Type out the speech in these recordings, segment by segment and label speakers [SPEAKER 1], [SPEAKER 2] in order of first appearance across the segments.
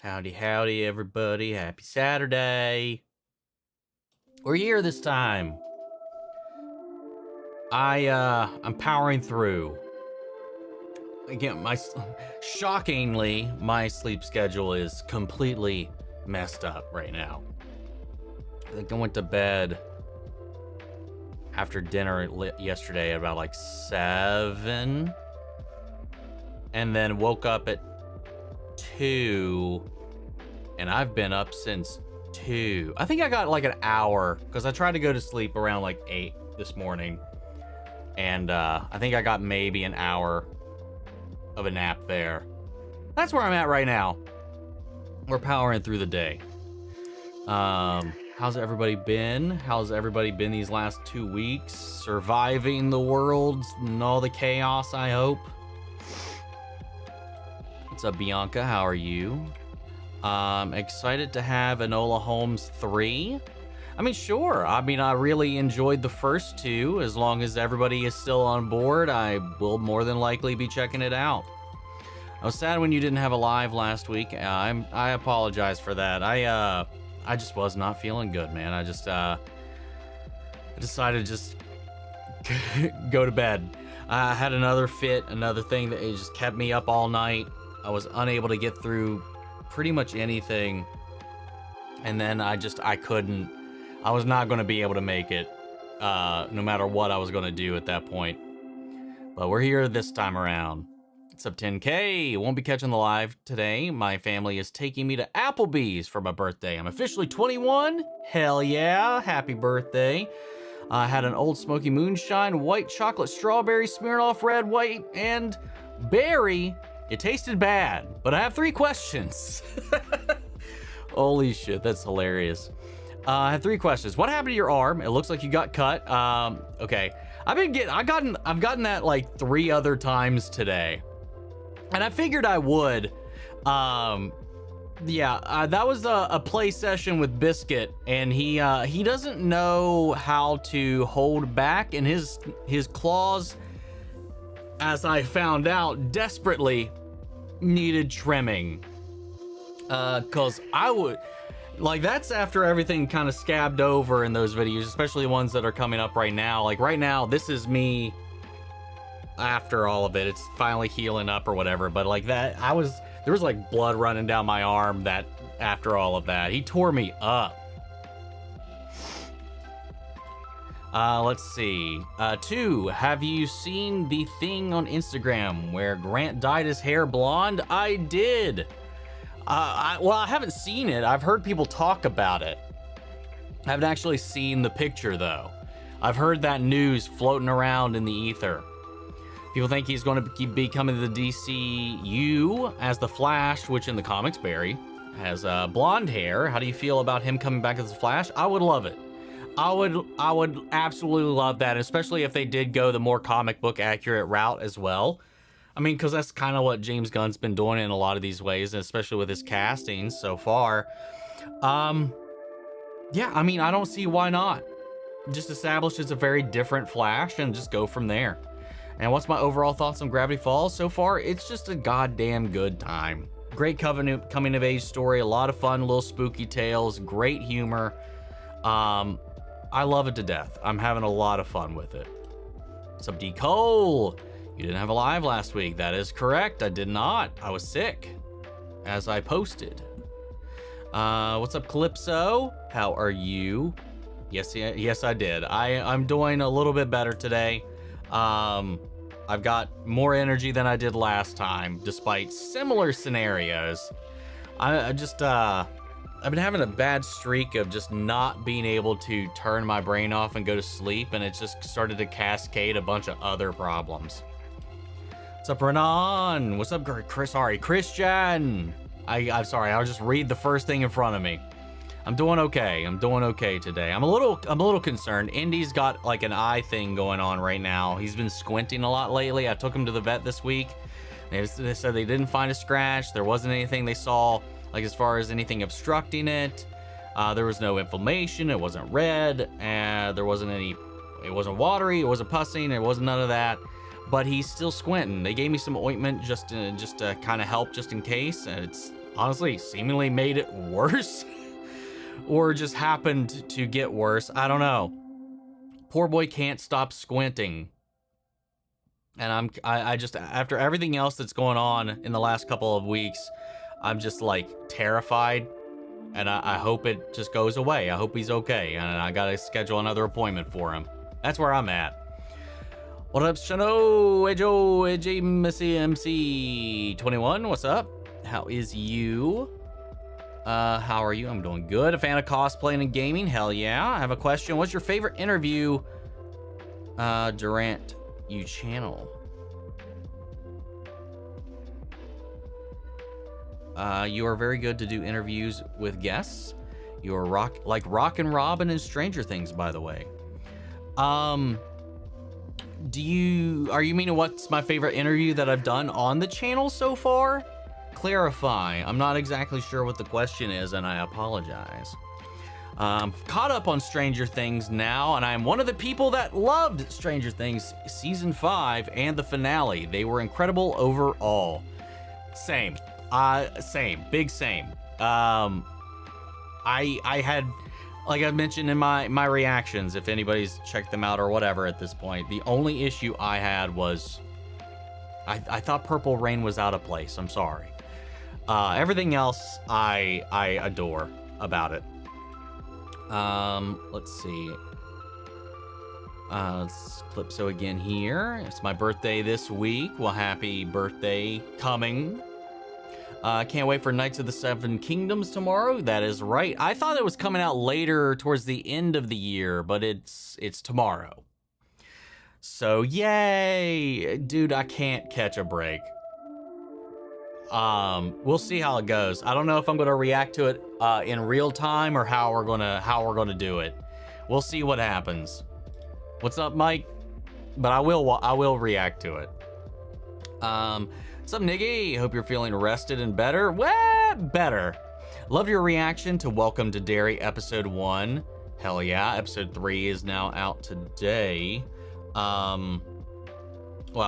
[SPEAKER 1] Howdy, howdy, everybody. Happy Saturday. We're here this time. I'm powering through. Again, shockingly, my sleep schedule is completely messed up right now. I think I went to bed after dinner yesterday at about like 7, and then woke up at 2, and I've been up since 2. I think I got like an hour because I tried to go to sleep around like 8 this morning, and I think I got maybe an hour of a nap there. That's where I'm at right now. We're powering through the day. How's everybody been? How's everybody been these last 2 weeks? Surviving the world and all the chaos, I hope. What's up, Bianca? How are you? Excited to have Enola Holmes 3. I mean, sure. I mean, I really enjoyed the first 2. As long as everybody is still on board, I will more than likely be checking it out. I was sad when you didn't have a live last week. I apologize for that. I just was not feeling good, man. I decided to just go to bed. I had another fit, another thing that it just kept me up all night. I was unable to get through pretty much anything. And then I was not going to be able to make it, no matter what I was going to do at that point. But we're here this time around. It's up 10K. Won't be catching the live today. My family is taking me to Applebee's for my birthday. I'm officially 21. Hell yeah. Happy birthday. I had an Old Smoky Moonshine, white chocolate strawberry, Smirnoff red, white, and berry. It tasted bad, but I have 3 questions. Holy shit, that's hilarious. I have 3 questions. What happened to your arm? It looks like you got cut. Okay. I've gotten that like 3 other times today. And I figured I would. That was a play session with Biscuit, and he doesn't know how to hold back, and his claws, as I found out, desperately needed trimming. Cause I would, like, that's after everything kind of scabbed over in those videos, especially ones that are coming up right now. Like right now, this is me after all of it. It's finally healing up or whatever, but like that, there was like blood running down my arm that after all of that. He tore me up. Let's see. 2, have you seen the thing on Instagram where Grant dyed his hair blonde? I did. I haven't seen it. I've heard people talk about it. I haven't actually seen the picture though. I've heard that news floating around in the ether. People think he's going to be coming to the DCU as the Flash, which in the comics, Barry has blonde hair. How do you feel about him coming back as the Flash? I would love it. I would absolutely love that, especially if they did go the more comic book accurate route as well. I mean, because that's kind of what James Gunn's been doing in a lot of these ways, especially with his castings so far. Yeah, I mean, I don't see why not. Just establish it's a very different Flash and just go from there. And what's my overall thoughts on Gravity Falls? So far, it's just a goddamn good time. Great coming of age story, a lot of fun, little spooky tales, great humor. I love it to death. I'm having a lot of fun with it. What's up, D. Cole? You didn't have a live last week. That is correct. I did not. I was sick, as I posted. What's up, Calypso? How are you? Yes, I did. I'm doing a little bit better today. I've got more energy than I did last time, despite similar scenarios. I've been having a bad streak of just not being able to turn my brain off and go to sleep, and it just started to cascade a bunch of other problems. What's up, Renan? What's up, Christian? I'm sorry, I'll just read the first thing in front of me. I'm doing okay. I'm doing okay today. I'm a little concerned. Indy's got like an eye thing going on right now. He's been squinting a lot lately. I took him to the vet this week. They said they didn't find a scratch. There wasn't anything they saw, like as far as anything obstructing it. There was no inflammation. It wasn't red. There wasn't any. It wasn't watery. It wasn't pussing. There wasn't none of that. But he's still squinting. They gave me some ointment just to kind of help, just in case. And honestly seemingly made it worse or just happened to get worse. I don't know. Poor boy can't stop squinting. And I just, after everything else that's going on in the last couple of weeks, I'm just like terrified. And I hope it just goes away. I hope he's okay. And I gotta schedule another appointment for him. That's where I'm at. What up, Shano, Ejo, AJ, Missy, MC 21? What's up? How is you? How are you? I'm doing good. A fan of cosplaying and gaming? Hell yeah. I have a question. What's your favorite interview? Durant, you channel. You are very good to do interviews with guests. You are like Rockin' Robin in Stranger Things, by the way. Are you meaning what's my favorite interview that I've done on the channel so far? Clarify. I'm not exactly sure what the question is, and I apologize. Caught up on Stranger Things now, and I'm one of the people that loved Stranger Things season 5 and the finale. They were incredible overall. Same. Big same. I had, like I mentioned in my reactions, if anybody's checked them out or whatever at this point, the only issue I had was I thought Purple Rain was out of place. I'm sorry. Everything else I adore about it. Let's see. Let's Calypso again here. It's my birthday this week. Well, happy birthday coming. Can't wait for Knights of the Seven Kingdoms tomorrow. That is right. I thought it was coming out later towards the end of the year, but it's tomorrow. So yay, dude, I can't catch a break. We'll see how it goes. I don't know if I'm gonna react to it in real time or how we're gonna do it. We'll see what happens. What's up, Mike? But I will react to it. What's up, Niggy? Hope you're feeling rested and better. Well, better. Love your reaction to Welcome to Derry episode 1. Hell yeah. Episode 3 is now out today. Well,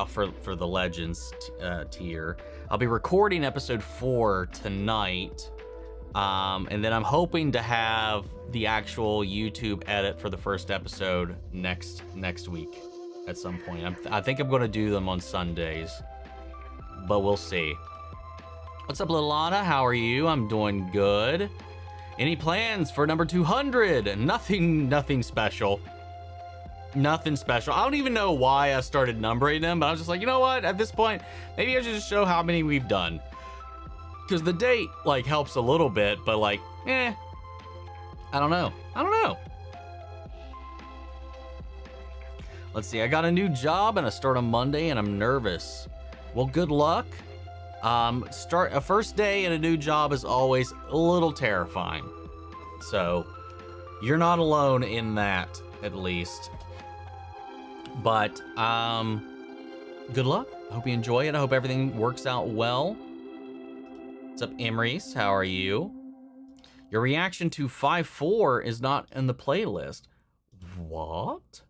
[SPEAKER 1] for the Legends tier. I'll be recording episode 4 tonight. And then I'm hoping to have the actual YouTube edit for the first episode next week at some point. I think I'm going to do them on Sundays. But we'll see. What's up, little Anna? How are you? I'm doing good. Any plans for number 200? Nothing special. Nothing special. I don't even know why I started numbering them, but I was just like, you know what? At this point, maybe I should just show how many we've done. Because the date, like, helps a little bit, but like, I don't know. Let's see. I got a new job and I start on Monday and I'm nervous. Well, good luck. Start a first day in a new job is always a little terrifying. So you're not alone in that, at least. But good luck. I hope you enjoy it. I hope everything works out well. What's up, Emrys? How are you? Your reaction to 5-4 is not in the playlist. What?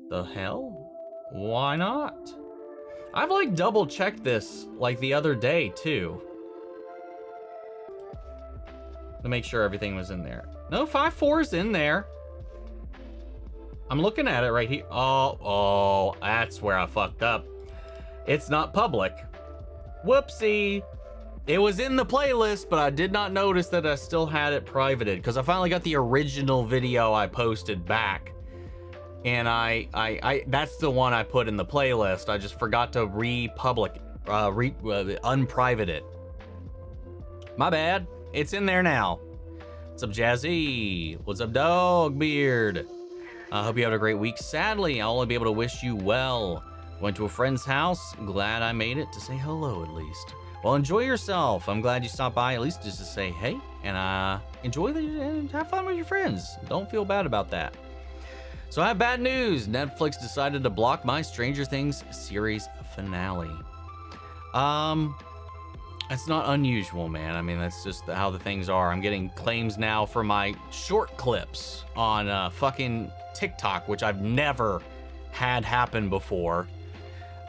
[SPEAKER 1] The hell? Why not? I've like double checked this like the other day too. To make sure everything was in there. No, 5-4 is in there. I'm looking at it right here. Oh, that's where I fucked up. It's not public. Whoopsie. It was in the playlist, but I did not notice that I still had it privated because I finally got the original video I posted back. And I that's the one I put in the playlist. I just forgot to unprivate it. My bad. It's in there now. What's up, Jazzy? What's up, Dogbeard? I hope you had a great week. Sadly, I'll only be able to wish you well. Went to a friend's house. Glad I made it to say hello at least. Well, enjoy yourself. I'm glad you stopped by at least just to say hey. And enjoy and have fun with your friends. Don't feel bad about that. So I have bad news. Netflix decided to block my Stranger Things series finale. That's not unusual, man. I mean, that's just how the things are. I'm getting claims now for my short clips on fucking TikTok, which I've never had happen before.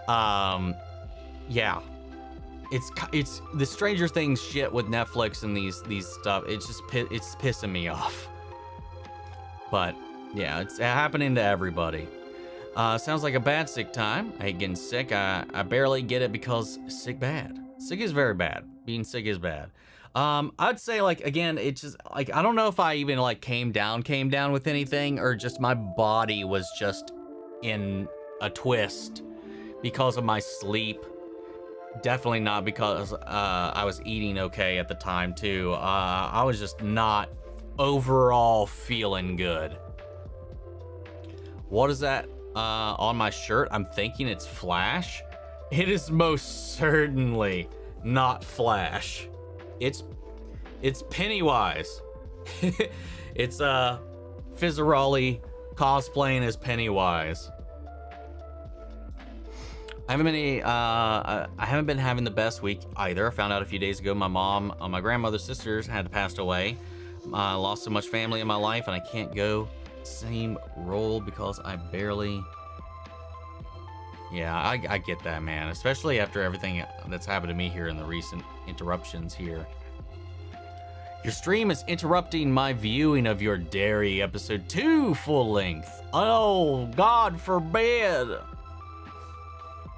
[SPEAKER 1] Yeah. it's the Stranger Things shit with Netflix and these stuff. It's just it's pissing me off. But yeah, it's happening to everybody. Sounds like a bad sick time. I hate getting sick. I barely get it because sick bad. Sick is very bad. Being sick is bad. I'd say, like, again, it's just like, I don't know if I even like came down with anything, or just my body was just in a twist because of my sleep. Definitely not because I was eating okay at the time too. I was just not overall feeling good. What is that on my shirt? I'm thinking it's Flash. It is most certainly not Flash. It's Pennywise. It's Fizzarolli cosplaying as Pennywise. I haven't been having the best week either. I found out a few days ago my grandmother's sisters had passed away. I lost so much family in my life, and I can't go same role because I barely. Yeah, I get that, man. Especially after everything that's happened to me here in the recent interruptions here. Your stream is interrupting my viewing of your Dairy episode 2 full length. Oh, God forbid.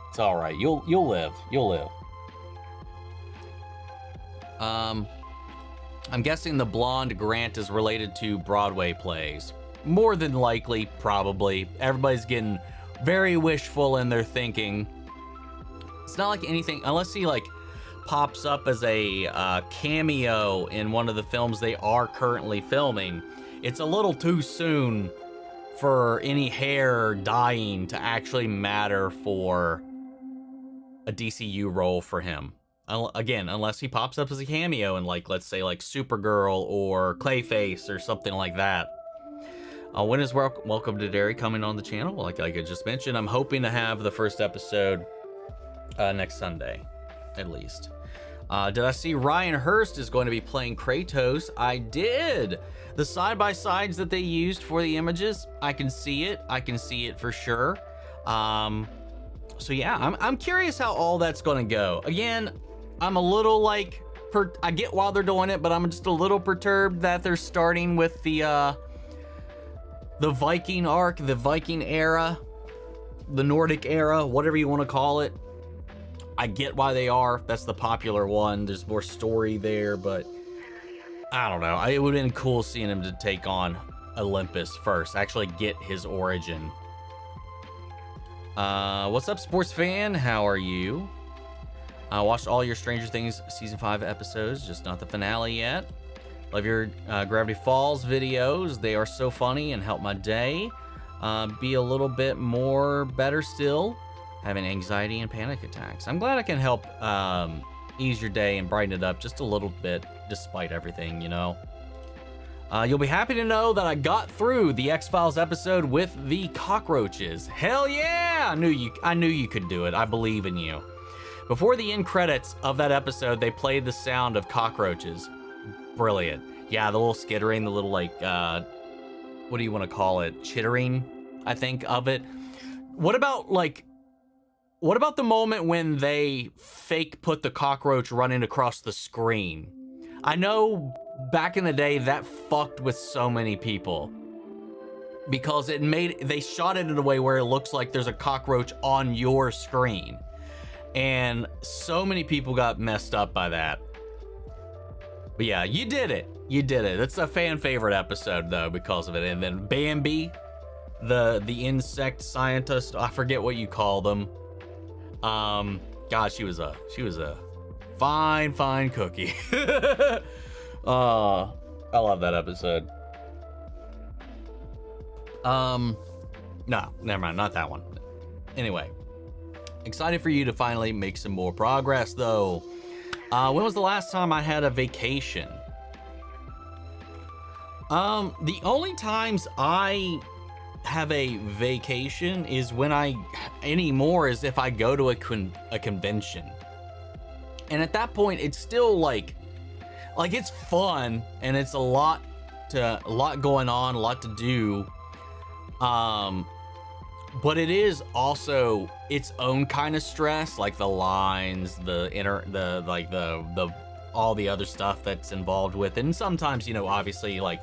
[SPEAKER 1] It's all right. You'll live. You'll live. I'm guessing the blonde Grant is related to Broadway plays. More than likely, probably. Everybody's getting very wishful in their thinking. It's not like anything, unless he like pops up as a cameo in one of the films they are currently filming. It's a little too soon for any hair dyeing to actually matter for a DCU role for him. Again, unless he pops up as a cameo in, like, let's say like Supergirl or Clayface or something like that. When is Welcome to Dairy coming on the channel? Like I just mentioned, I'm hoping to have the first episode next Sunday, at least. Did I see Ryan Hurst is going to be playing Kratos? I did. The side-by-sides that they used for the images, I can see it. I can see it for sure. So yeah, I'm curious how all that's going to go. Again, I'm a little like, I get why they're doing it, but I'm just a little perturbed that they're starting with the Viking arc, the Viking era, the Nordic era, whatever you want to call it. I get why they are. That's the popular one. There's more story there, but I don't know. It would have been cool seeing him to take on Olympus first, actually get his origin. What's up, sports fan? How are you? I watched all your Stranger Things season 5 episodes, just not the finale yet. Love your Gravity Falls videos. They are so funny and help my day be a little bit more better still. Having anxiety and panic attacks. I'm glad I can help ease your day and brighten it up just a little bit despite everything, you know. You'll be happy to know that I got through the X-Files episode with the cockroaches. Hell yeah! I knew you could do it. I believe in you. Before the end credits of that episode, they played the sound of cockroaches. Brilliant. Yeah, the little skittering, the little like, what do you want to call it? Chittering, I think, of it. What about the moment when they fake put the cockroach running across the screen? I know back in the day that fucked with so many people because they shot it in a way where it looks like there's a cockroach on your screen. And so many people got messed up by that. But yeah, you did it. You did it. It's a fan favorite episode though because of it. And then Bambi, the insect scientist, I forget what you call them. God, she was a fine cookie. I love that episode. No, never mind, not that one. Anyway, excited for you to finally make some more progress though. When was the last time I had a vacation? The only times I have a vacation is when is if I go to a convention. And at that point, it's still like it's fun and it's a lot going on, a lot to do. but it is also its own kind of stress, like the lines, the all the other stuff that's involved with it. And sometimes, you know, obviously, like,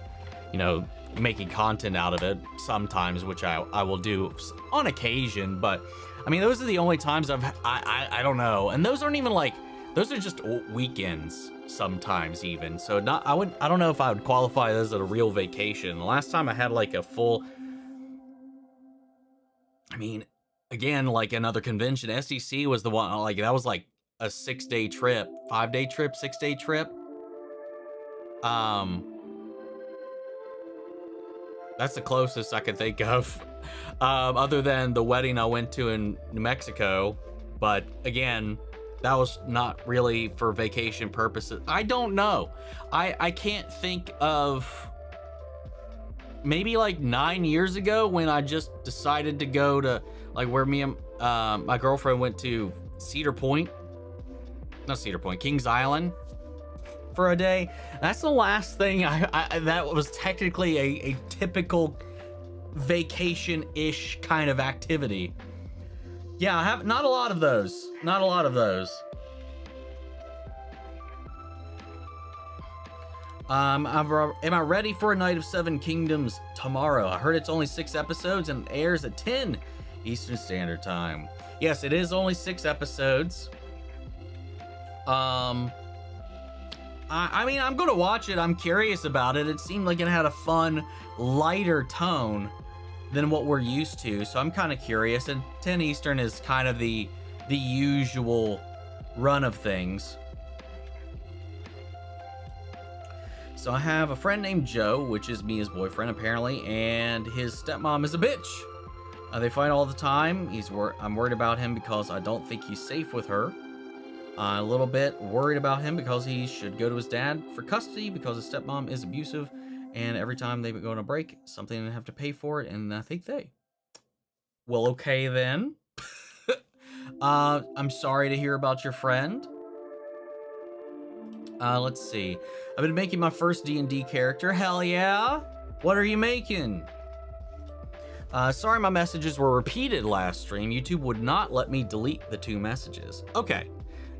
[SPEAKER 1] you know, making content out of it sometimes, which I will do on occasion. But I mean, those are the only times I don't know. And those aren't even like, those are just weekends sometimes even. So I don't know if I would qualify those as a real vacation. The last time I had like a full, I mean, again, like another convention, SEC was the one, like that was like a 6-day trip, 5-day trip, 6-day trip. That's the closest I could think of, other than the wedding I went to in New Mexico. But again, that was not really for vacation purposes. I don't know. I can't think of, maybe like 9 years ago when I just decided to go to, like, where me and my girlfriend went to Kings Island for a day. That's the last thing that was technically a typical vacation-ish kind of activity. Yeah, I have not a lot of those. Not a lot of those. Am I ready for A Night of Seven Kingdoms tomorrow? I heard it's only 6 episodes and airs at 10 Eastern Standard Time. Yes, it is only 6 episodes. I mean, I'm gonna watch it. I'm curious about it. It seemed like it had a fun, lighter tone than what we're used to, so I'm kind of curious. And 10 Eastern is kind of the usual run of things. So I have a friend named Joe, which is Mia's boyfriend apparently, and his stepmom is a bitch. They fight all the time. I'm worried about him because I don't think he's safe with her. A little bit worried about him because he should go to his dad for custody because his stepmom is abusive, and every time they go on a break, something they have to pay for it, and I think they. Well, okay then. I'm sorry to hear about your friend. Let's see. I've been making my first D&D character. Hell yeah! What are you making? Sorry my messages were repeated last stream. YouTube would not let me delete the 2 messages. Okay.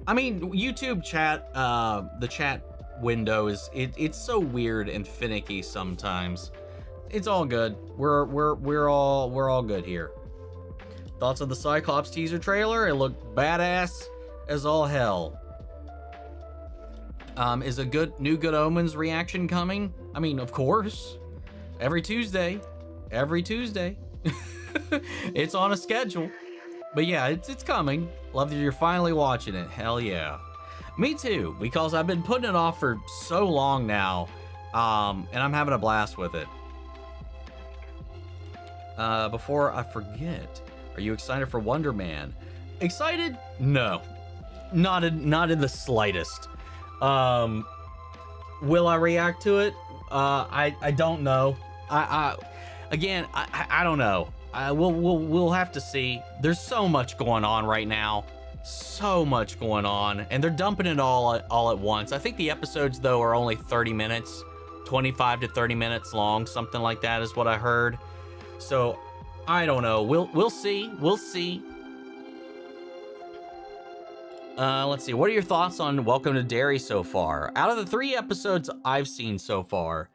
[SPEAKER 1] I mean, YouTube chat, the chat window it's so weird and finicky sometimes. It's all good. We're all good here. Thoughts on the Cyclops teaser trailer? It looked badass as all hell. Is a new Good Omens reaction coming? I mean, of course. Every Tuesday. It's on a schedule. But yeah, it's coming. Love that you're finally watching it. Hell yeah. Me too, because I've been putting it off for so long now. And I'm having a blast with it. Before I forget, are you excited for Wonder Man? Excited? No. Not in the slightest. Will I react to it? I don't know. I don't know. We'll have to see. There's so much going on right now. So much going on, and they're dumping it all at once. I think the episodes though are only 30 minutes, 25 to 30 minutes long, something like that is what I heard. So I don't know. We'll see. Let's see. What are your thoughts on Welcome to Derry so far? Out of the 3 episodes I've seen so far,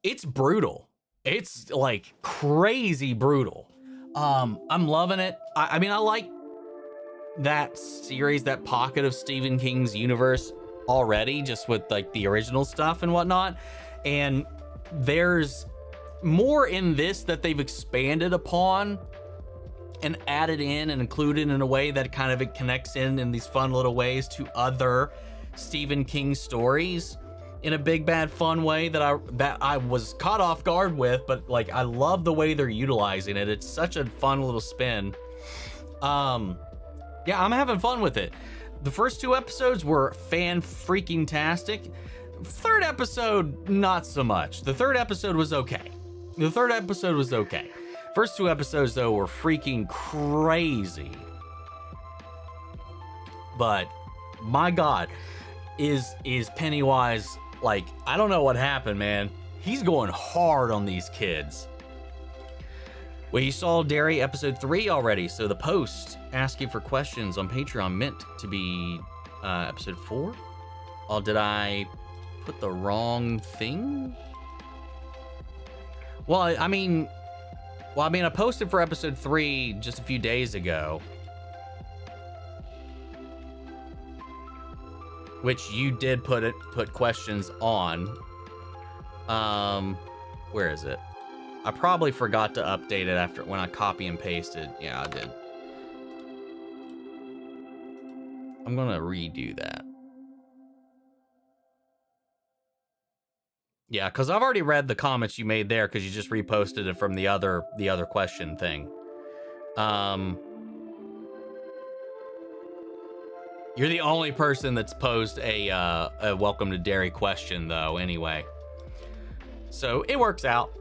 [SPEAKER 1] it's brutal. It's like crazy brutal. I'm loving it. I mean, I like that series, that pocket of Stephen King's universe already, just with like the original stuff and whatnot. And there's more in this that they've expanded upon and added in and included in a way that kind of it connects in these fun little ways to other Stephen King stories in a big bad fun way that I was caught off guard with, but like I love the way they're utilizing it. It's such a fun little spin. Yeah, I'm having fun with it. The first 2 episodes were fan-freaking-tastic. 3rd episode, not so much. The 3rd episode was okay. First 2 episodes, though, were freaking crazy. But, my God, is Pennywise, like, I don't know what happened, man. He's going hard on these kids. Well, you saw Dairy episode 3 already, so the post asking for questions on Patreon meant to be episode 4? Oh, did I put the wrong thing? Well, I mean, I posted for episode 3 just a few days ago, which you did put questions on. Where is it? I probably forgot to update it after when I copy and pasted. Yeah, I did. I'm gonna redo that. Yeah, because I've already read the comments you made there because you just reposted it from the other question thing. You're the only person that's posed a welcome to Dairy question though, anyway. So it works out.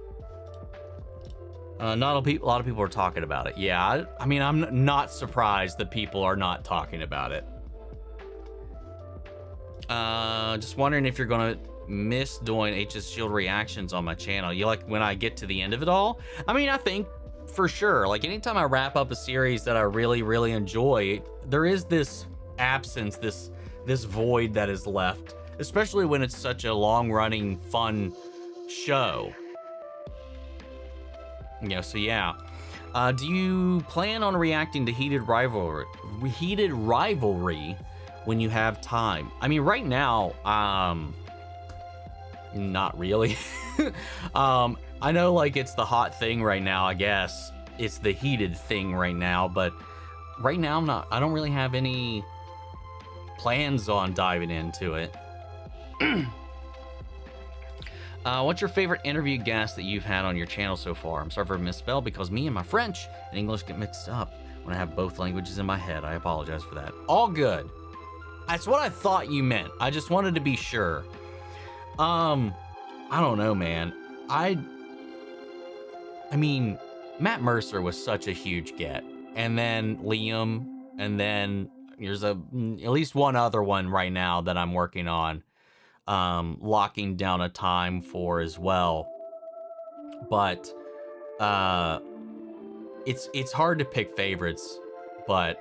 [SPEAKER 1] Not a lot of people are talking about it. Yeah, I mean, I'm not surprised that people are not talking about it. Just wondering if you're gonna miss doing HS Shield reactions on my channel. You like when I get to the end of it all? I mean, I think for sure. Like anytime I wrap up a series that I really, really enjoy, there is this absence, this void that is left, especially when it's such a long-running, fun show. Yeah, so yeah. Do you plan on reacting to heated rivalry when you have time? I mean, right now, not really. I know like it's the hot thing right now, I guess. It's the heated thing right now, but right now I don't really have any plans on diving into it. What's your favorite interview guest that you've had on your channel so far? I'm sorry for a misspell because me and my French and English get mixed up when I have both languages in my head. I apologize for that. All good. That's what I thought you meant. I just wanted to be sure. I don't know, man. I mean, Matt Mercer was such a huge get. And then Liam, and then there's at least one other one right now that I'm working on. Locking down a time for as well, but it's hard to pick favorites, but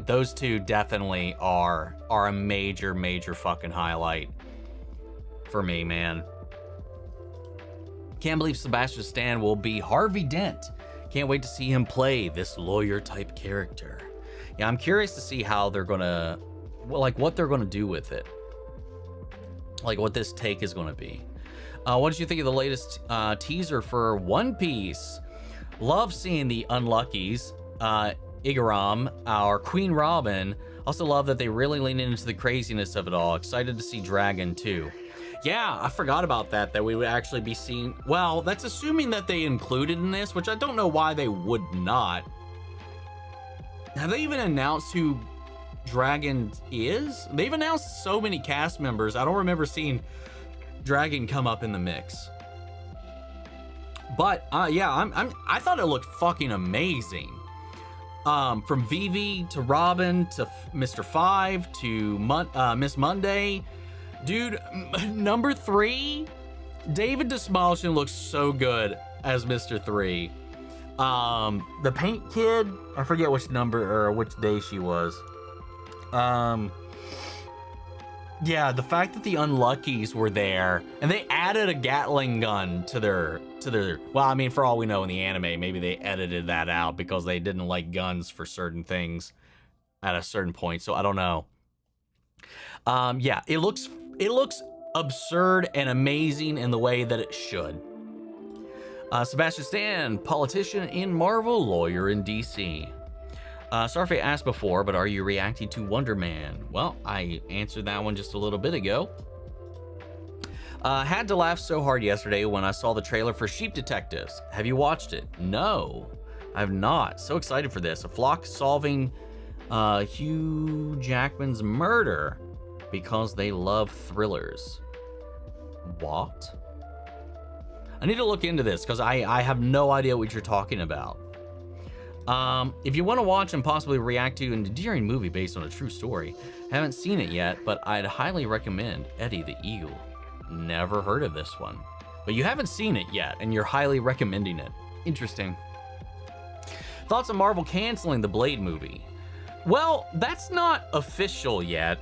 [SPEAKER 1] those two definitely are a major fucking highlight for me, man. Can't believe Sebastian Stan will be Harvey Dent. Can't wait to see him play this lawyer type character. Yeah, I'm curious to see how they're gonna, like what they're gonna do with it. Like what this take is going to be. What did you think of the latest teaser for One Piece? Love seeing the Unluckies, Igaram, our Queen Robin. Also love that they really lean into the craziness of it all. Excited to see Dragon too. Yeah, I forgot about that we would actually be seeing. Well, that's assuming that they included in this, which I don't know why they would not. Have they even announced who Dragon is? They've announced so many cast members. I don't remember seeing Dragon come up in the mix. But yeah, I thought it looked fucking amazing. From Vivi to Robin to Mr. Five to Miss Monday, dude. Number 3, David Dastmalchian looks so good as Mr. 3. The Paint Kid, I forget which number or which day she was. Yeah, the fact that the Unluckies were there and they added a Gatling gun to their, well, I mean, for all we know in the anime, maybe they edited that out because they didn't like guns for certain things at a certain point. So I don't know. Yeah, it looks absurd and amazing in the way that it should. Sebastian Stan, politician in Marvel, lawyer in DC. Sorry if I asked before, but are you reacting to Wonder Man? Well, I answered that one just a little bit ago. Had to laugh so hard yesterday when I saw the trailer for Sheep Detectives. Have you watched it? No, I have not. So excited for this. A flock solving Hugh Jackman's murder because they love thrillers. What? I need to look into this because I have no idea what you're talking about. If you want to watch and possibly react to an endearing movie based on a true story, haven't seen it yet, but I'd highly recommend Eddie the Eagle. Never heard of this one, but you haven't seen it yet and you're highly recommending it. Interesting. Thoughts on Marvel canceling the Blade movie? Well, that's not official yet.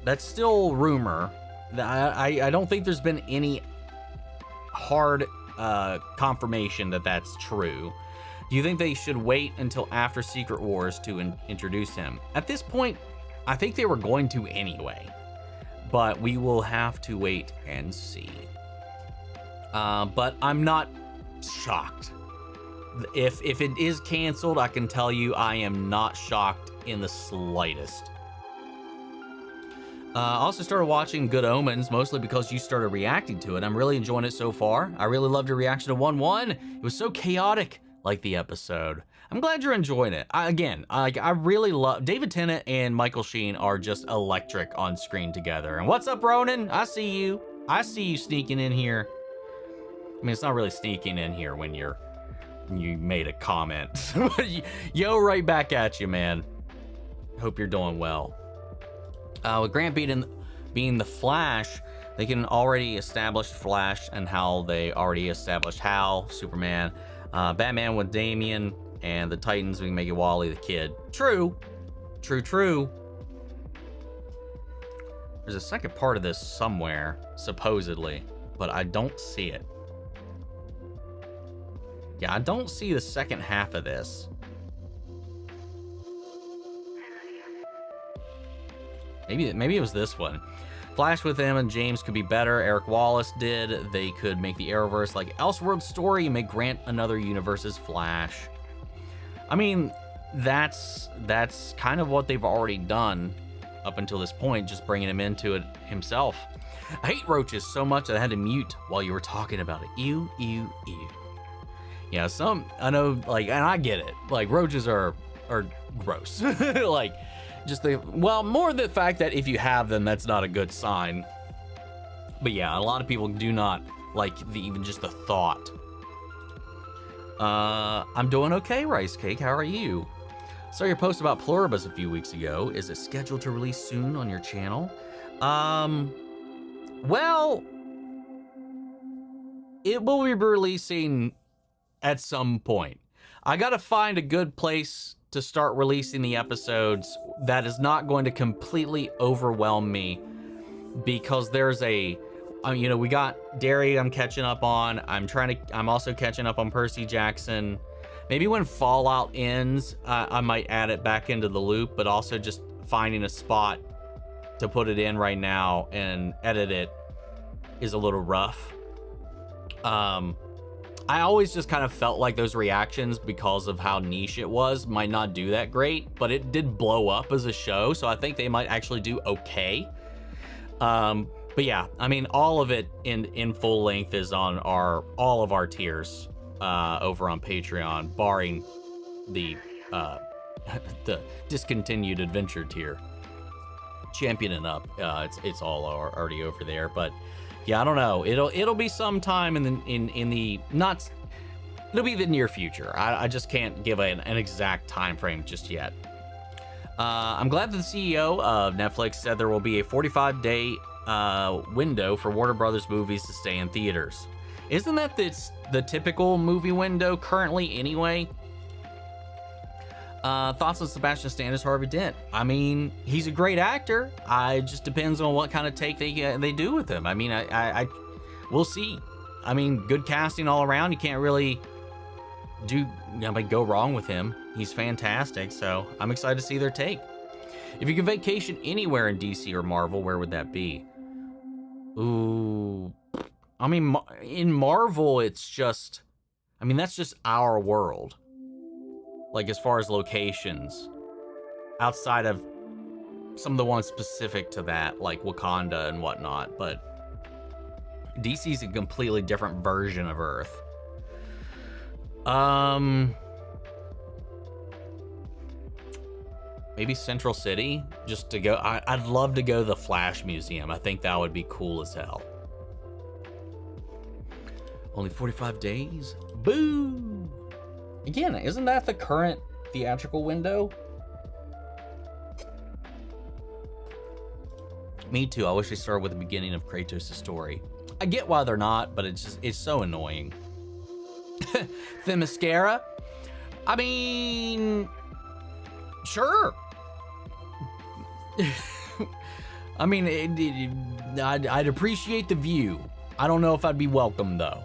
[SPEAKER 1] That's still rumor. I don't think there's been any hard confirmation that that's true. Do you think they should wait until after Secret Wars to introduce him? At this point, I think they were going to anyway, but we will have to wait and see. But I'm not shocked. If it is canceled, I can tell you I am not shocked in the slightest. I also started watching Good Omens, mostly because you started reacting to it. I'm really enjoying it so far. I really loved your reaction to Omn1. It was so chaotic, like the episode. I'm glad you're enjoying it. I really love... David Tennant and Michael Sheen are just electric on screen together. And what's up, Ronan? I see you. I see you sneaking in here. I mean, it's not really sneaking in here when you made a comment. Yo, right back at you, man. Hope you're doing well. With Grant being the Flash, they can already establish Flash and how they already established Hal, Superman, Batman with Damian, and the Titans, we can make it Wally the Kid. True. True. There's a second part of this somewhere, supposedly, but I don't see it. Yeah, I don't see the second half of this. Maybe it was this one. Flash with him and James could be better. Eric Wallace did. They could make the Arrowverse like Elseworld story and make Grant another universe's Flash. I mean, that's kind of what they've already done up until this point, just bringing him into it himself. I hate roaches so much that I had to mute while you were talking about it. Ew. Yeah, I know, like, and I get it. Like, roaches are gross. Like, more the fact that if you have them, that's not a good sign. But yeah, a lot of people do not like even just the thought. I'm doing okay, Rice Cake. How are you? Saw your post about Pluribus a few weeks ago. Is it scheduled to release soon on your channel? Well, it will be releasing at some point. I gotta find a good place to start releasing the episodes that is not going to completely overwhelm me, because there's we got Derry I'm catching up on. I'm also catching up on Percy Jackson. Maybe when Fallout ends, I might add it back into the loop, but also just finding a spot to put it in right now and edit it is a little rough. I always just kind of felt like those reactions, because of how niche it was, might not do that great, but it did blow up as a show, so I think they might actually do okay. But yeah, I mean, all of it in full length is on all of our tiers over on Patreon, barring the the discontinued adventure tier. Champion and up, it's all already over there, but yeah, I don't know. It'll be sometime in the not. It'll be the near future. I just can't give an exact time frame just yet. I'm glad that the CEO of Netflix said there will be a 45-day window for Warner Brothers movies to stay in theaters. Isn't that the typical movie window currently anyway? Thoughts on Sebastian Stan as Harvey Dent? I mean, he's a great actor. It just depends on what kind of take they do with him. I mean, we'll see. I mean, good casting all around. You can't really go wrong with him. He's fantastic. So I'm excited to see their take. If you could vacation anywhere in DC or Marvel, where would that be? Ooh, I mean, in Marvel, it's just, I mean, that's just our world. Like, as far as locations, outside of some of the ones specific to that, like Wakanda and whatnot, but DC's a completely different version of Earth. Maybe Central City, just to go. I'd love to go to the Flash Museum. I think that would be cool as hell. Only 45 days? Boo! Again, isn't that the current theatrical window? Me too. I wish they started with the beginning of Kratos' story. I get why they're not, but it's so annoying. Themyscira? I mean, sure. I mean, I'd appreciate the view. I don't know if I'd be welcome, though.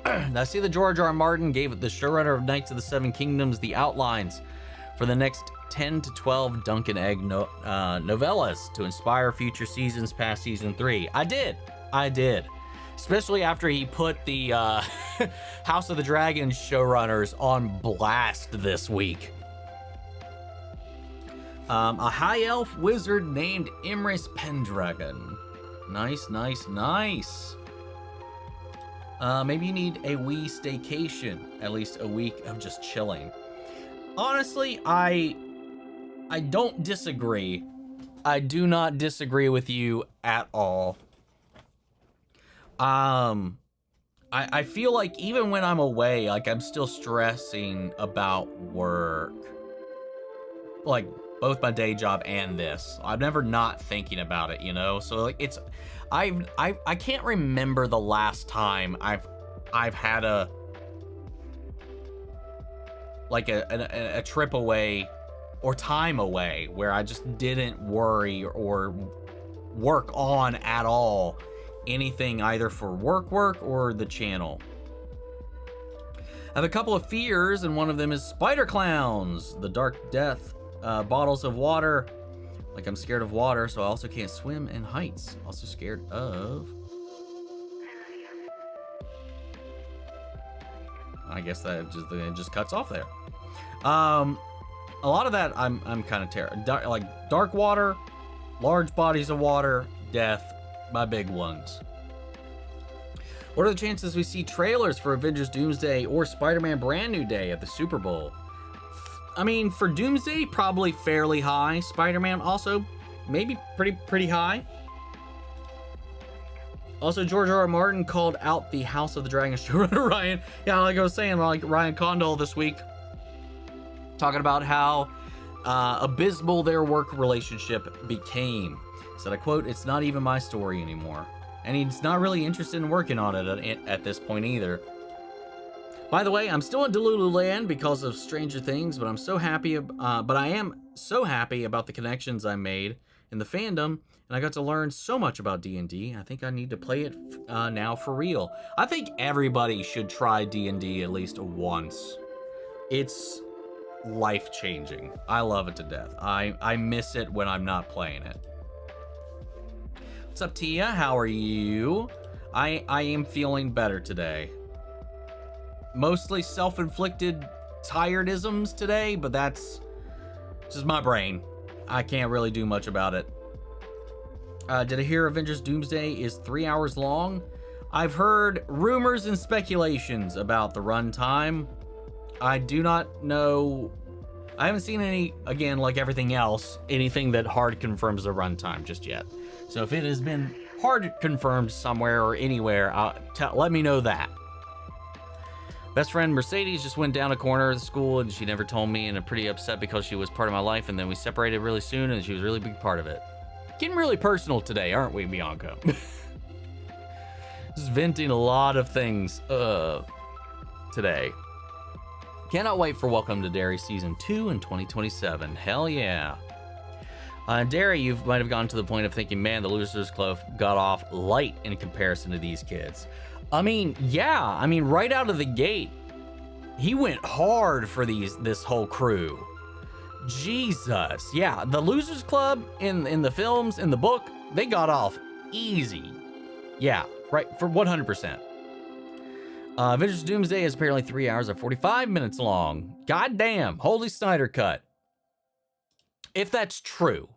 [SPEAKER 1] I see that George R. R. Martin gave the showrunner of Knights of the Seven Kingdoms the outlines for the next 10 to 12 Duncan Egg novellas to inspire future seasons past season 3. I did. Especially after he put the House of the Dragon showrunners on blast this week. A high elf wizard named Imris Pendragon. Nice. Maybe you need a wee staycation, at least a week of just chilling. Honestly, I don't disagree. I do not disagree with you at all. I feel like even when I'm away, like I'm still stressing about work. Like both my day job and this. I'm never not thinking about it, you know? So like it's I can't remember the last time I've had a trip away or time away where I just didn't worry or work on at all anything either for work or the channel. I have a couple of fears, and one of them is spider clowns, the dark death, bottles of water. Like I'm scared of water, so I also can't swim in heights. Also scared of... I guess that it just cuts off there. A lot of that I'm kind of terrified. Like dark water, large bodies of water, death, my big ones. What are the chances we see trailers for Avengers Doomsday or Spider-Man Brand New Day at the Super Bowl? I mean, for Doomsday, probably fairly high. Spider-Man also maybe pretty high. Also, George R. R. Martin called out the House of the Dragon showrunner Ryan. Yeah, like I was saying, like Ryan Condal this week, talking about how abysmal their work relationship became. He said, I quote, "It's not even my story anymore." And he's not really interested in working on it at this point either. By the way, I'm still in Delulu Land because of Stranger Things, but I'm so happy. But I am so happy about the connections I made in the fandom, and I got to learn so much about D&D. I think I need to play it now for real. I think everybody should try D&D at least once. It's life-changing. I love it to death. I miss it when I'm not playing it. What's up, Tia? How are you? I am feeling better today. Mostly self-inflicted tiredisms today, but that's just my brain. I can't really do much about it. Did I hear Avengers Doomsday is 3 hours long? I've heard rumors and speculations about the runtime. I do not know. I haven't seen any, again, like everything else, anything that hard confirms the runtime just yet. So if it has been hard confirmed somewhere or anywhere, let me know that. Best friend Mercedes just went down a corner of the school and she never told me, and I'm pretty upset because she was part of my life, and then we separated really soon and she was a really big part of it. Getting really personal today, aren't we, Bianca? Just venting a lot of things today. Cannot wait for Welcome to Derry Season 2 in 2027. Hell yeah. Derry, you might have gotten to the point of thinking, man, the Losers Club got off light in comparison to these kids. I mean, yeah. I mean, right out of the gate, he went hard for this whole crew. Jesus. Yeah, the Losers Club in the films, in the book, they got off easy. Yeah, right, for 100%. Avengers Doomsday is apparently 3 hours and 45 minutes long. God damn, holy Snyder cut. If that's true.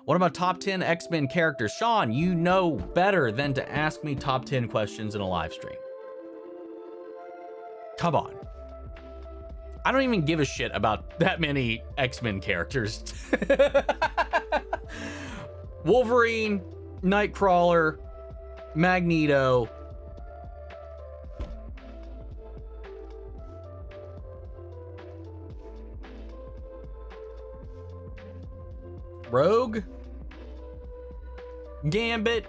[SPEAKER 1] What about top 10 X-Men characters? Sean, you know better than to ask me top 10 questions in a live stream. Come on. I don't even give a shit about that many X-Men characters. Wolverine, Nightcrawler, Magneto. Rogue, Gambit.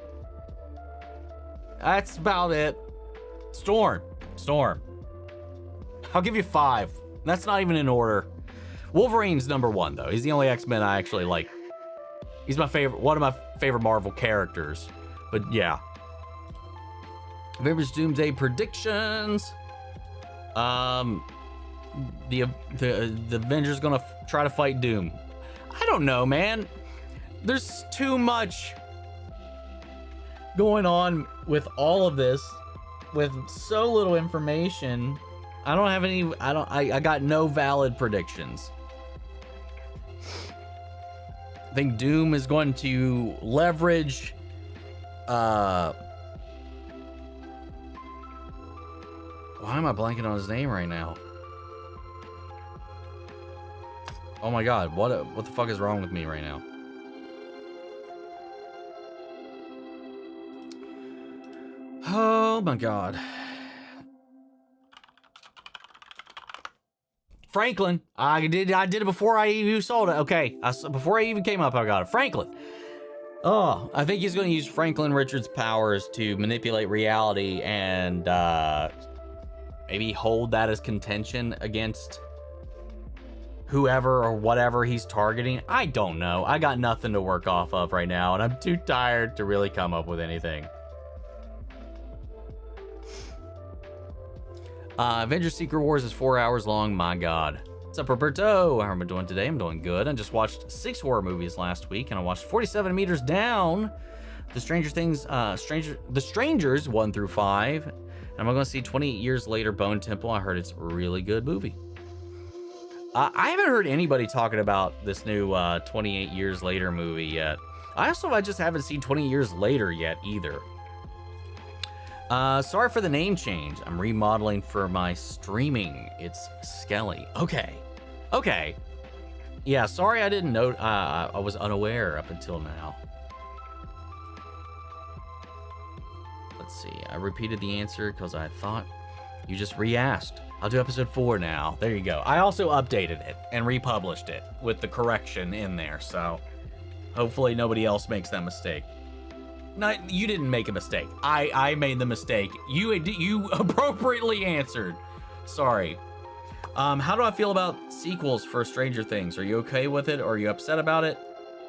[SPEAKER 1] That's about it. Storm. I'll give you 5. That's not even in order. Wolverine's number 1 though. He's the only X-Men I actually like. He's my favorite, one of my favorite Marvel characters. But yeah. Avengers Doomsday predictions. The Avengers gonna try to fight Doom. I don't know, man. There's too much going on with all of this, with so little information. I don't have any. I got no valid predictions. I think Doom is going to leverage. Why am I blanking on his name right now? Oh my god, what the fuck is wrong with me right now? Oh my god. Franklin. I did it before I even sold it. Okay, before I even came up, I got it. Franklin. Oh, I think he's going to use Franklin Richards' powers to manipulate reality and maybe hold that as contention against whoever or whatever he's targeting. I don't know. I got nothing to work off of right now, and I'm too tired to really come up with anything. Avengers Secret Wars is 4 hours long. My god. What's up, Roberto? How am I doing today? I'm doing good. I just watched 6 horror movies last week, and I watched 47 Meters Down, The Strangers 1 through 5, and I'm going to see 28 Years Later, Bone Temple. I heard it's a really good movie. I haven't heard anybody talking about this new 28 Years Later movie yet. I just haven't seen 20 Years Later yet either. Sorry for the name change. I'm remodeling for my streaming. It's Skelly. Okay. Yeah, sorry I didn't know. I was unaware up until now. Let's see. I repeated the answer because I thought you just re-asked. I'll do episode 4 now. There you go. I also updated it and republished it with the correction in there, so hopefully nobody else makes that mistake. No, you didn't make a mistake. I made the mistake. You appropriately answered. Sorry. How do I feel about sequels for Stranger Things? Are you okay with it, or are you upset about it?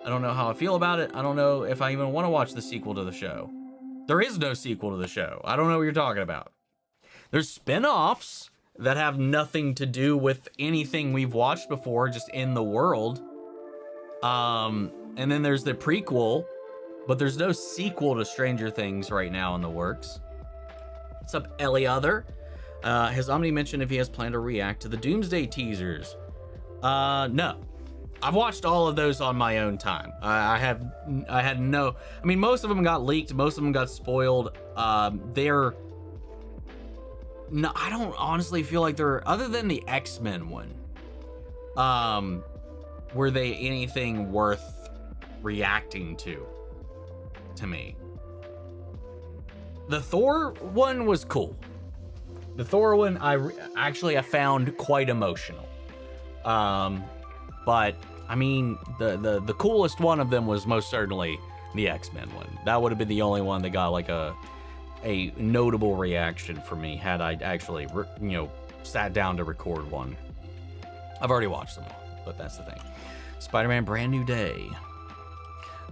[SPEAKER 1] I don't know how I feel about it. I don't know if I even want to watch the sequel to the show. There is no sequel to the show. I don't know what you're talking about. There's spin-offs that have nothing to do with anything we've watched before, just in the world. And then there's the prequel. But there's no sequel to Stranger Things right now in the works. What's up, Eliother? Has Omni mentioned if he has planned to react to the Doomsday teasers? No. I've watched all of those on my own time. I had no... I mean, most of them got leaked. Most of them got spoiled. They're... No, I don't honestly feel like they're... Other than the X-Men one. Were they anything worth reacting to me? The Thor one was cool. The Thor one I found quite emotional. But I mean, the coolest one of them was most certainly the X-Men one. That would have been the only one that got like a notable reaction for me had I actually sat down to record one. I've already watched them all, but that's the thing. Spider-Man Brand New Day.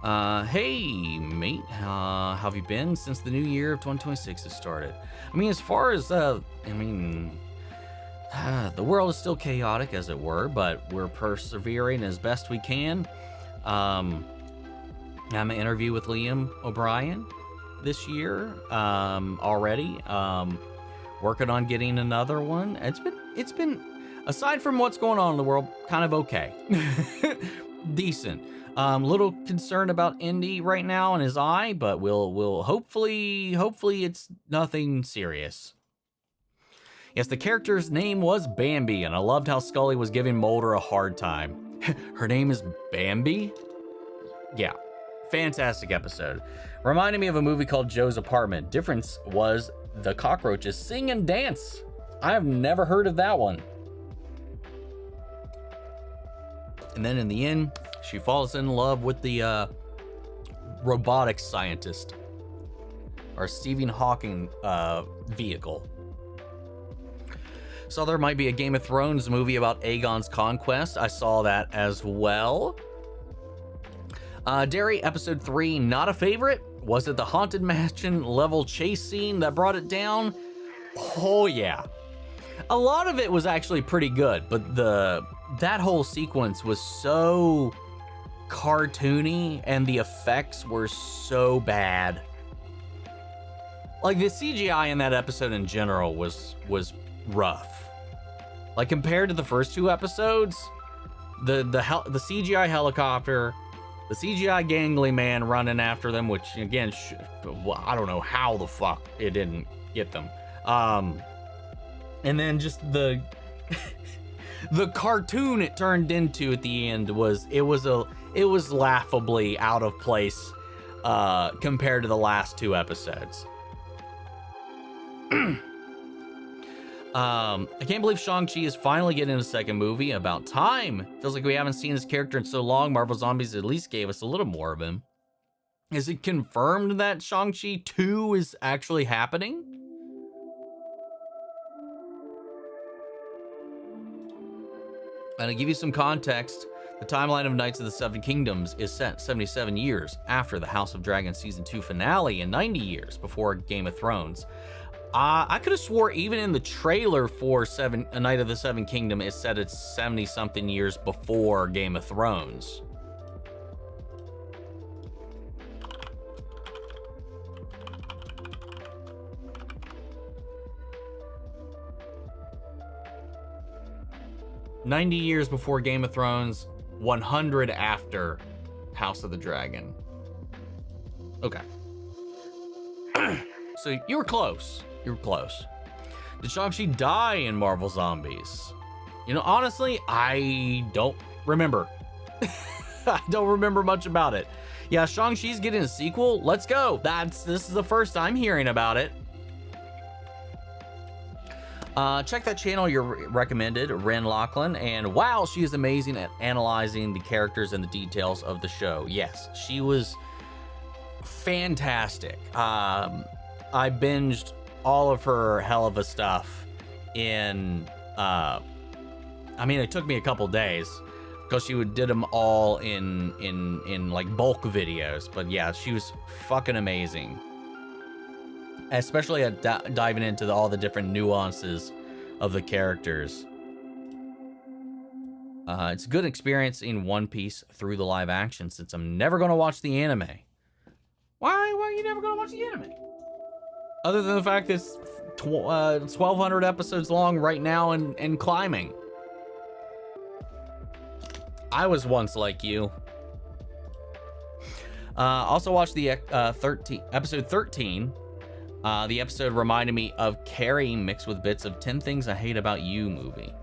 [SPEAKER 1] Hey, mate, how have you been since the new year of 2026 has started? I mean, as far as, the world is still chaotic, as it were, but we're persevering as best we can. I'm an interview with Liam O'Brien this year, already. Working on getting another one. It's been, aside from what's going on in the world, kind of okay. Decent. Little concerned about Indy right now in his eye, but we'll hopefully it's nothing serious. Yes, the character's name was Bambi, and I loved how Scully was giving Mulder a hard time. Her name is Bambi? Yeah, fantastic episode. Reminded me of a movie called Joe's Apartment. Difference was the cockroaches sing and dance. I have never heard of that one. And then in the end, she falls in love with the robotics scientist, or Stephen Hawking vehicle. Saw there might be a Game of Thrones movie about Aegon's conquest. I saw that as well. Derry, episode 3, not a favorite. Was it the Haunted Mansion level chase scene that brought it down? Oh yeah. A lot of it was actually pretty good, but that whole sequence was so cartoony and the effects were so bad. Like the CGI in that episode in general was rough. Like compared to the first 2 episodes, the CGI helicopter, the CGI gangly man running after them, which again, I don't know how the fuck it didn't get them. And then just the cartoon it turned into at the end was laughably out of place compared to the last 2 episodes. I can't believe Shang-Chi is finally getting a second movie. About time. Feels like we haven't seen his character in so long. Marvel Zombies at least gave us a little more of him. Is it confirmed that Shang-Chi 2 is actually happening? And to give you some context, the timeline of Knights of the Seven Kingdoms is set 77 years after the House of Dragon Season 2 finale and 90 years before Game of Thrones. I could have swore even in the trailer for A Knight of the Seven Kingdom, it said it's 70-something years before Game of Thrones. "90 years before Game of Thrones, 100 after House of the Dragon." Okay. So you were close. You were close. Did Shang-Chi die in Marvel Zombies? You know, honestly, I don't remember. I don't remember much about it. Yeah, Shang-Chi's getting a sequel. Let's go. This is the first I'm hearing about it. Check that channel you recommended, Ren Lachlan, and wow, she is amazing at analyzing the characters and the details of the show. Yes, she was fantastic. I binged all of her hell of a stuff in, I mean, it took me a couple days because she did them all in like bulk videos. But yeah, she was fucking amazing. Especially at diving into all the different nuances of the characters. It's a good experience in One Piece through the live action since I'm never going to watch the anime. Why are you never going to watch the anime? Other than the fact that it's 1,200 episodes long right now and climbing. I was once like you. Also watched the episode 13. The episode reminded me of Carrie mixed with bits of 10 Things I Hate About You movie.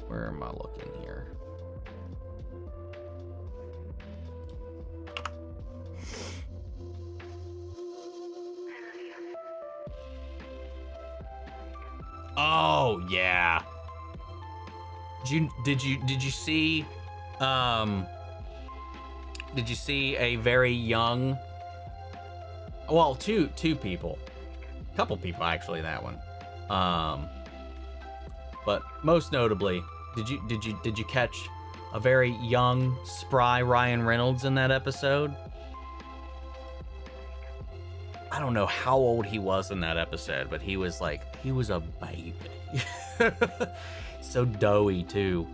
[SPEAKER 1] Where am I looking here? Oh yeah. Did you see a very young, well, two people, couple people actually, that one, but most notably, did you catch a very young, spry Ryan Reynolds in that episode? I don't know how old he was in that episode, but he was a baby. So doughy too.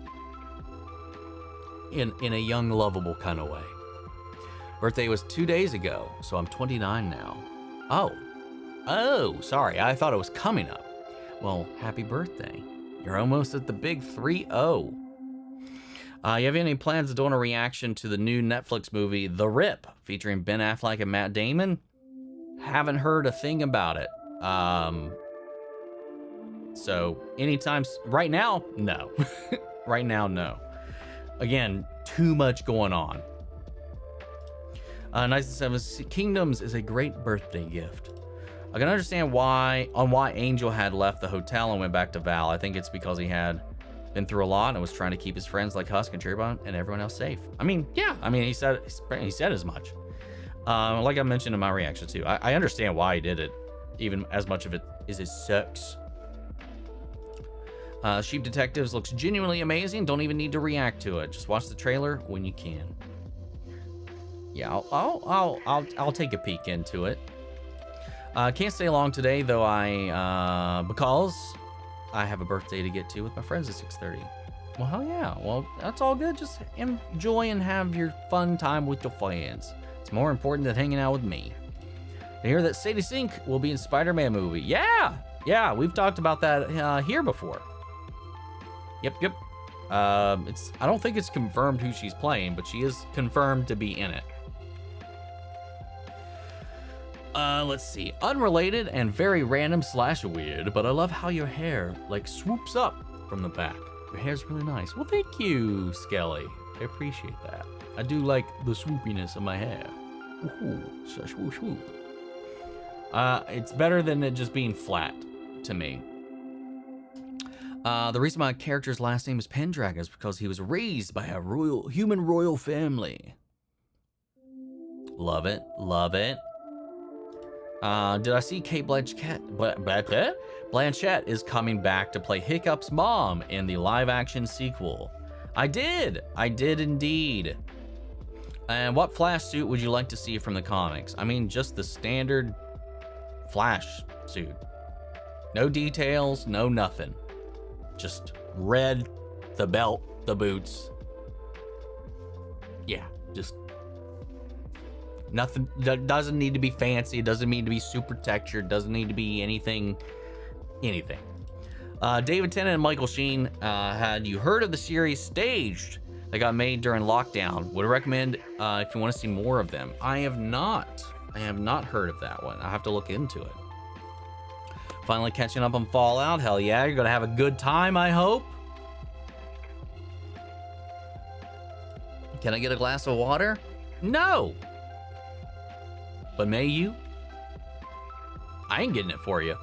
[SPEAKER 1] In a young, lovable kind of way. Birthday was 2 days ago, so I'm 29 now. Oh, sorry, I thought it was coming up. Well, happy birthday. You're almost at the big 3-0. You have any plans of doing a reaction to the new Netflix movie, The Rip, featuring Ben Affleck and Matt Damon? Haven't heard a thing about it. So anytime, right now, no. Right now, no. Again, too much going on. Knights of the Seven Kingdoms is a great birthday gift. I can understand why Angel had left the hotel and went back to Val. I think it's because he had Been through a lot and was trying to keep his friends like Husk and Cherrybomb and everyone else safe. I mean, yeah. I mean, he said as much. Like I mentioned in my reaction too. I understand why he did it, even as much of it as it sucks. Sheep Detectives looks genuinely amazing. Don't even need to react to it. Just watch the trailer when you can. Yeah, I'll take a peek into it. Can't stay long today though. Because I have a birthday to get to with my friends at 6:30. Well, hell yeah. Well, that's all good. Just enjoy and have your fun time with your friends. It's more important than hanging out with me. I hear that Sadie Sink will be in Spider-Man movie. Yeah, we've talked about that here before. Yep. I don't think it's confirmed who she's playing, but she is confirmed to be in it. Let's see. Unrelated and very random / weird, but I love how your hair like swoops up from the back. Your hair's really nice. Well, thank you, Skelly. I appreciate that. I do like the swoopiness of my hair. Woohoo, swoop, swoop. It's better than it just being flat to me. The reason my character's last name is Pendragon is because he was raised by a human royal family. Love it. Did I see Kate Blanchett is coming back to play Hiccup's mom in the live-action sequel. I did indeed. And what Flash suit would you like to see from the comics? I mean, just the standard Flash suit. No details, no nothing. Just red, the belt, the boots. Yeah, just nothing. Doesn't need to be fancy. It doesn't need to be super textured. Doesn't need to be anything. David Tennant and Michael Sheen, had you heard of the series Staged that got made during lockdown? Would recommend if you want to see more of them. I have not heard of that one. I have to look into it. Finally catching up on Fallout. Hell yeah, you're gonna have a good time, I hope. Can I get a glass of water? No. But may you? I ain't getting it for you.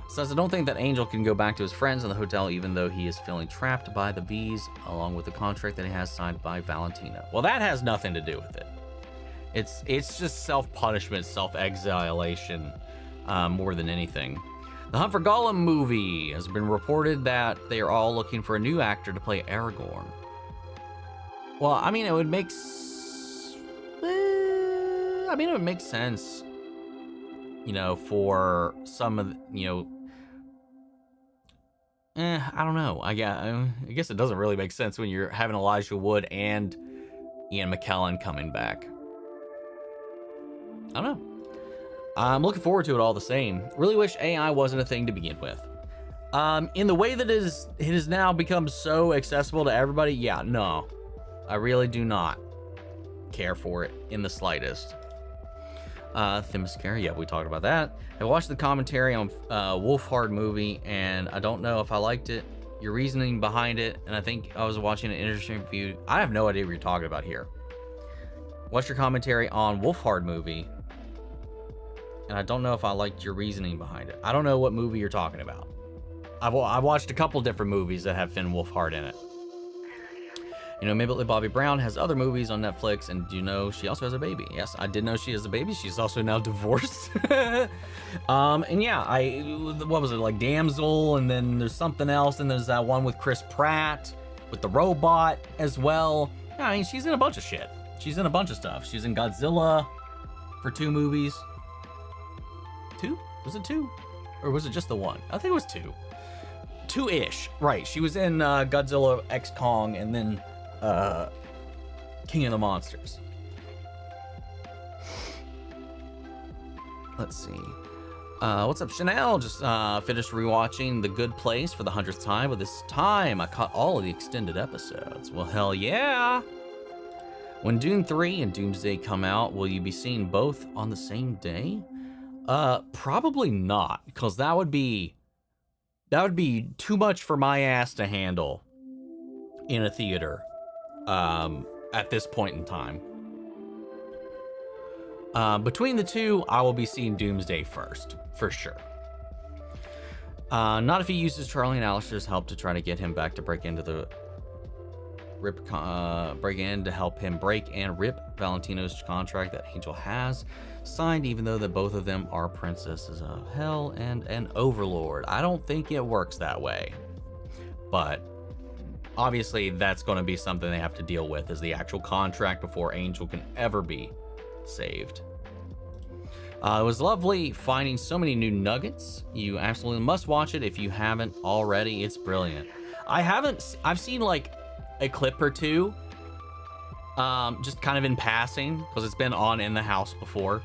[SPEAKER 1] Says, I don't think that Angel can go back to his friends in the hotel even though he is feeling trapped by the V's along with the contract that he has signed by Valentina. Well, that has nothing to do with it. It's just self-punishment, self-exilation, more than anything. The Hunt for Gollum movie has been reported that they are all looking for a new actor to play Aragorn. Well, I mean, it would make sense, you know, for some of the, you know, I don't know. I guess it doesn't really make sense when you're having Elijah Wood and Ian McKellen coming back. I don't know. I'm looking forward to it all the same. Really wish AI wasn't a thing to begin with. In the way that it has now become so accessible to everybody, yeah, no. I really do not care for it in the slightest. Themyscira, yeah, we talked about that. I watched the commentary on Wolfhard movie, and I don't know if I liked it, your reasoning behind it, and I think I was watching an interesting review. I have no idea what you're talking about here. What's your commentary on Wolfhard movie? And I don't know if I liked your reasoning behind it. I don't know what movie you're talking about. I've watched a couple different movies that have Finn Wolfhard in it. You know, Maybe Bobby Brown has other movies on Netflix, and do you know she also has a baby? Yes, I did know she has a baby. She's also now divorced. And yeah, what was it, like Damsel, and then there's something else, and there's that one with Chris Pratt with the robot as well. Yeah, I mean, she's in a bunch of shit. She's in a bunch of stuff. She's in Godzilla for 2 movies. 2? Was it 2? Or was it just the one? I think it was 2. 2-ish. Right. She was in Godzilla X Kong and then King of the Monsters. Let's see. What's up, Chanel? Just finished rewatching The Good Place for the 100th time, but this time I caught all of the extended episodes. Well, hell yeah. When Doom 3 and Doomsday come out, will you be seeing both on the same day? Probably not, because that would be too much for my ass to handle in a theater at this point in time. Between the two, I will be seeing Doomsday first, for sure. Not if he uses Charlie and Alistair's help to try to get him back to break into the break in to help him break and rip Valentino's contract that Angel has signed, even though that both of them are princesses of hell and an overlord. I don't think it works that way, but obviously that's going to be something they have to deal with, as the actual contract before Angel can ever be saved. It was lovely finding so many new nuggets. You absolutely must watch it if you haven't already. It's brilliant. I've seen like a clip or two, just kind of in passing, because it's been on in the house before.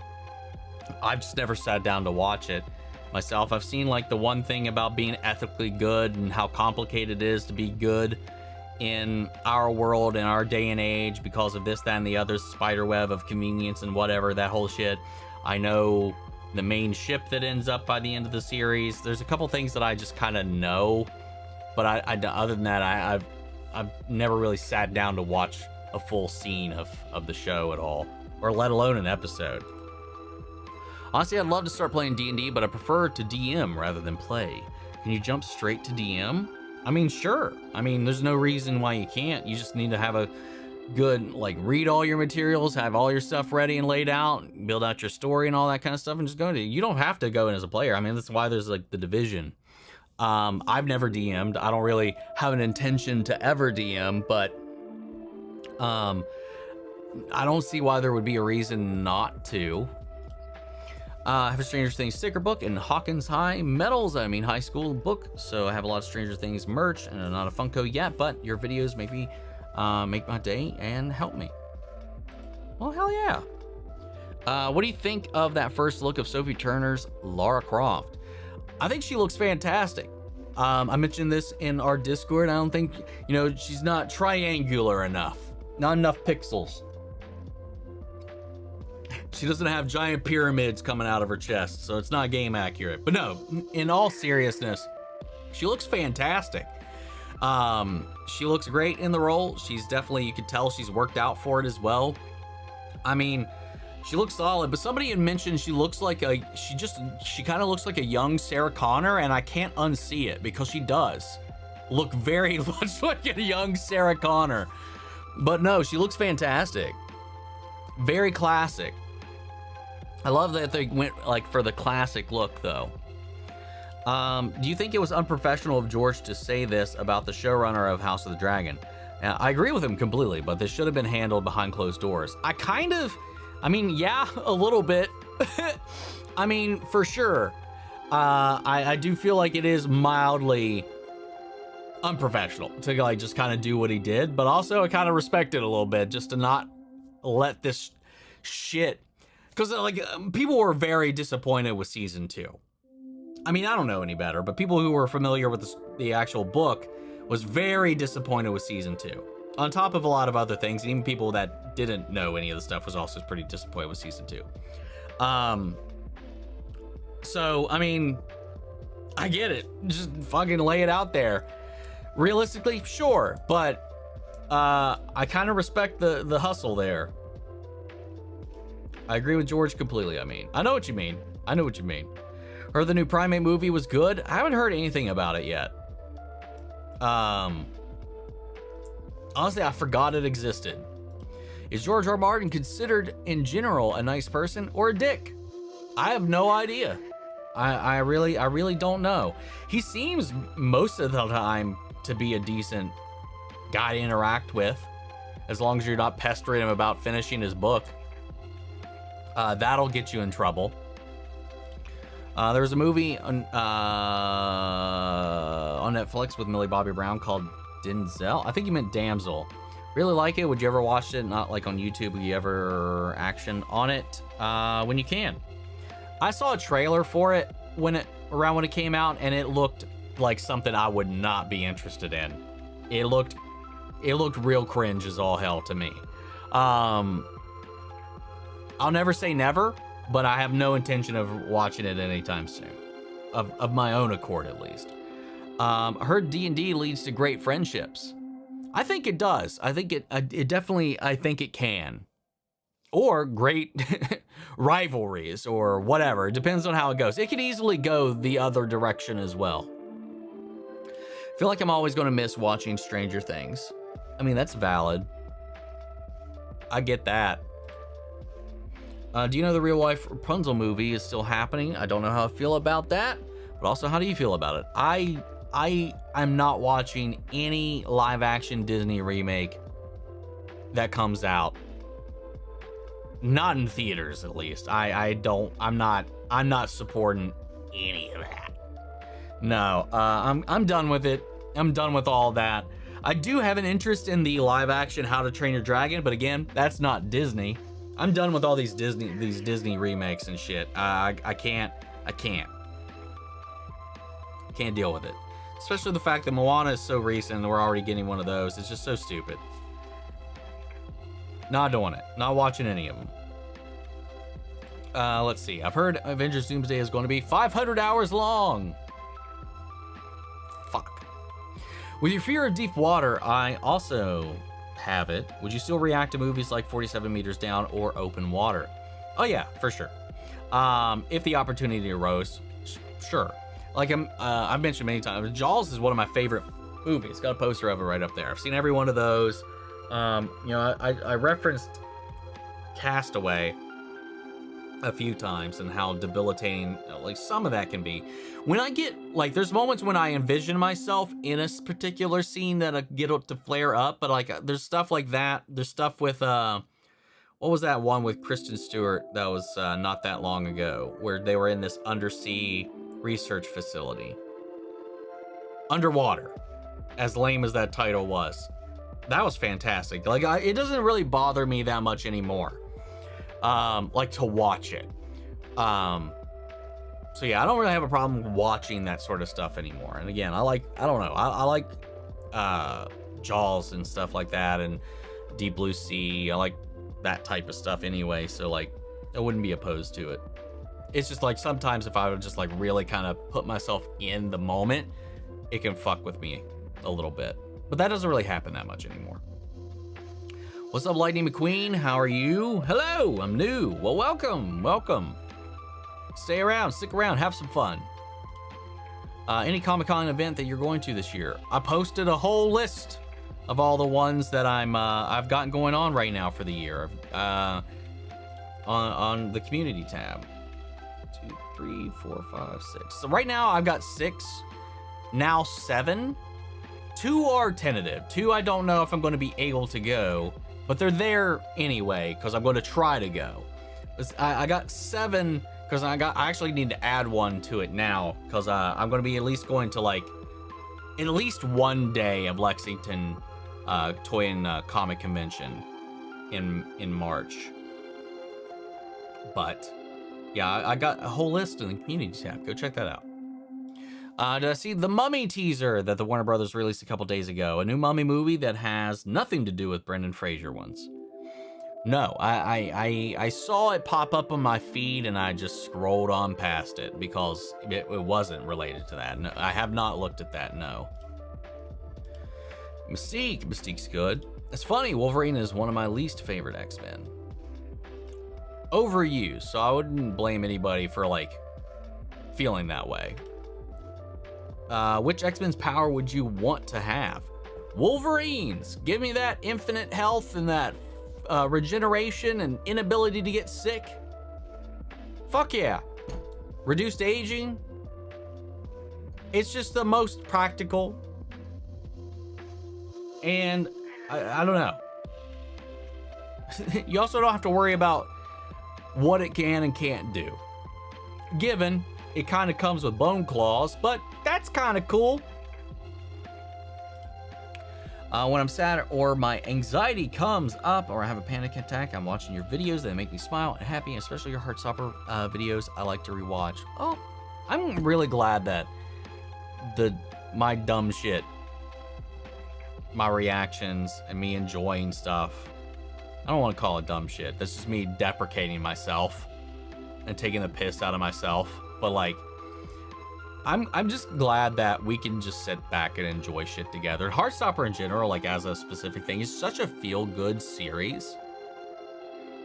[SPEAKER 1] I've just never sat down to watch it myself. I've seen like the one thing about being ethically good and how complicated it is to be good in our world, in our day and age, because of this, that, and the other spider web of convenience and whatever, that whole shit. I know the main ship that ends up by the end of the series. There's a couple things that I just kind of know, but I other than that, I've never really sat down to watch a full scene of the show at all, or let alone an episode. Honestly, I'd love to start playing D&D, but I prefer to DM rather than play. Can you jump straight to DM? I mean, sure. I mean, there's no reason why you can't. You just need to have a good, like, read all your materials, have all your stuff ready and laid out, build out your story and all that kind of stuff, and just go to it. You don't have to go in as a player. I mean, that's why there's like the division. I've never DM'd. I don't really have an intention to ever DM, but I don't see why there would be a reason not to. I have a Stranger Things sticker book in Hawkins High high school book. So I have a lot of Stranger Things merch, and I'm not a Funko yet, but your videos maybe make my day and help me. Well, hell yeah. What do you think of that first look of Sophie Turner's Lara Croft? I think she looks fantastic. I mentioned this in our Discord. I don't think, she's not triangular enough. Not enough pixels. She doesn't have giant pyramids coming out of her chest, so it's not game accurate. But no, in all seriousness, she looks fantastic. She looks great in the role. She's definitely, you could tell she's worked out for it as well. I mean, she looks solid, but somebody had mentioned she looks like she kind of looks like a young Sarah Connor, and I can't unsee it because she does look very much like a young Sarah Connor. But no, she looks fantastic. Very classic. I love that they went like for the classic look though. Do you think it was unprofessional of George to say this about the showrunner of House of the Dragon? I agree with him completely, but this should have been handled behind closed doors. Yeah, a little bit. I mean, for sure. I do feel like it is mildly unprofessional to like just kind of do what he did, but also I kind of respect it a little bit just to not let this shit, because like people were very disappointed with season 2. I mean, I don't know any better, but people who were familiar with the actual book was very disappointed with season 2. On top of a lot of other things, even people that didn't know any of the stuff was also pretty disappointed with season 2. So, I mean, I get it. Just fucking lay it out there. Realistically, sure, but I kind of respect the hustle there. I agree with George completely. I mean, I know what you mean. Heard the new Primate movie was good. I haven't heard anything about it yet. Honestly, I forgot it existed. Is George R. Martin considered in general a nice person or a dick? I have no idea. I really don't know. He seems most of the time to be a decent guy to interact with, as long as you're not pestering him about finishing his book. That'll get you in trouble. There was a movie on Netflix with Millie Bobby Brown called Denzel. I think you meant Damsel. Really like it. Would you ever watch it? Not like on YouTube. Would you ever action on it when you can? I saw a trailer for it around when it came out, and it looked like something I would not be interested in. It looked real cringe as all hell to me. I'll never say never, but I have no intention of watching it anytime soon, of my own accord at least. I heard D&D leads to great friendships. I think it does. I think it definitely, I think it can. or great rivalries or whatever. It depends on how it goes. It could easily go the other direction as well. I feel like I'm always going to miss watching Stranger Things. I mean, that's valid. I get that. Do you know the real life Rapunzel movie is still happening? I don't know how I feel about that, but also how do you feel about it? I'm not watching any live action Disney remake that comes out. Not in theaters, at least. I'm not supporting any of that. No, I'm done with it. I'm done with all that. I do have an interest in the live action How to Train Your Dragon, but again, that's not Disney. I'm done with all these Disney remakes and shit. I can't deal with it. Especially the fact that Moana is so recent and we're already getting one of those. It's just so stupid. Not doing it. Not watching any of them. Let's see. I've heard Avengers Doomsday is going to be 500 hours long. Fuck. With your fear of deep water, I also have it. Would you still react to movies like 47 Meters Down or Open Water? Oh yeah, for sure. If the opportunity arose, sure. Like I've mentioned many times, Jaws is one of my favorite movies. Got a poster of it right up there. I've seen every one of those. I referenced Castaway a few times and how debilitating like some of that can be. When I get like, there's moments when I envision myself in a particular scene that I get to flare up, but like there's stuff like that. There's stuff with what was that one with Kristen Stewart that was not that long ago, where they were in this undersea research facility underwater, as lame as that title was. That was fantastic. Like it doesn't really bother me that much anymore, like to watch it. So yeah, I don't really have a problem watching that sort of stuff anymore. And again, I like Jaws and stuff like that, and Deep Blue Sea. I like that type of stuff anyway, so like I wouldn't be opposed to it. It's just like sometimes if I would just like really kind of put myself in the moment, it can fuck with me a little bit. But that doesn't really happen that much anymore. What's up, Lightning McQueen? How are you? Hello, I'm new. Well, welcome. Stay around, stick around, have some fun. Any Comic-Con event that you're going to this year? I posted a whole list of all the ones that I've got going on right now for the year on the community tab. 2, 3, 4, 5, 6. So right now I've got 6, now 7. 2 are tentative. 2 I don't know if I'm going to be able to go, but they're there anyway because I'm going to try to go. I got 7 because I actually need to add 1 to it now because I'm going to be at least going to like at least one day of Lexington Toy and Comic Convention in March. But yeah, I got a whole list in the community tab. Go check that out. Did I see the Mummy teaser that the Warner Brothers released a couple days ago? A new Mummy movie that has nothing to do with Brendan Fraser ones. No, I saw it pop up on my feed and I just scrolled on past it because it wasn't related to that. No, I have not looked at that, no. Mystique's good. It's funny, Wolverine is one of my least favorite X-Men. Overused, so I wouldn't blame anybody for like feeling that way. Which X-Men's power would you want to have? Wolverine's. Give me that infinite health and that regeneration and inability to get sick. Fuck yeah. Reduced aging. It's just the most practical. And I don't know. You also don't have to worry about what it can and can't do. Given it kind of comes with bone claws, but that's kind of cool. When I'm sad or my anxiety comes up or I have a panic attack, I'm watching your videos that make me smile and happy, especially your Heartstopper videos I like to rewatch. Oh, I'm really glad that my dumb shit, my reactions, and me enjoying stuff, I don't want to call it dumb shit. That's just me deprecating myself and taking the piss out of myself. But like, I'm just glad that we can just sit back and enjoy shit together. Heartstopper in general, like as a specific thing, is such a feel-good series.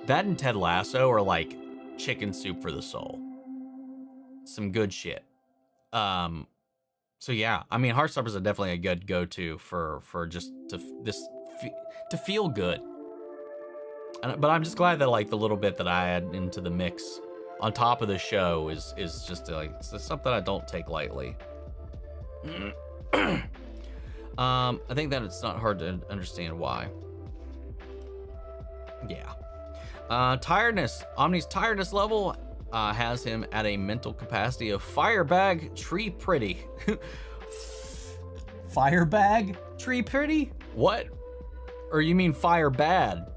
[SPEAKER 1] That and Ted Lasso are like chicken soup for the soul. Some good shit. So yeah, I mean, Heartstoppers are definitely a good go-to for just to feel good. But I'm just glad that like the little bit that I add into the mix on top of the show is just like it's something I don't take lightly. I think that it's not hard to understand why. Yeah. Tiredness. Omni's tiredness level has him at a mental capacity of Firebag Tree Pretty. Firebag Tree Pretty? What? Or you mean Fire Bad?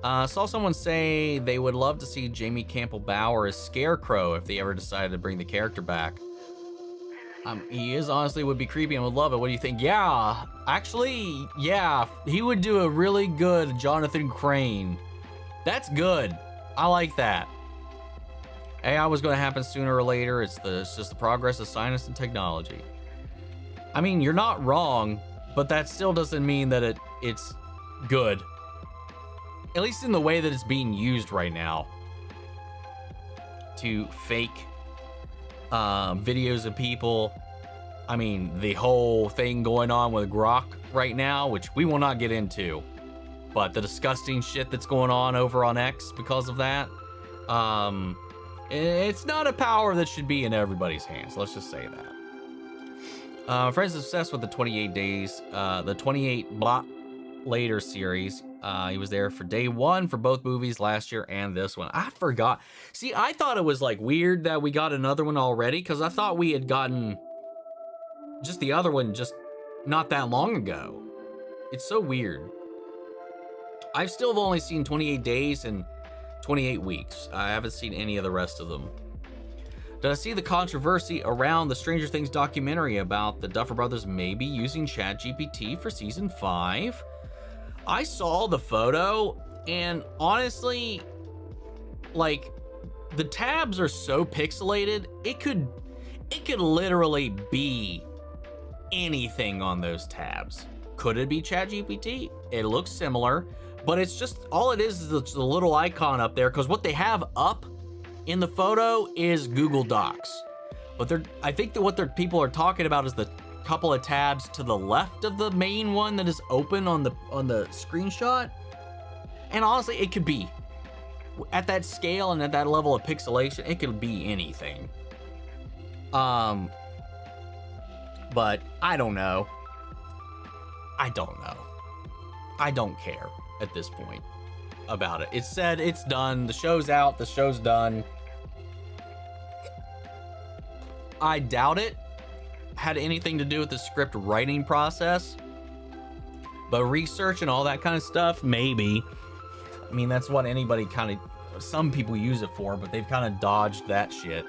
[SPEAKER 1] Saw someone say they would love to see Jamie Campbell Bower as Scarecrow if they ever decided to bring the character back. He is honestly would be creepy and would love it. What do you think? Yeah, actually, yeah, he would do a really good Jonathan Crane. That's good. I like that. AI was going to happen sooner or later. It's just the progress of science and technology. I mean, you're not wrong, but that still doesn't mean that it's good. At least in the way that it's being used right now. To fake videos of people. I mean, the whole thing going on with Grok right now, which we will not get into. But the disgusting shit that's going on over on X because of that. It's not a power that should be in everybody's hands. Let's just say that. Friends obsessed with the 28 days, the 28 Block Later series. He was there for day one for both movies last year and this one. I forgot. See, I thought it was like weird that we got another one already because I thought we had gotten just the other one just not that long ago. It's so weird. I've still only seen 28 days and 28 weeks. I haven't seen any of the rest of them. Did I see the controversy around the Stranger Things documentary about the Duffer Brothers maybe using ChatGPT for season 5? I saw the photo and honestly, like the tabs are so pixelated, it could literally be anything on those tabs. Could it be ChatGPT? It looks similar, but it's just, all it is the little icon up there, because what they have up in the photo is Google Docs. But I think that what people are talking about is the couple of tabs to the left of the main one that is open on the screenshot. And honestly, it could be at that scale and at that level of pixelation, it could be anything. But I don't know. I don't care at this point about it. It's said, it's done, the show's out, the show's done. I doubt it had anything to do with the script writing process, but research and all that kind of stuff, maybe. I mean, that's what anybody some people use it for, but they've kind of dodged that shit.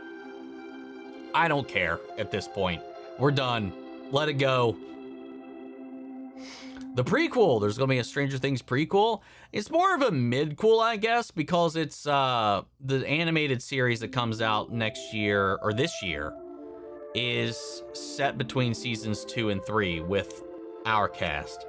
[SPEAKER 1] I don't care at this point. We're done. Let it go. The prequel, there's gonna be a Stranger Things prequel. It's more of a mid-cool, I guess, because it's the animated series that comes out next year, or this year, is set between seasons 2 and 3 with our cast.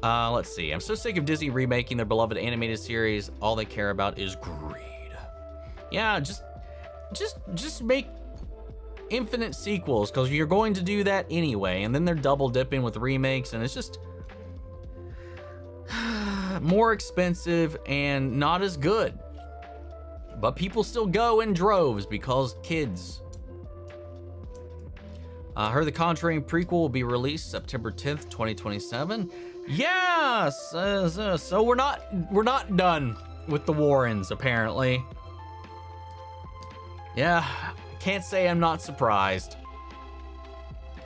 [SPEAKER 1] Let's see. I'm so sick of Disney remaking their beloved animated series. All they care about is greed. Yeah, just make infinite sequels, because you're going to do that anyway, and then they're double dipping with remakes, and it's just more expensive and not as good. But people still go in droves because kids. I heard the Conjuring prequel will be released September 10th, 2027. Yes, so we're not done with the Warrens apparently. Yeah, can't say I'm not surprised.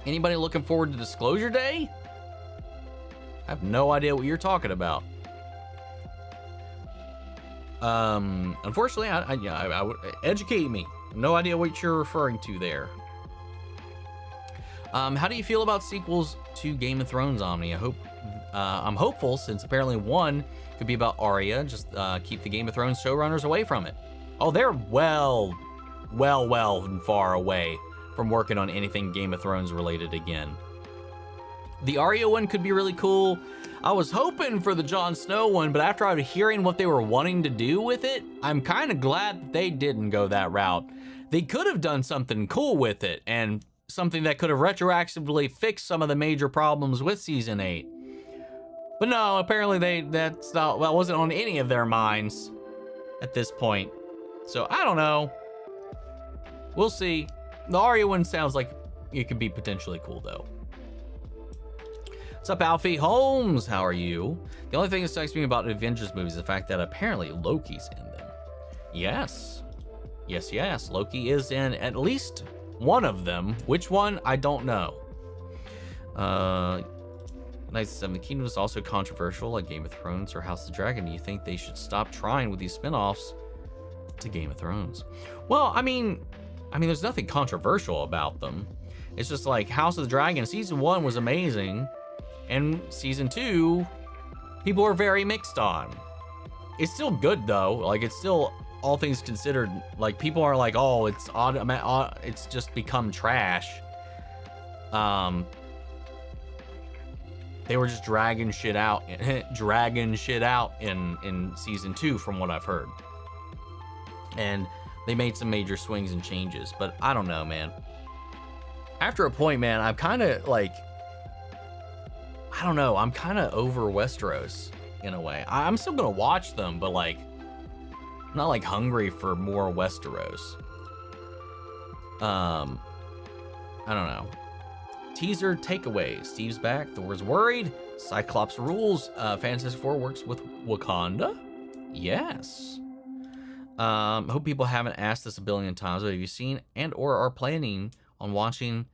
[SPEAKER 1] Anybody looking forward to Disclosure Day? I have no idea what you're talking about. Unfortunately, I would educate me. No idea what you're referring to there. How do you feel about sequels to Game of Thrones, Omni? I'm hopeful, since apparently one could be about Arya. Just keep the Game of Thrones showrunners away from it. Oh, they're well and far away from working on anything Game of Thrones related again. The Arya one could be really cool. I was hoping for the Jon Snow one, but after I was hearing what they were wanting to do with it, I'm kind of glad that they didn't go that route. They could have done something cool with it, and something that could have retroactively fixed some of the major problems with Season 8. But no, apparently that wasn't on any of their minds at this point. So I don't know. We'll see. The Arya one sounds like it could be potentially cool though. What's up, Alfie Holmes? How are you? The only thing that strikes me about Avengers movies is the fact that apparently Loki's in them. Yes. Yes. Loki is in at least one of them. Which one? I don't know. Knights of the Seven Kingdoms is also controversial, like Game of Thrones or House of the Dragon. Do you think they should stop trying with these spin-offs to Game of Thrones? Well, I mean, there's nothing controversial about them. It's just like House of the Dragon, season 1 was amazing, and season 2, people are very mixed on. It's still good though. Like, it's still, all things considered, like, people are like, oh, it's just become trash. They were just dragging shit out in season 2 from what I've heard. And they made some major swings and changes, but I don't know, man. After a point, man, I'm kind of like, I don't know, I'm kind of over Westeros in a way. I'm still gonna watch them, but like, I'm not like hungry for more Westeros. I don't know. Teaser takeaway. Steve's back. Thor's worried. Cyclops rules. Fantastic Four works with Wakanda. Yes. Hope people haven't asked this a billion times, but have you seen and or are planning on watching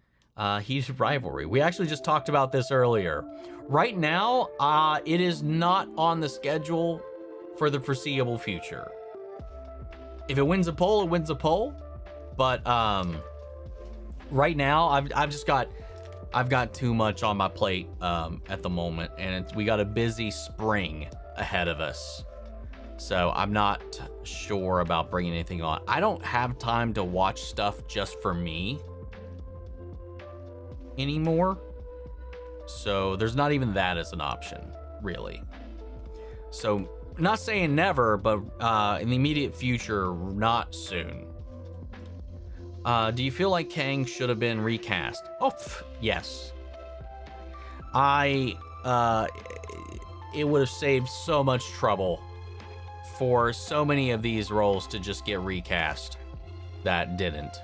[SPEAKER 1] Heated Rivalry? We actually just talked about this earlier. Right now, it is not on the schedule for the foreseeable future. If it wins a poll, it wins a poll. But right now, I've got too much on my plate at the moment, and we got a busy spring ahead of us. So I'm not sure about bringing anything on. I don't have time to watch stuff just for me anymore. So there's not even that as an option, really. So not saying never, but in the immediate future, not soon. Do you feel like Kang should have been recast? Oh, yes. It would have saved so much trouble for so many of these roles to just get recast that didn't.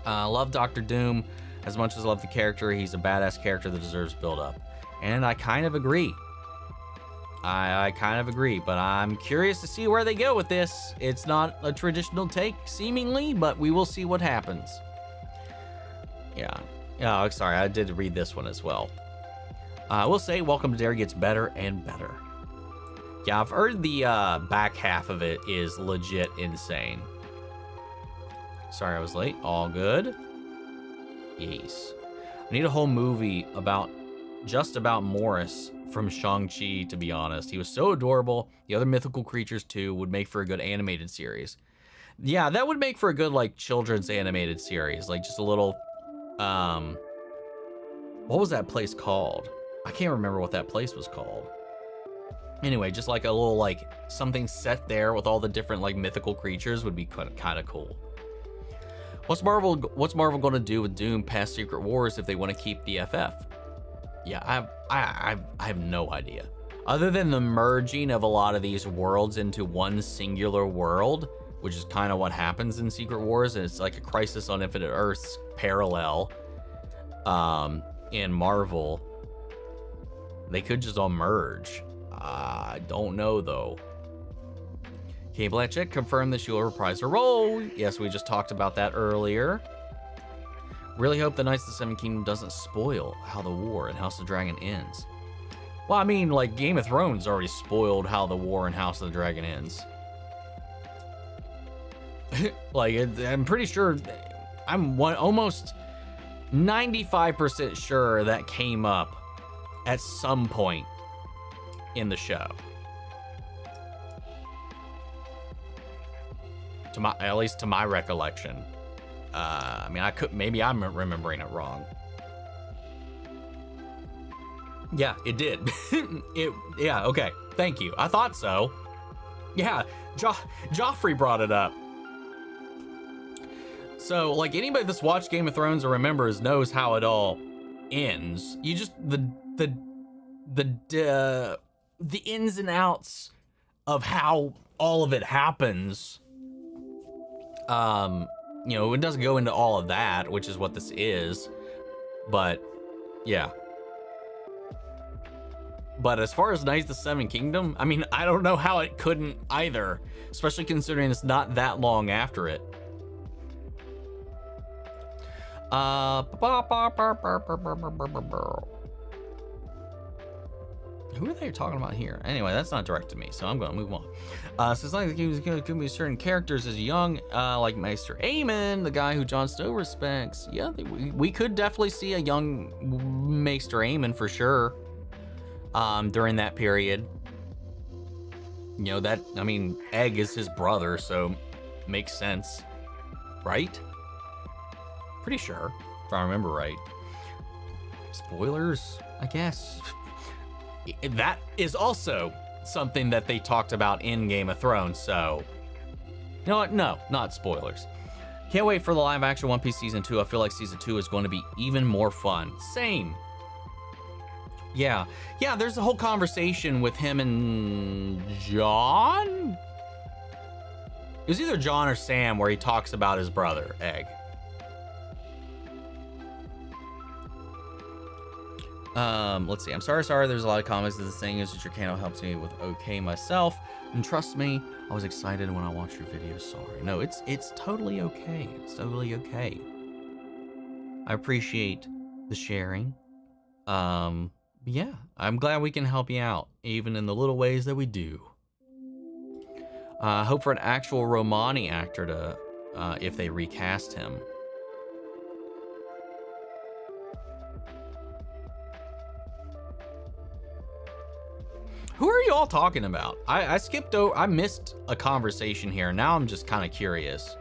[SPEAKER 1] Love Doctor Doom as much as I love the character. He's a badass character that deserves build up. And I kind of agree. I kind of agree, but I'm curious to see where they go with this. It's not a traditional take, seemingly, but we will see what happens. Yeah. Oh, sorry, I did read this one as well. I will say, Welcome to Dairy gets better and better. Yeah, I've heard the back half of it is legit insane. Sorry I was late. All good. Yes. I need a whole movie just about Morris from Shang-Chi, to be honest. He was so adorable. The other mythical creatures, too, would make for a good animated series. Yeah, that would make for a good, like, children's animated series. Like, just a little, what was that place called? I can't remember what that place was called. Anyway, just like a little, like, something set there with all the different, like, mythical creatures would be kind of cool. What's Marvel going to do with Doom past Secret Wars if they want to keep the FF? Yeah, I have no idea. Other than the merging of a lot of these worlds into one singular world, which is kind of what happens in Secret Wars, and it's like a Crisis on Infinite Earths parallel in Marvel. They could just all merge. I don't know, though. Kate Blanchett confirmed that she'll reprise her role. Yes, we just talked about that earlier. Really hope the Knights of the Seven Kingdoms doesn't spoil how the war in House of the Dragon ends. Well, I mean, like, Game of Thrones already spoiled how the war in House of the Dragon ends. Like, I'm pretty sure, almost 95% sure that came up at some point in the show. At least to my recollection. I mean, maybe I'm remembering it wrong. Yeah, it did. Yeah, okay. Thank you. I thought so. Yeah, Joffrey brought it up. So, like, anybody that's watched Game of Thrones or remembers knows how it all ends. You just the ins and outs of how all of it happens. You know, it doesn't go into all of that, which is what this is. But yeah. But as far as Knights of the Seven Kingdom, I mean, I don't know how it couldn't either, especially considering it's not that long after it. Who are they talking about here? Anyway, that's not direct to me, so I'm going to move on. So it's like the game could be certain characters as young, like Maester Aemon, the guy who Jon Snow respects. Yeah, we could definitely see a young Maester Aemon for sure. During that period. You know, that, I mean, Egg is his brother, so makes sense, right? Pretty sure, if I remember right. Spoilers, I guess. That is also something that they talked about in Game of Thrones, so you know what? No, not spoilers. Can't wait for the live action One Piece season 2. I feel like season 2 is going to be even more fun. Same. Yeah, there's a whole conversation with him and John? It was either John or Sam where he talks about his brother, Egg. Let's see. I'm sorry. There's a lot of comments. The thing is that your channel helps me with okay myself. And trust me, I was excited when I watched your video. Sorry. No, it's totally okay. It's totally okay. I appreciate the sharing. Yeah, I'm glad we can help you out, even in the little ways that we do. Hope for an actual Romani actor to, if they recast him. Who are you all talking about? I skipped over, I missed a conversation here. Now I'm just kind of curious.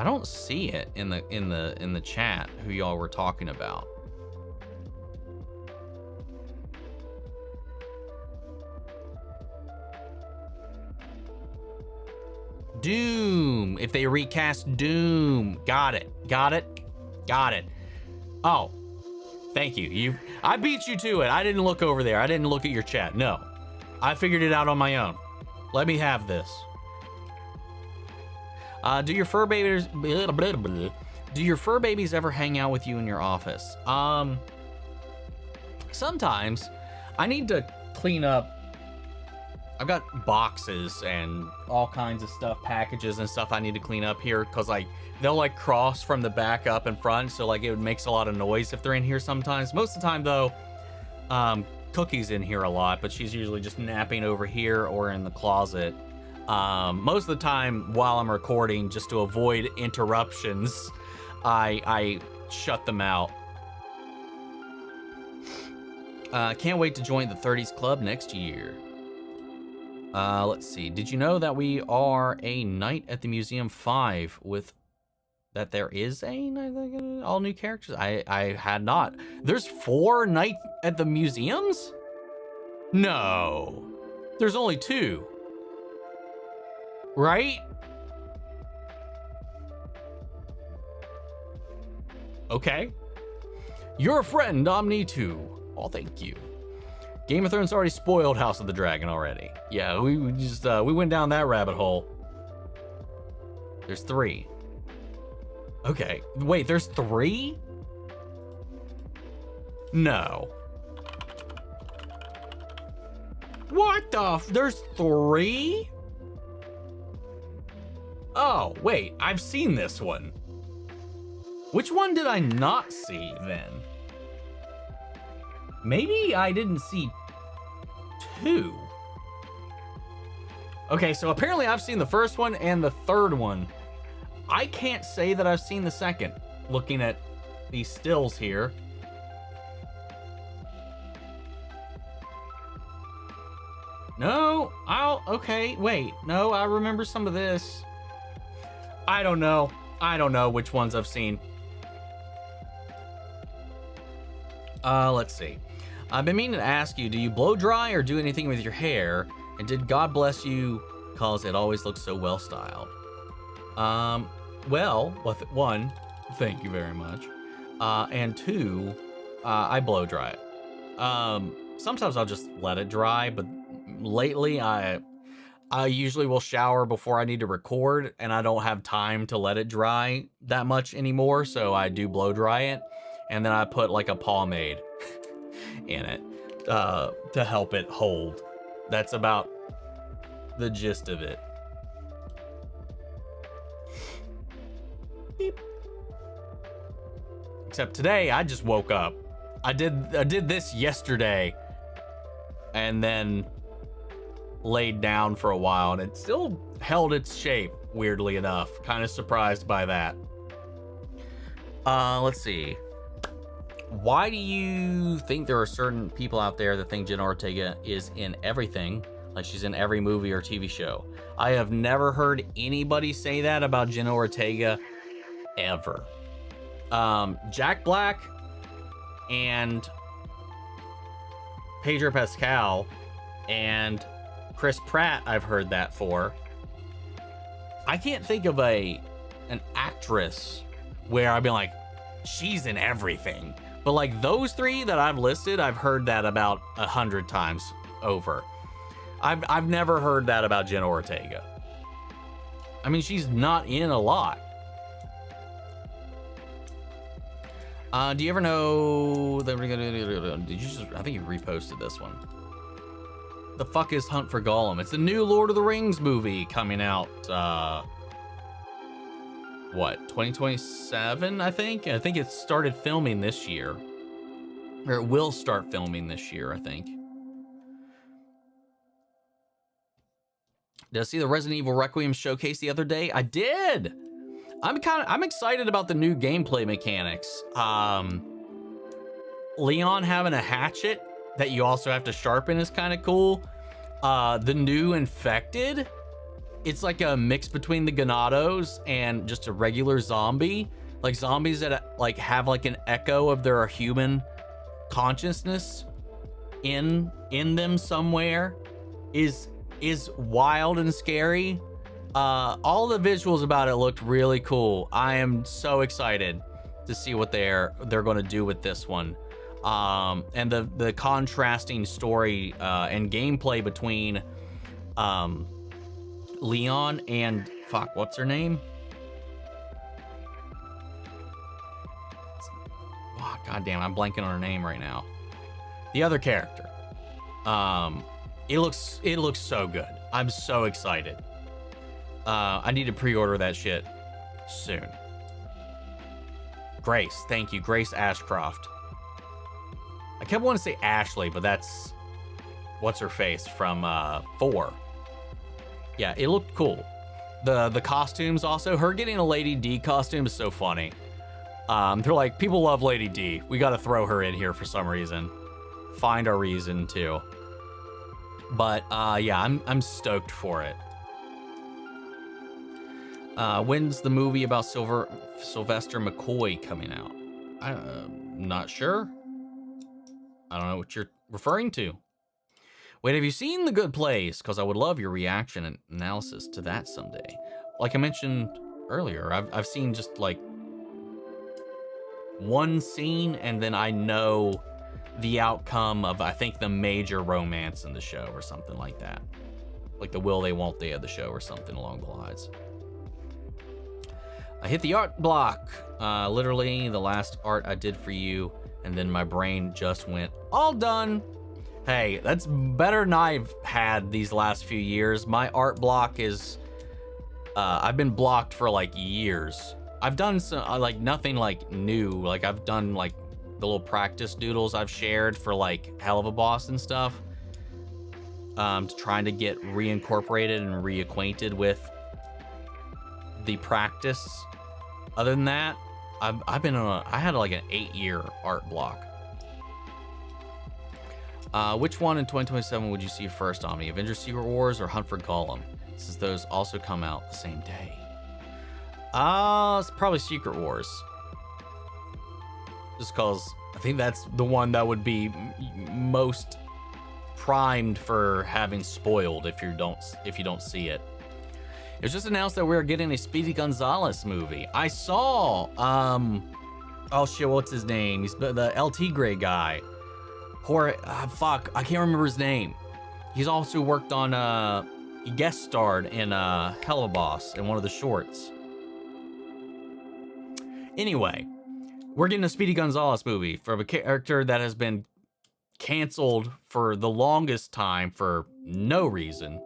[SPEAKER 1] I don't see it in the chat who y'all were talking about. Doom. If they recast Doom. Got it. Oh. Thank you. I beat you to it. I didn't look over there. I didn't look at your chat. No. I figured it out on my own. Let me have this. Do your fur babies ever hang out with you in your office? Sometimes. I need to clean up. I've got boxes and all kinds of stuff, packages and stuff I need to clean up here, because like they'll like cross from the back up and front, so like it makes a lot of noise if they're in here sometimes. Most of the time though, Cookie's in here a lot, but she's usually just napping over here or in the closet. Most of the time while I'm recording, just to avoid interruptions, I shut them out. Can't wait to join the 30s club next year. Let's see. Did you know that we are a Night at the Museum 5 with that there is a all new characters? I had not. There's 4 Night at the Museums? No. There's only 2. Right? Okay. You're a friend, Omn1. Oh, thank you. Game of Thrones already spoiled House of the Dragon already. Yeah, we just we went down that rabbit hole. There's 3. Okay, wait, there's 3? No. What the there's 3? Oh, wait, I've seen this one. Which one did I not see then? Maybe I didn't see 2. Okay, so apparently I've seen the first one and the third one. I can't say that I've seen the second, looking at these stills here. No. Okay, wait. No, I remember some of this. I don't know. I don't know which ones I've seen. Let's see. I've been meaning to ask you, do you blow dry or do anything with your hair? And did God bless you cause it always looks so well styled? Well, one, thank you very much. And two, I blow dry it. Sometimes I'll just let it dry, but lately I usually will shower before I need to record, and I don't have time to let it dry that much anymore, so I do blow dry it, and then I put like a pomade in it to help it hold. That's about the gist of it. Beep. Except today, I just woke up. I did this yesterday, and then laid down for a while, and it still held its shape, weirdly enough. Kind of surprised by that. Let's see. Why do you think there are certain people out there that think Jenna Ortega is in everything, like she's in every movie or TV show? I have never heard anybody say that about Jenna Ortega, ever. Jack Black and Pedro Pascal and Chris Pratt, I've heard that for. I can't think of an actress where I've been like, she's in everything. But like those three that I've listed, I've heard that about 100 times over. I've never heard that about Jenna Ortega. I mean, she's not in a lot. Do you ever know that did you just, I think you reposted this one. The fuck is Hunt for Gollum? It's the new Lord of the Rings movie coming out, what, 2027, I think? I think it started filming this year. Or it will start filming this year, I think. Did I see the Resident Evil Requiem showcase the other day? I did! I'm excited about the new gameplay mechanics. Leon having a hatchet that you also have to sharpen is kind of cool. The new Infected, it's like a mix between the Ganados and just a regular zombie. Like zombies that like have like an echo of their human consciousness in them somewhere is wild and scary. All the visuals about it looked really cool. I am so excited to see what they're going to do with this one. And the contrasting story and gameplay between Leon and fuck, what's her name? Oh, God damn, I'm blanking on her name right now. The other character. It looks so good. I'm so excited. I need to pre-order that shit soon. Grace, thank you, Grace Ashcroft. I kept wanting to say Ashley, but that's what's her face from 4. Yeah, it looked cool. The costumes also. Her getting a Lady D costume is so funny. They're like, people love Lady D. We got to throw her in here for some reason. Find a reason to. But yeah, I'm stoked for it. When's the movie about Sylvester McCoy coming out? I'm not sure. I don't know what you're referring to. Wait, have you seen The Good Place? Because I would love your reaction and analysis to that someday. Like I mentioned earlier, I've seen just like one scene, and then I know the outcome of, I think, the major romance in the show or something like that. Like the will they won't they of the show or something along the lines. I hit the art block. Literally the last art I did for you, and then my brain just went, all done. Hey, that's better than I've had these last few years. My art block is, I've been blocked for like years. I've done some, like nothing like new. Like I've done like the little practice doodles I've shared for like Hell of a Boss and stuff. Trying to get reincorporated and reacquainted with the practice. Other than that, I've been on I had like an 8-year art block. Which one in 2027 would you see first, Omni? Avengers Secret Wars or Hunt for Gollum? Since those also come out the same day. It's probably Secret Wars. Just cause I think that's the one that would be most primed for having spoiled if you don't see it. It was just announced that we're getting a Speedy Gonzalez movie. I saw oh shit, what's his name? He's the LT Gray guy. Fuck, I can't remember his name. He's also worked on he guest starred in Hell of a Boss in one of the shorts. Anyway, we're getting a Speedy Gonzalez movie from a character that has been canceled for the longest time for no reason.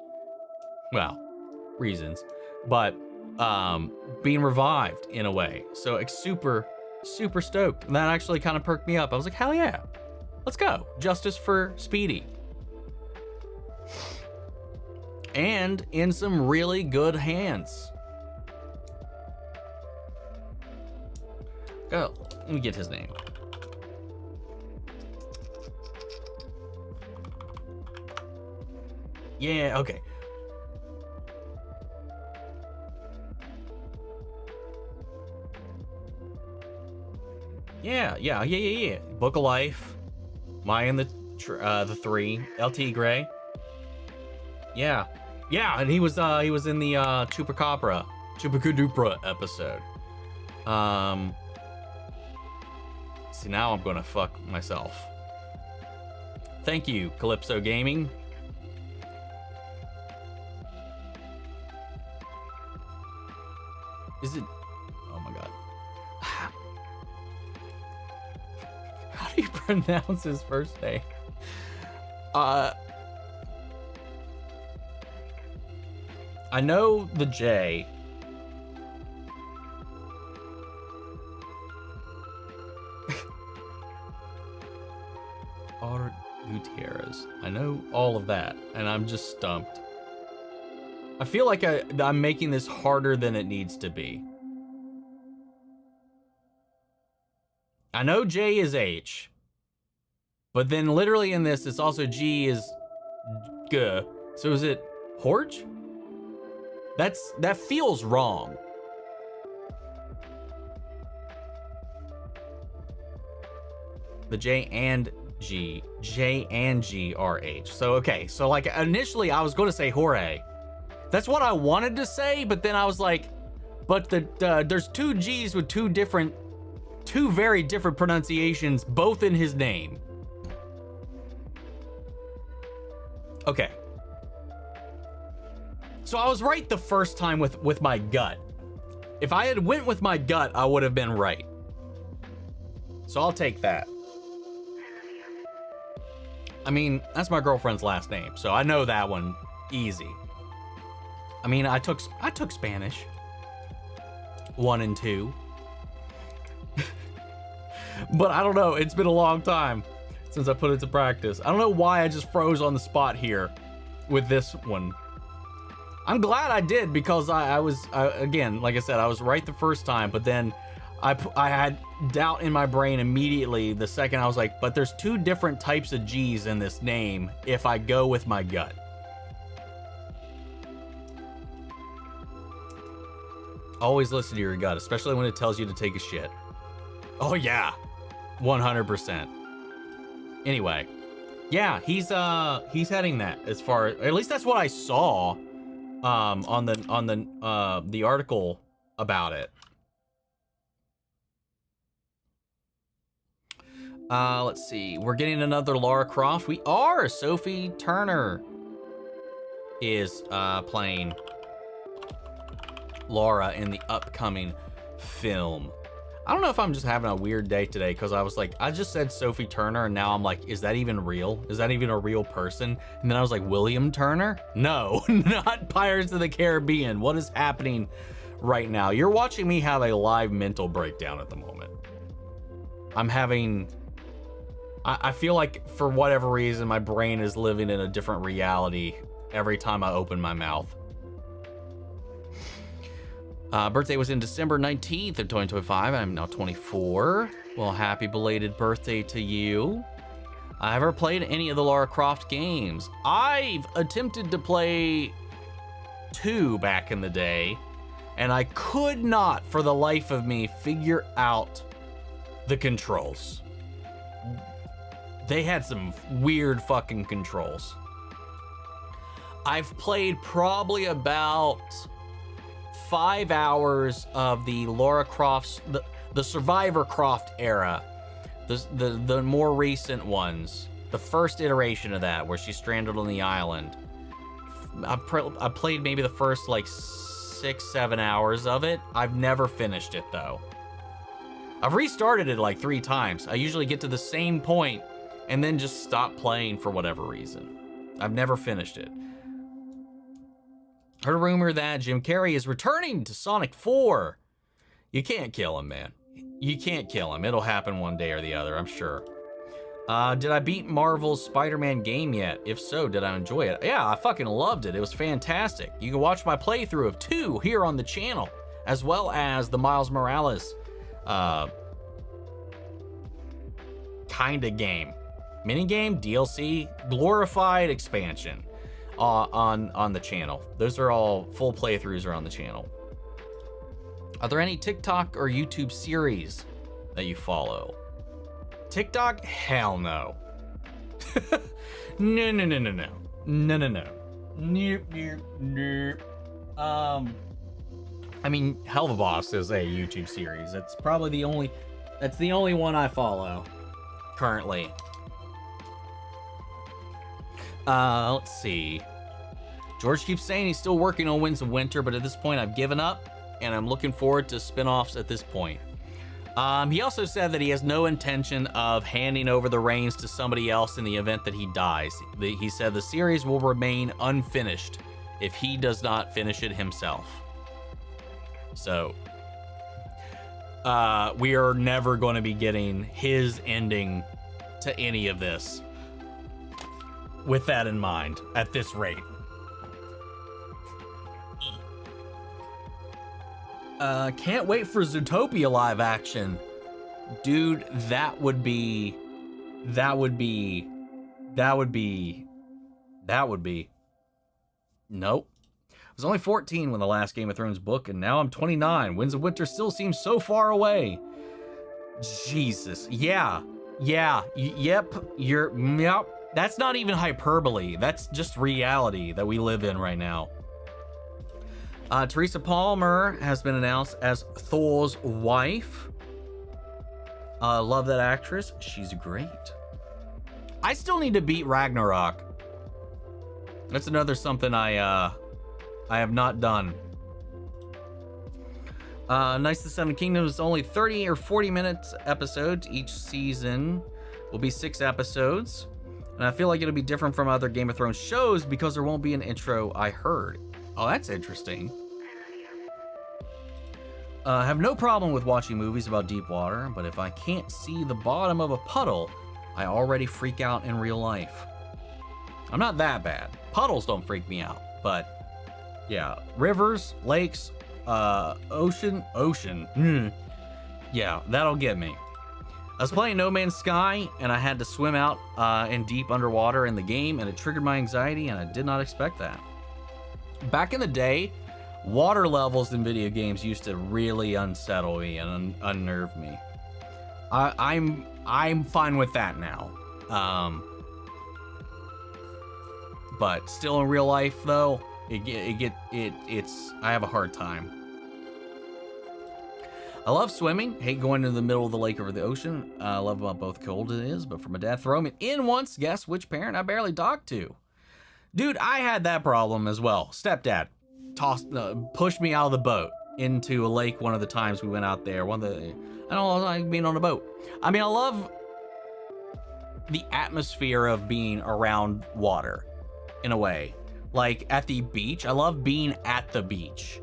[SPEAKER 1] Well, reasons, but being revived in a way. So it's super stoked. And that actually kind of perked me up. I was like, hell yeah, let's go. Justice for Speedy. And in some really good hands. Go. Let me get his name. Yeah, okay. Yeah. Book of Life, Maya and the Three, LT Gray. Yeah, and he was in the Chupacabra episode. See, now I'm gonna fuck myself. Thank you, Calypso Gaming. Is it? Oh my god. How do you pronounce his first name? I know the J. Art Gutierrez. I know all of that, and I'm just stumped. I feel like I'm making this harder than it needs to be. I know J is H, but then literally in this, it's also G is G. So is it Horge? That feels wrong. The J and G are H. So okay, so like initially I was going to say Jorge. That's what I wanted to say, but then I was like, but there's two G's with two very different pronunciations, both in his name. Okay. So I was right the first time with my gut. If I had went with my gut, I would have been right. So I'll take that. I mean, that's my girlfriend's last name, so I know that one easy. I mean, I took Spanish 1 and 2. But I don't know, it's been a long time since I put it to practice. I don't know why I just froze on the spot here with this one. I'm glad I did, because I was again, like I said, I was right the first time, but then I had doubt in my brain immediately the second I was like, but there's two different types of G's in this name if I go with my gut. Always listen to your gut, especially when it tells you to take a shit. Oh yeah, 100%. Anyway, yeah, he's heading that as far, at least that's what I saw on the article about it. Let's see. We're getting another Lara Croft. We are. Sophie Turner is playing Lara in the upcoming film. I don't know if I'm just having a weird day today, because I was like, I just said Sophie Turner, and now I'm like, is that even real? Is that even a real person? And then I was like, William Turner? No, not Pirates of the Caribbean. What is happening right now? You're watching me have a live mental breakdown at the moment. I'm having... I feel like, for whatever reason, my brain is living in a different reality every time I open my mouth. Birthday was in December 19th of 2025. I'm now 24. Well, happy belated birthday to you. I ever played any of the Lara Croft games. I've attempted to play 2 back in the day, and I could not, for the life of me, figure out the controls. They had some weird fucking controls. I've played probably about 5 hours of the Lara Croft's, the Survivor Croft era, the more recent ones, the first iteration of that, where she's stranded on the island. I played maybe the first like 6-7 hours of it. I've never finished it though. I've restarted it like 3 times. I usually get to the same point and then just stop playing for whatever reason. I've never finished it. Heard a rumor that Jim Carrey is returning to Sonic 4. You can't kill him, man. You can't kill him. It'll happen one day or the other, I'm sure. Did I beat Marvel's Spider-Man game yet? If so, did I enjoy it? Yeah, I fucking loved it. It was fantastic. You can watch my playthrough of 2 here on the channel, as well as the Miles Morales kinda game. Minigame, DLC, glorified expansion on the channel. Those are all full playthroughs are on the channel. Are there any TikTok or YouTube series that you follow? TikTok? Hell no. No. I mean, Hell the Boss is a YouTube series. It's probably the only one I follow currently. Let's see. George keeps saying he's still working on Winds of Winter, but at this point I've given up, and I'm looking forward to spin-offs at this point. He also said that he has no intention of handing over the reins to somebody else in the event that he dies. He said the series will remain unfinished if he does not finish it himself. So, we are never going to be getting his ending to any of this. With that in mind, at this rate. Can't wait for Zootopia live action. Dude, that would be. Nope. I was only 14 when the last Game of Thrones book, and now I'm 29. Winds of Winter still seems so far away. Jesus. Yeah. Yep. That's not even hyperbole. That's just reality that we live in right now. Teresa Palmer has been announced as Thor's wife. Love that actress. She's great. I still need to beat Ragnarok. That's another something I have not done. Knights of the Seven Kingdoms, only 30 or 40 minutes episodes. Each season will be 6 episodes. And I feel like it'll be different from other Game of Thrones shows because there won't be an intro, I heard. Oh, that's interesting. I have no problem with watching movies about deep water, but if I can't see the bottom of a puddle, I already freak out in real life. I'm not that bad. Puddles don't freak me out, but yeah, rivers, lakes, ocean. Yeah, that'll get me. I was playing No Man's Sky, and I had to swim out in deep underwater in the game, and it triggered my anxiety, and I did not expect that. Back in the day, water levels in video games used to really unsettle me and unnerve me. I'm fine with that now. But still in real life though, I have a hard time. I love swimming, hate going into the middle of the lake or the ocean. I love about both cold it is, but for my dad throw me in once, guess which parent I barely talked to. Dude, I had that problem as well. Stepdad pushed me out of the boat into a lake one of the times we went out there. I don't like being on a boat. I mean, I love the atmosphere of being around water in a way. Like at the beach, I love being at the beach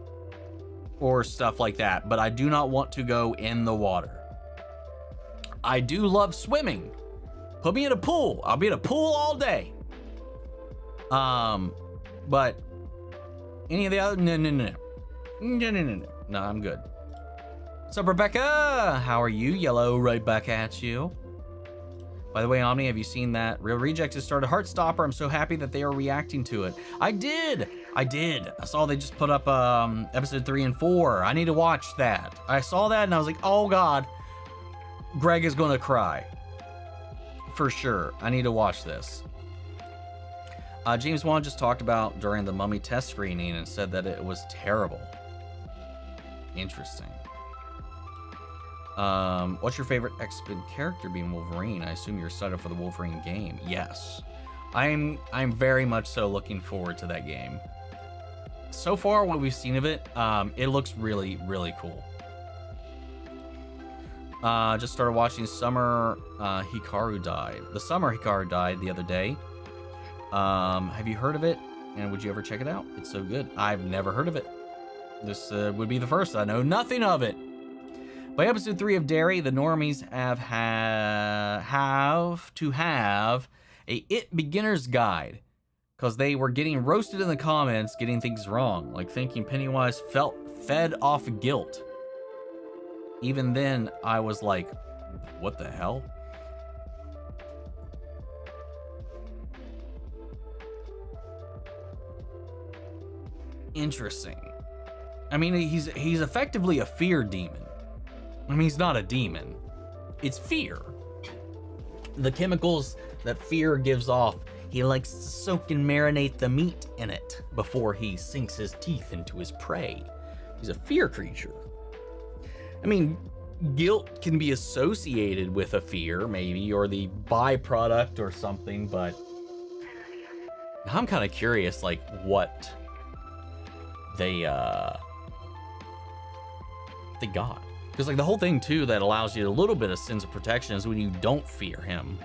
[SPEAKER 1] or stuff like that, but I do not want to go in the water. I do love swimming. Put me in a pool. I'll be in a pool all day. But any of the other, no, I'm good. What's up, Rebecca? How are you? Yellow, right back at you. By the way, Omni, have you seen that Real Rejects has started Heartstopper? I'm so happy that they are reacting to it. I did. I saw they just put up episode 3 and 4. I need to watch that. I saw that and I was like, oh God, Greg is gonna cry. For sure. I need to watch this. James Wan just talked about during the Mummy test screening and said that it was terrible. Interesting. What's your favorite X-Men character being Wolverine? I assume you're excited for the Wolverine game. Yes. I'm very much so looking forward to that game. So far, what we've seen of it, it looks really, really cool. Just started watching Summer Hikaru Died. The Summer Hikaru Died the other day. Have you heard of it? And would you ever check it out? It's so good. I've never heard of it. This would be the first. I know nothing of it. By episode 3 of Derry, the normies have to have a It Beginner's Guide because they were getting roasted in the comments, getting things wrong, like thinking Pennywise fed off guilt. Even then, I was like, what the hell? Interesting. I mean, he's effectively a fear demon. I mean, he's not a demon. It's fear. The chemicals that fear gives off, he likes to soak and marinate the meat in it before he sinks his teeth into his prey. He's a fear creature. I mean, guilt can be associated with a fear, maybe, or the byproduct or something, but I'm kind of curious, like, what they got. Because, like, the whole thing, too, that allows you a little bit of sense of protection is when you don't fear him.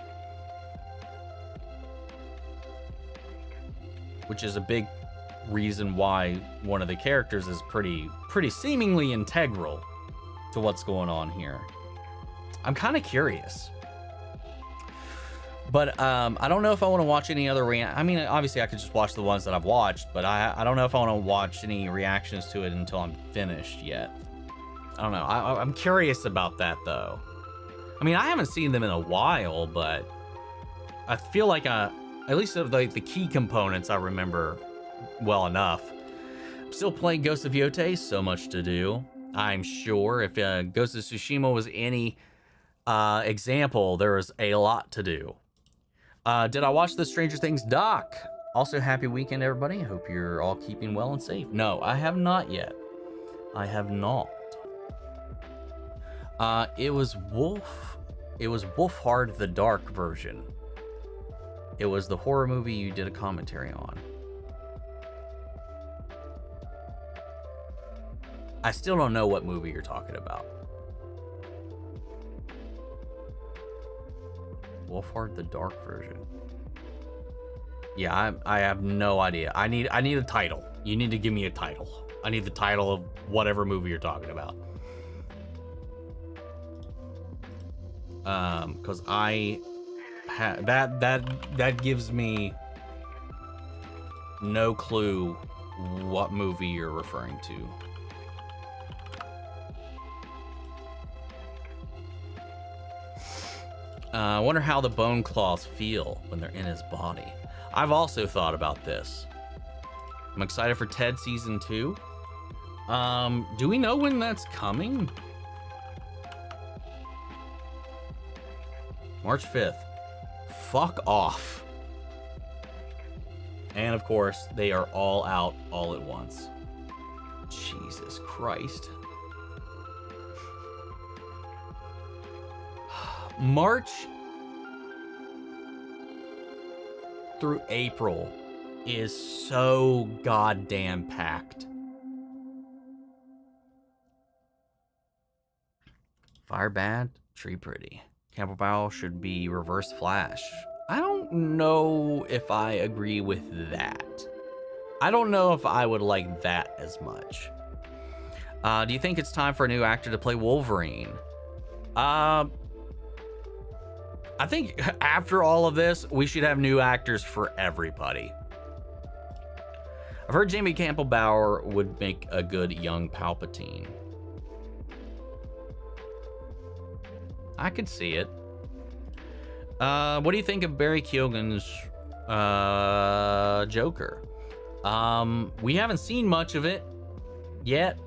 [SPEAKER 1] Which is a big reason why one of the characters is pretty seemingly integral to what's going on here. I'm kind of curious. But I don't know if I want to watch any other I mean, obviously I could just watch the ones that I've watched, but I don't know if I want to watch any reactions to it until I'm finished yet. I don't know. I'm curious about that, though. I mean, I haven't seen them in a while, but I feel like at least the key components I remember well enough. I'm still playing Ghost of Yotei, so much to do. I'm sure if Ghost of Tsushima was any example, there was a lot to do. Did I watch the Stranger Things doc? Also, happy weekend, everybody. Hope you're all keeping well and safe. No, I have not yet. I have not. It was Wolfhard the Dark version. It was the horror movie you did a commentary on. I still don't know what movie you're talking about. Wolfhard the Dark version. Yeah, I have no idea. I need a title. You need to give me a title. I need the title of whatever movie you're talking about. Because that gives me no clue what movie you're referring to. I wonder how the bone claws feel when they're in his body. I've also thought about this. I'm excited for Ted season 2. Do we know when that's coming? March 5th. Fuck off. And of course, they are all out all at once. Jesus Christ. March through April is so goddamn packed. Fire bad, tree pretty. Campbell Bow should be reverse flash. I don't know if I agree with that. I don't know if I would like that as much. Do you think it's time for a new actor to play Wolverine? I think after all of this, we should have new actors for everybody. I've heard Jamie Campbell Bower would make a good young Palpatine. I could see it. What do you think of Barry Keoghan's Joker? We haven't seen much of it yet.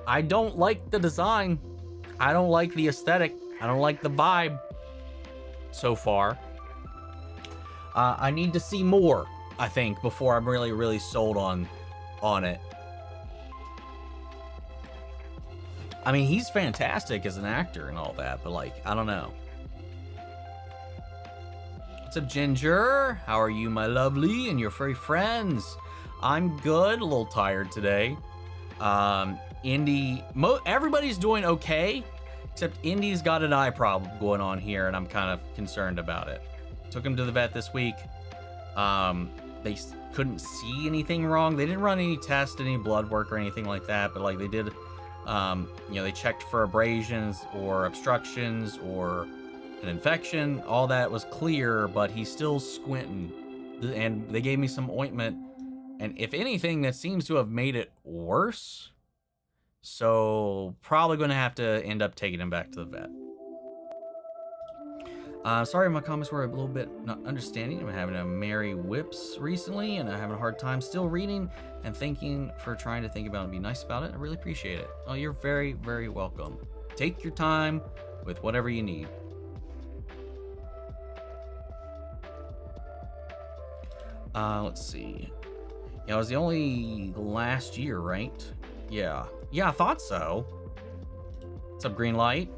[SPEAKER 1] I don't like the design. I don't like the aesthetic. I don't like the vibe so far. I need to see more, I think, before I'm really sold on it. I mean, he's fantastic as an actor and all that, but like, I don't know. What's up, Ginger? How are you, my lovely, and your furry friends? I'm good, a little tired today. Indy, everybody's doing okay, except Indy's got an eye problem going on here, and I'm kind of concerned about it. Took him to the vet this week. They couldn't see anything wrong. They didn't run any tests, any blood work or anything like that, but like they did, they checked for abrasions or obstructions or an infection. All that was clear, but he's still squinting. And they gave me some ointment, and if anything, that seems to have made it worse. So probably going to have to end up taking him back to the vet. Sorry, my comments were a little bit not understanding. I'm having a Mary Whips recently, and I'm having a hard time still reading and thinking for trying to think about it and be nice about it. I really appreciate it. Oh, you're very, very welcome. Take your time with whatever you need. Let's see. Yeah, it was the only last year, right? Yeah, I thought so. What's up, Green Light?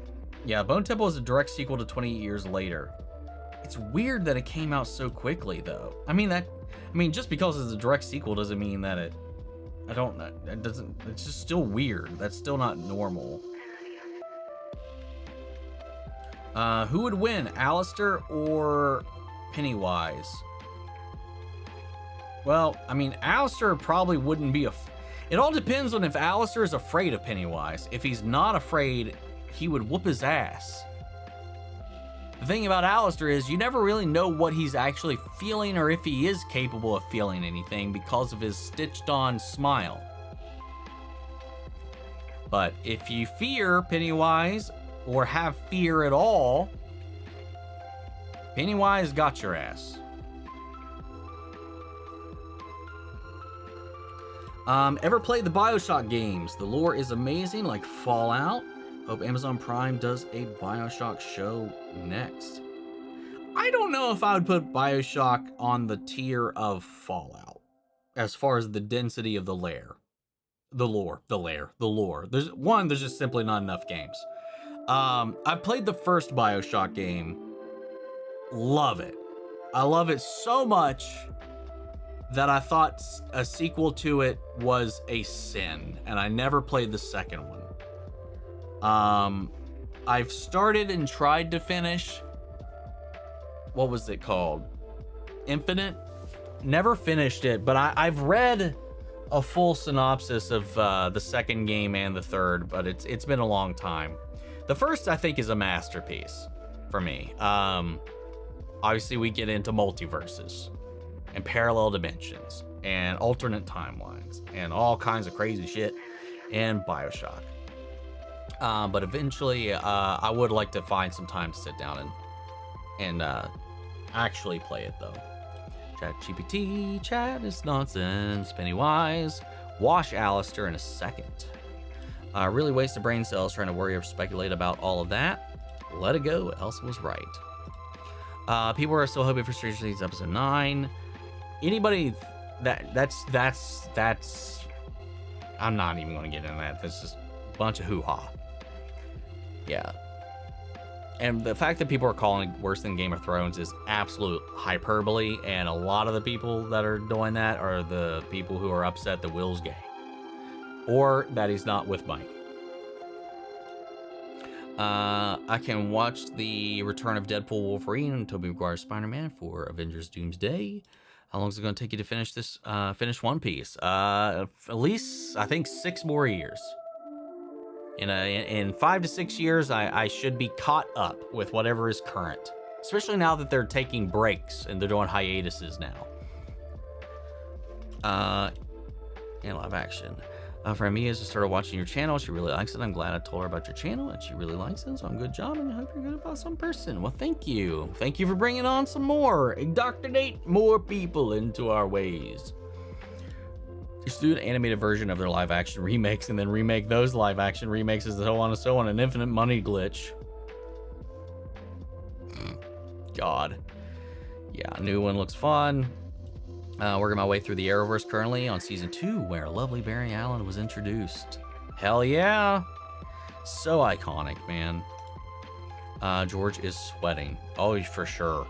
[SPEAKER 1] Yeah, Bone Temple is a direct sequel to 28 years later. It's weird that it came out so quickly, though. I mean, just because it's a direct sequel doesn't mean that it... I don't know. It's just still weird. That's still not normal. Who would win, Alistair or Pennywise? Well, I mean, Alistair probably wouldn't be it all depends on if Alistair is afraid of Pennywise. If he's not afraid, he would whoop his ass. The thing about Alistair is you never really know what he's actually feeling or if he is capable of feeling anything because of his stitched-on smile. But if you fear Pennywise or have fear at all, Pennywise got your ass. Ever played the BioShock games? The lore is amazing, like Fallout. Hope Amazon Prime does a BioShock show next. I don't know if I would put BioShock on the tier of Fallout as far as the density of the lore. There's just simply not enough games. I've played the first BioShock game. Love it. I love it so much that I thought a sequel to it was a sin, and I never played the second one. I've started and tried to finish, what was it called? Infinite? Never finished it, but I've read a full synopsis of the second game and the third, but it's been a long time. The first, I think, is a masterpiece for me. Obviously, we get into multiverses and parallel dimensions and alternate timelines and all kinds of crazy shit in BioShock. But eventually, I would like to find some time to sit down and actually play it, though. ChatGPT, chat is nonsense. Pennywise, wash Alistair in a second. Really wasted brain cells trying to worry or speculate about all of that. Let it go, Elsa was right. People are still hoping for Stranger Things episode 9. Anybody that's I'm not even going to get into that. That's just a bunch of hoo-ha. Yeah. And the fact that people are calling it worse than Game of Thrones is absolute hyperbole, and a lot of the people that are doing that are the people who are upset that Will's gay or that he's not with Mike. I can watch the Return of Deadpool, Wolverine, and Tobey Maguire's Spider-Man for Avengers Doomsday. How long is it going to take you to finish this? Finish One Piece? At least, I think, 6 more years. In 5 to 6 years, I should be caught up with whatever is current. Especially now that they're taking breaks and they're doing hiatuses now. In live action. For me, just started watching your channel. She really likes it. I'm glad I told her about your channel and she really likes it. So I'm good job and I hope you're good about some person. Well, thank you. Thank you for bringing on some more. Indoctrinate more people into our ways. Just do an animated version of their live action remakes and then remake those live action remakes as so on and so on. An infinite money glitch. God. Yeah, new one looks fun. Working my way through the Arrowverse currently on season 2, where lovely Barry Allen was introduced. Hell yeah! So iconic, man. George is sweating. Oh, for sure.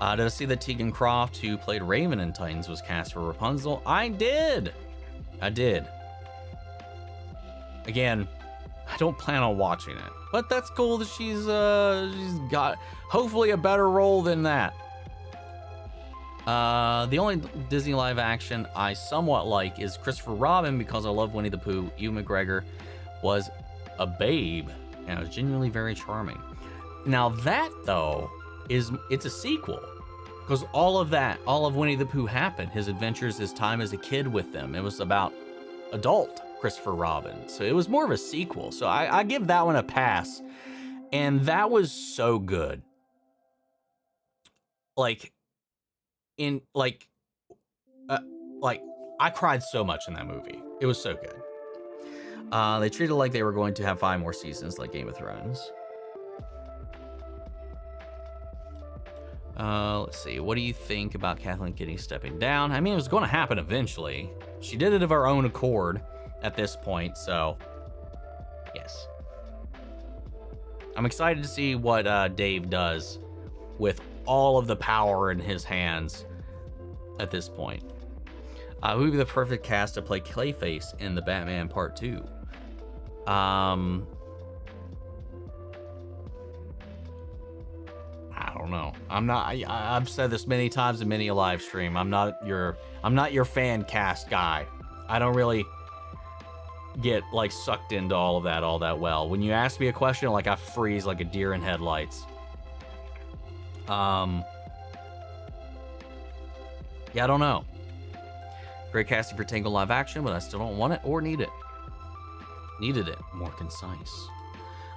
[SPEAKER 1] Did I see that Tegan Croft, who played Raven in Titans, was cast for Rapunzel? I did! Again, I don't plan on watching it, but that's cool that she's got hopefully a better role than that. The only Disney live action I somewhat like is Christopher Robin because I love Winnie the Pooh. Ewan McGregor was a babe and it was genuinely very charming. Now that though it's a sequel because all of Winnie the Pooh happened. His adventures, his time as a kid with them. It was about adult Christopher Robin. So it was more of a sequel. So I give that one a pass. And that was so good. I cried so much in that movie. It was so good. They treated it like they were going to have 5 more seasons like Game of Thrones. Let's see. What do you think about Kathleen Kennedy stepping down? I mean, it was going to happen eventually. She did it of her own accord at this point, so yes. I'm excited to see what Dave does with all of the power in his hands at this point. Who would be the perfect cast to play Clayface in the Batman Part 2? I don't know. I've said this many times in many live stream. I'm not your fan cast guy. I don't really get like sucked into all of that all that well. When you ask me a question, like I freeze like a deer in headlights. Yeah, I don't know. Great casting for Tangled live action, but I still don't want it or need it. Needed it. More concise.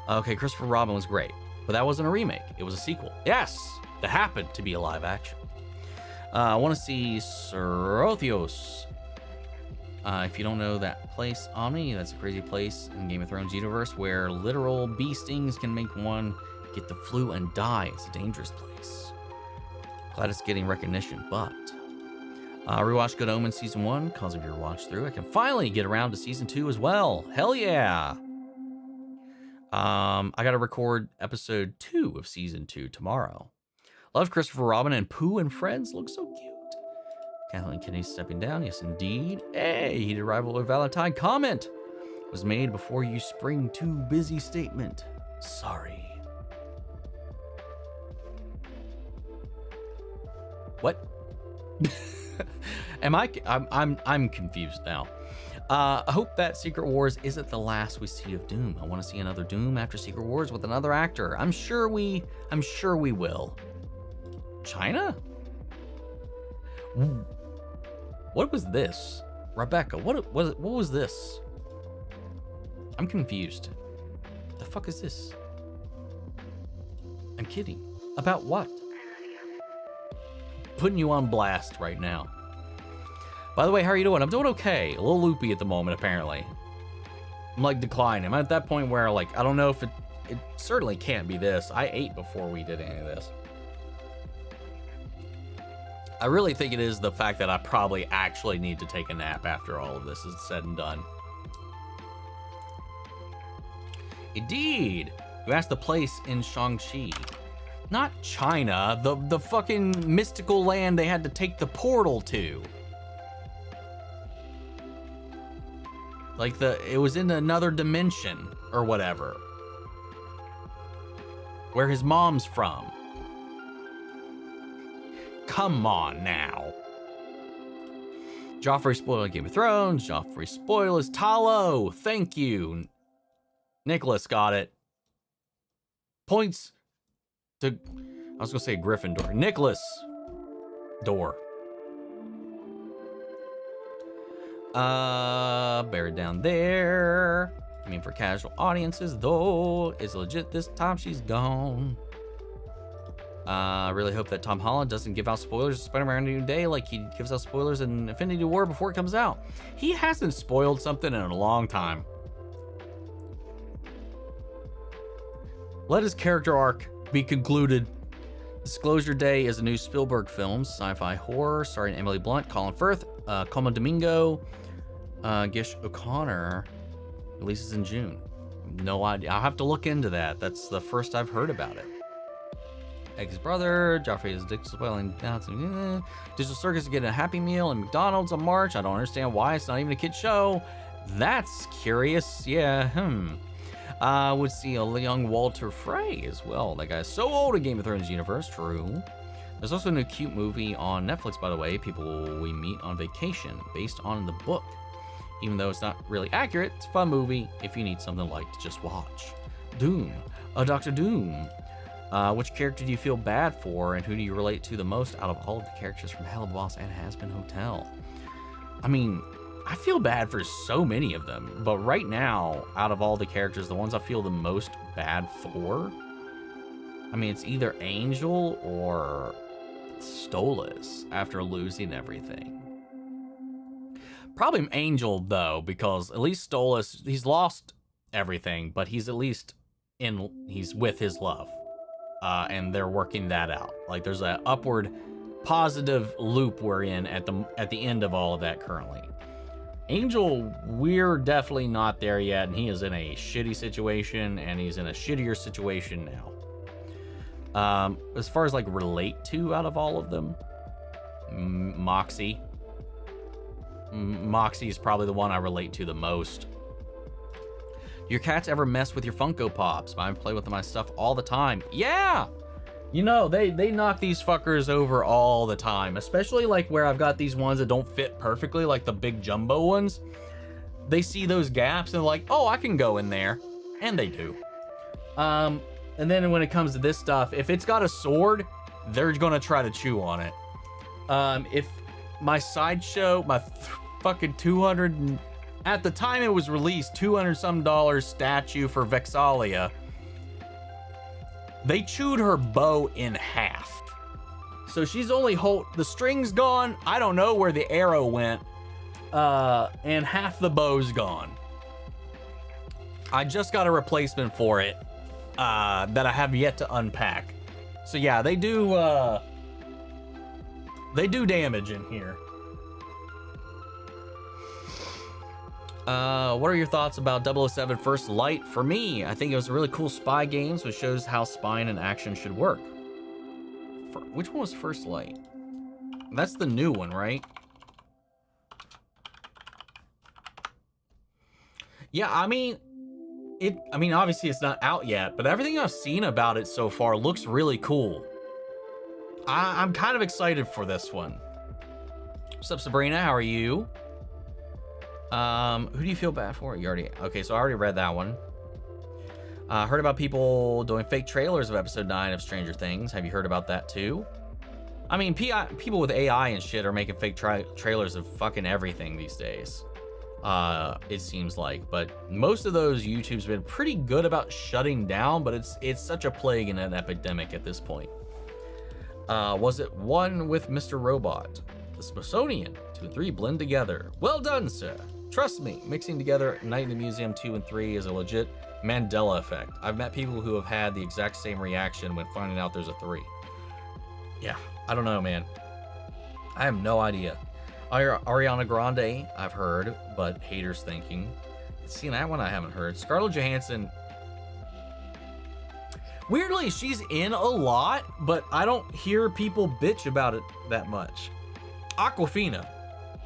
[SPEAKER 1] Okay, Christopher Robin was great, but that wasn't a remake. It was a sequel. Yes, that happened to be a live action. I want to see Sorothios. If you don't know that place, Omni, that's a crazy place in Game of Thrones universe where literal bee stings can make one get the flu and die. It's a dangerous place. Glad it's getting recognition, but rewatch Good Omens season 1 because of your watch through. I can finally get around to season 2 as well. Hell yeah! I gotta record episode 2 of season 2 tomorrow. Love Christopher Robin and Pooh and Friends. Look so cute. Kathleen Kennedy stepping down. Yes, indeed. Hey, heated rival of Valentine. Comment was made before you spring too busy statement. Sorry. What? I'm confused now. I hope that Secret Wars isn't the last we see of Doom. I want to see another Doom after Secret Wars with another actor. I'm sure we will. China? What was this? Rebecca, what was this? I'm confused. The fuck is this? I'm kidding. About what? Putting you on blast right now. By the way, how are you doing? I'm doing okay. A little loopy at the moment, apparently. I'm like declining. I'm at that point where like, I don't know if it certainly can't be this. I ate before we did any of this. I really think it is the fact that I probably actually need to take a nap after all of this is said and done. Indeed. You asked the place in Shang-Chi. Not China, the fucking mystical land they had to take the portal to. Like it was in another dimension or whatever. Where his mom's from. Come on now. Joffrey spoiling Game of Thrones. Joffrey spoilers. Talo, thank you. Nicholas got it. Points to, I was gonna say Gryffindor. Nicholas. Door. Buried down there. I mean, for casual audiences, though, it's legit this time she's gone. I really hope that Tom Holland doesn't give out spoilers to Spider-Man New Day like he gives out spoilers in Infinity War before it comes out. He hasn't spoiled something in a long time. Let his character arc be concluded. Disclosure Day is a new Spielberg film, sci-fi horror, starring Emily Blunt, Colin Firth, Como Domingo, Gish O'Connor. Releases in June. No idea. I'll have to look into that. That's the first I've heard about it. Egg's brother, Joffrey is spoiling down. Digital Circus is getting a Happy Meal in McDonald's in March. I don't understand why. It's not even a kid show. That's curious. Yeah, would see a young Walter Frey as well. That guy's so old in Game of Thrones universe. True. There's also a new cute movie on Netflix, by the way, People We Meet on Vacation, based on the book. Even though it's not really accurate, it's a fun movie if you need something light to just watch. Doom. Dr. Doom. Which character do you feel bad for, and who do you relate to the most out of all of the characters from Hello Boss and Hazbin Hotel? I mean, I feel bad for so many of them, but right now, out of all the characters, the ones I feel the most bad for, I mean, it's either Angel or Stolas after losing everything. Probably Angel, though, because at least Stolas, he's lost everything, but he's at least he's with his love. And they're working that out. Like, there's an upward positive loop we're in at the end of all of that currently. Angel, we're definitely not there yet, and he is in a shitty situation, and he's in a shittier situation now. As far as like relate to out of all of them, Moxie. Moxie is probably the one I relate to the most. Do your cats ever mess with your Funko Pops? I play with my stuff all the time. Yeah! You know, they knock these fuckers over all the time, especially like where I've got these ones that don't fit perfectly, like the big jumbo ones. They see those gaps and they're like, oh, I can go in there. And they do. And then when it comes to this stuff, if it's got a sword, they're gonna try to chew on it. If my Sideshow, my fucking 200, at the time it was released, $200 some statue for Vexalia, they chewed her bow in half. So she's only the string's gone, I don't know where the arrow went, and half the bow's gone. I just got a replacement for it that I have yet to unpack. So yeah, they do damage in here. What are your thoughts about 007 First Light? For me, I think it was a really cool spy game, which shows how spying and action should work. Which one was First Light? That's the new one, right? Yeah, I mean, obviously it's not out yet, but everything I've seen about it so far looks really cool. I'm kind of excited for this one. What's up, Sabrina? How are you? Who do you feel bad for? Okay, so I already read that one. Heard about people doing fake trailers of episode 9 of Stranger Things. Have you heard about that too? I mean, people with AI and shit are making fake trailers of fucking everything these days. It seems like, but most of those YouTube's been pretty good about shutting down, but it's such a plague and an epidemic at this point. Was it one with Mr. Robot? The Smithsonian, 2 and 3 blend together. Well done, sir. Trust me, mixing together Night in the Museum 2 and 3 is a legit Mandela effect. I've met people who have had the exact same reaction when finding out there's a 3. Yeah, I don't know, man. I have no idea. Ariana Grande, I've heard, but haters thinking. See, that one I haven't heard. Scarlett Johansson. Weirdly, she's in a lot, but I don't hear people bitch about it that much. Aquafina.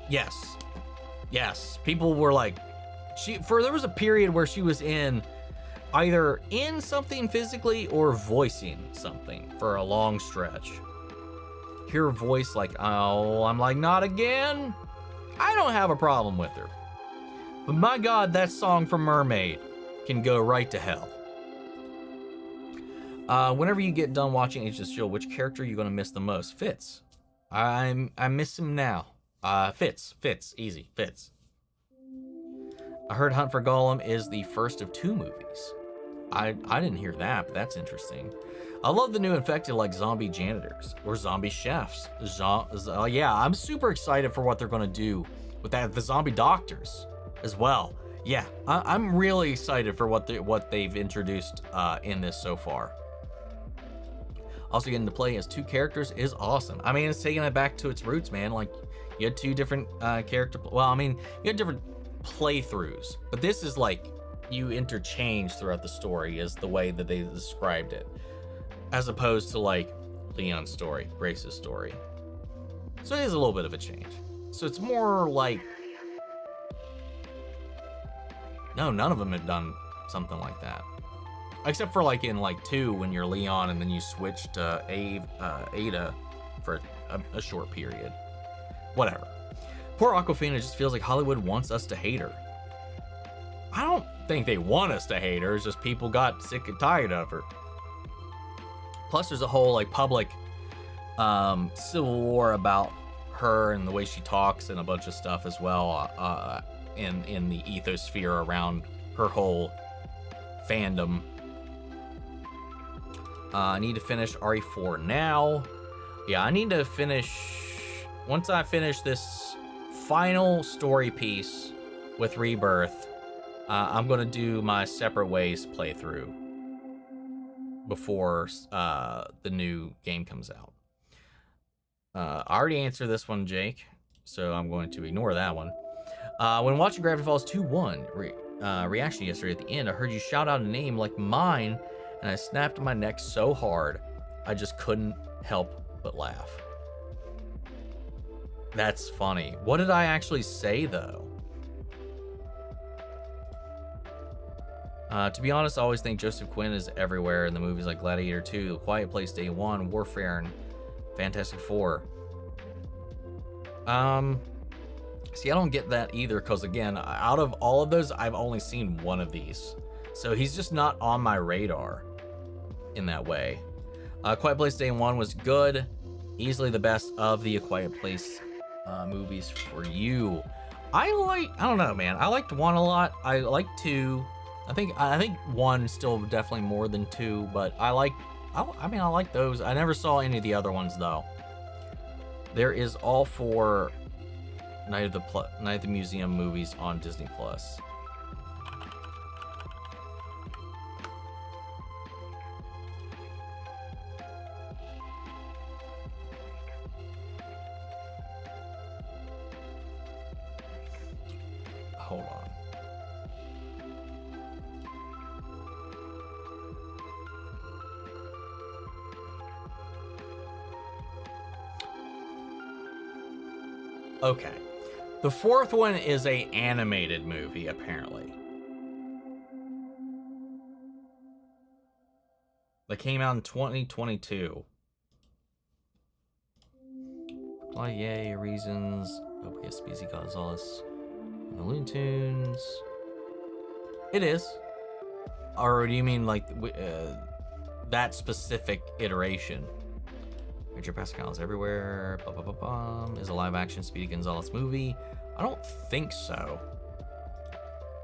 [SPEAKER 1] Yes. People were like, there was a period where she was either in something physically or voicing something for a long stretch. Hear her voice like, oh, I'm like, not again. I don't have a problem with her. But my God, that song from Mermaid can go right to hell. Whenever you get done watching Agents of S.H.I.E.L.D., which character are you going to miss the most? Fitz. I miss him now. Fitz, easy, Fitz. I heard Hunt for Gollum is the first of 2 movies. I didn't hear that, but that's interesting. I love the new infected like zombie janitors or zombie chefs. Yeah, I'm super excited for what they're gonna do with that. The zombie doctors as well. Yeah, I'm really excited for what they've introduced in this so far. Also getting to play as 2 characters is awesome. I mean, it's taking it back to its roots, man. Like you had 2 different well, I mean, you had different playthroughs, but this is like you interchange throughout the story is the way that they described it, as opposed to like Leon's story, Grace's story. So it is a little bit of a change. So it's more like, no, none of them had done something like that, except for like in like 2 when you're Leon and then you switch to Ada for a short period. Whatever. Poor Aquafina just feels like Hollywood wants us to hate her. I don't think they want us to hate her. It's just people got sick and tired of her. Plus, there's a whole like public civil war about her and the way she talks and a bunch of stuff as well in the ethosphere around her whole fandom. I need to finish RE4 now. Yeah, I need to finish. Once I finish this final story piece with Rebirth, I'm gonna do my Separate Ways playthrough before the new game comes out. I already answered this one, Jake, so I'm going to ignore that one. When watching Gravity Falls 2-1 reaction yesterday at the end, I heard you shout out a name like mine, and I snapped my neck so hard, I just couldn't help but laugh. That's funny. What did I actually say, though? To be honest, I always think Joseph Quinn is everywhere in the movies like Gladiator 2, The Quiet Place Day 1, Warfare, and Fantastic Four. See, I don't get that either, because again, out of all of those, I've only seen one of these. So he's just not on my radar in that way. Quiet Place Day 1 was good. Easily the best of the Quiet Place movies for you. I don't know, man. I liked 1 a lot. I liked 2. I think 1 still definitely more than 2, but I like those. I never saw any of the other ones though. There is all 4 Night of the Museum movies on Disney Plus. Hold on. Okay. The 4th one is a animated movie, apparently. That came out in 2022. Yay, reasons. OPS Species Gonzalez. The Looney Tunes. It is. Or do you mean like that specific iteration? Major Pascal is everywhere. Is a live-action Speedy Gonzalez movie? I don't think so.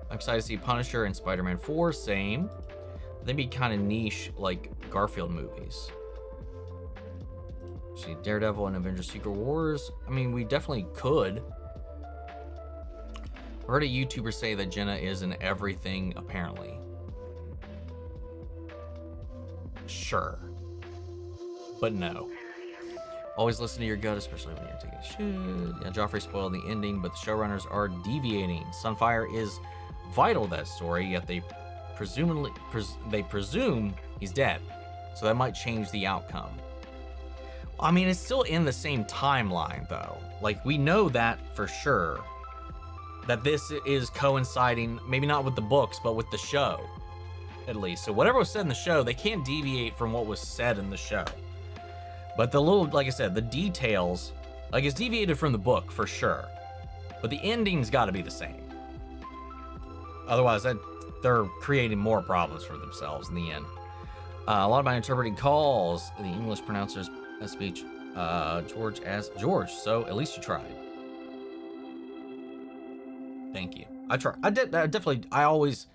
[SPEAKER 1] I'm excited to see Punisher and Spider-Man 4. Same. They'd be kind of niche, like Garfield movies. See Daredevil and Avengers: Secret Wars. I mean, we definitely could. I heard a YouTuber say that Jenna is in everything, apparently. Sure. But no. Always listen to your gut, especially when you're taking a shit. Yeah, Joffrey spoiled the ending, but the showrunners are deviating. Sunfire is vital to that story, yet they presume he's dead. So that might change the outcome. I mean, it's still in the same timeline, though. Like, we know that for sure. That this is coinciding, maybe not with the books, but with the show, at least. So whatever was said in the show, they can't deviate from what was said in the show. But the little, like I said, the details, like it's deviated from the book for sure. But the ending's got to be the same. Otherwise, they're creating more problems for themselves in the end. A lot of my interpreting calls the English pronouncers speech George as George, so at least you tried. Thank you. I try. I always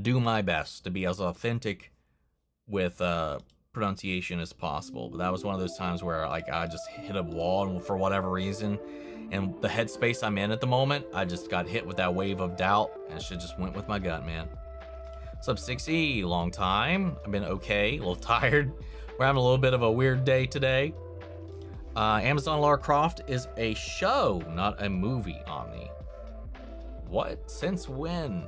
[SPEAKER 1] do my best to be as authentic with pronunciation as possible. But that was one of those times where like I just hit a wall, and for whatever reason, and the headspace I'm in at the moment, I just got hit with that wave of doubt, and shit just went with my gut, man. What's up, 6E? Long time. I've been okay. A little tired. We're having a little bit of a weird day today. Amazon Lara Croft is a show, not a movie, Omni. What? Since when?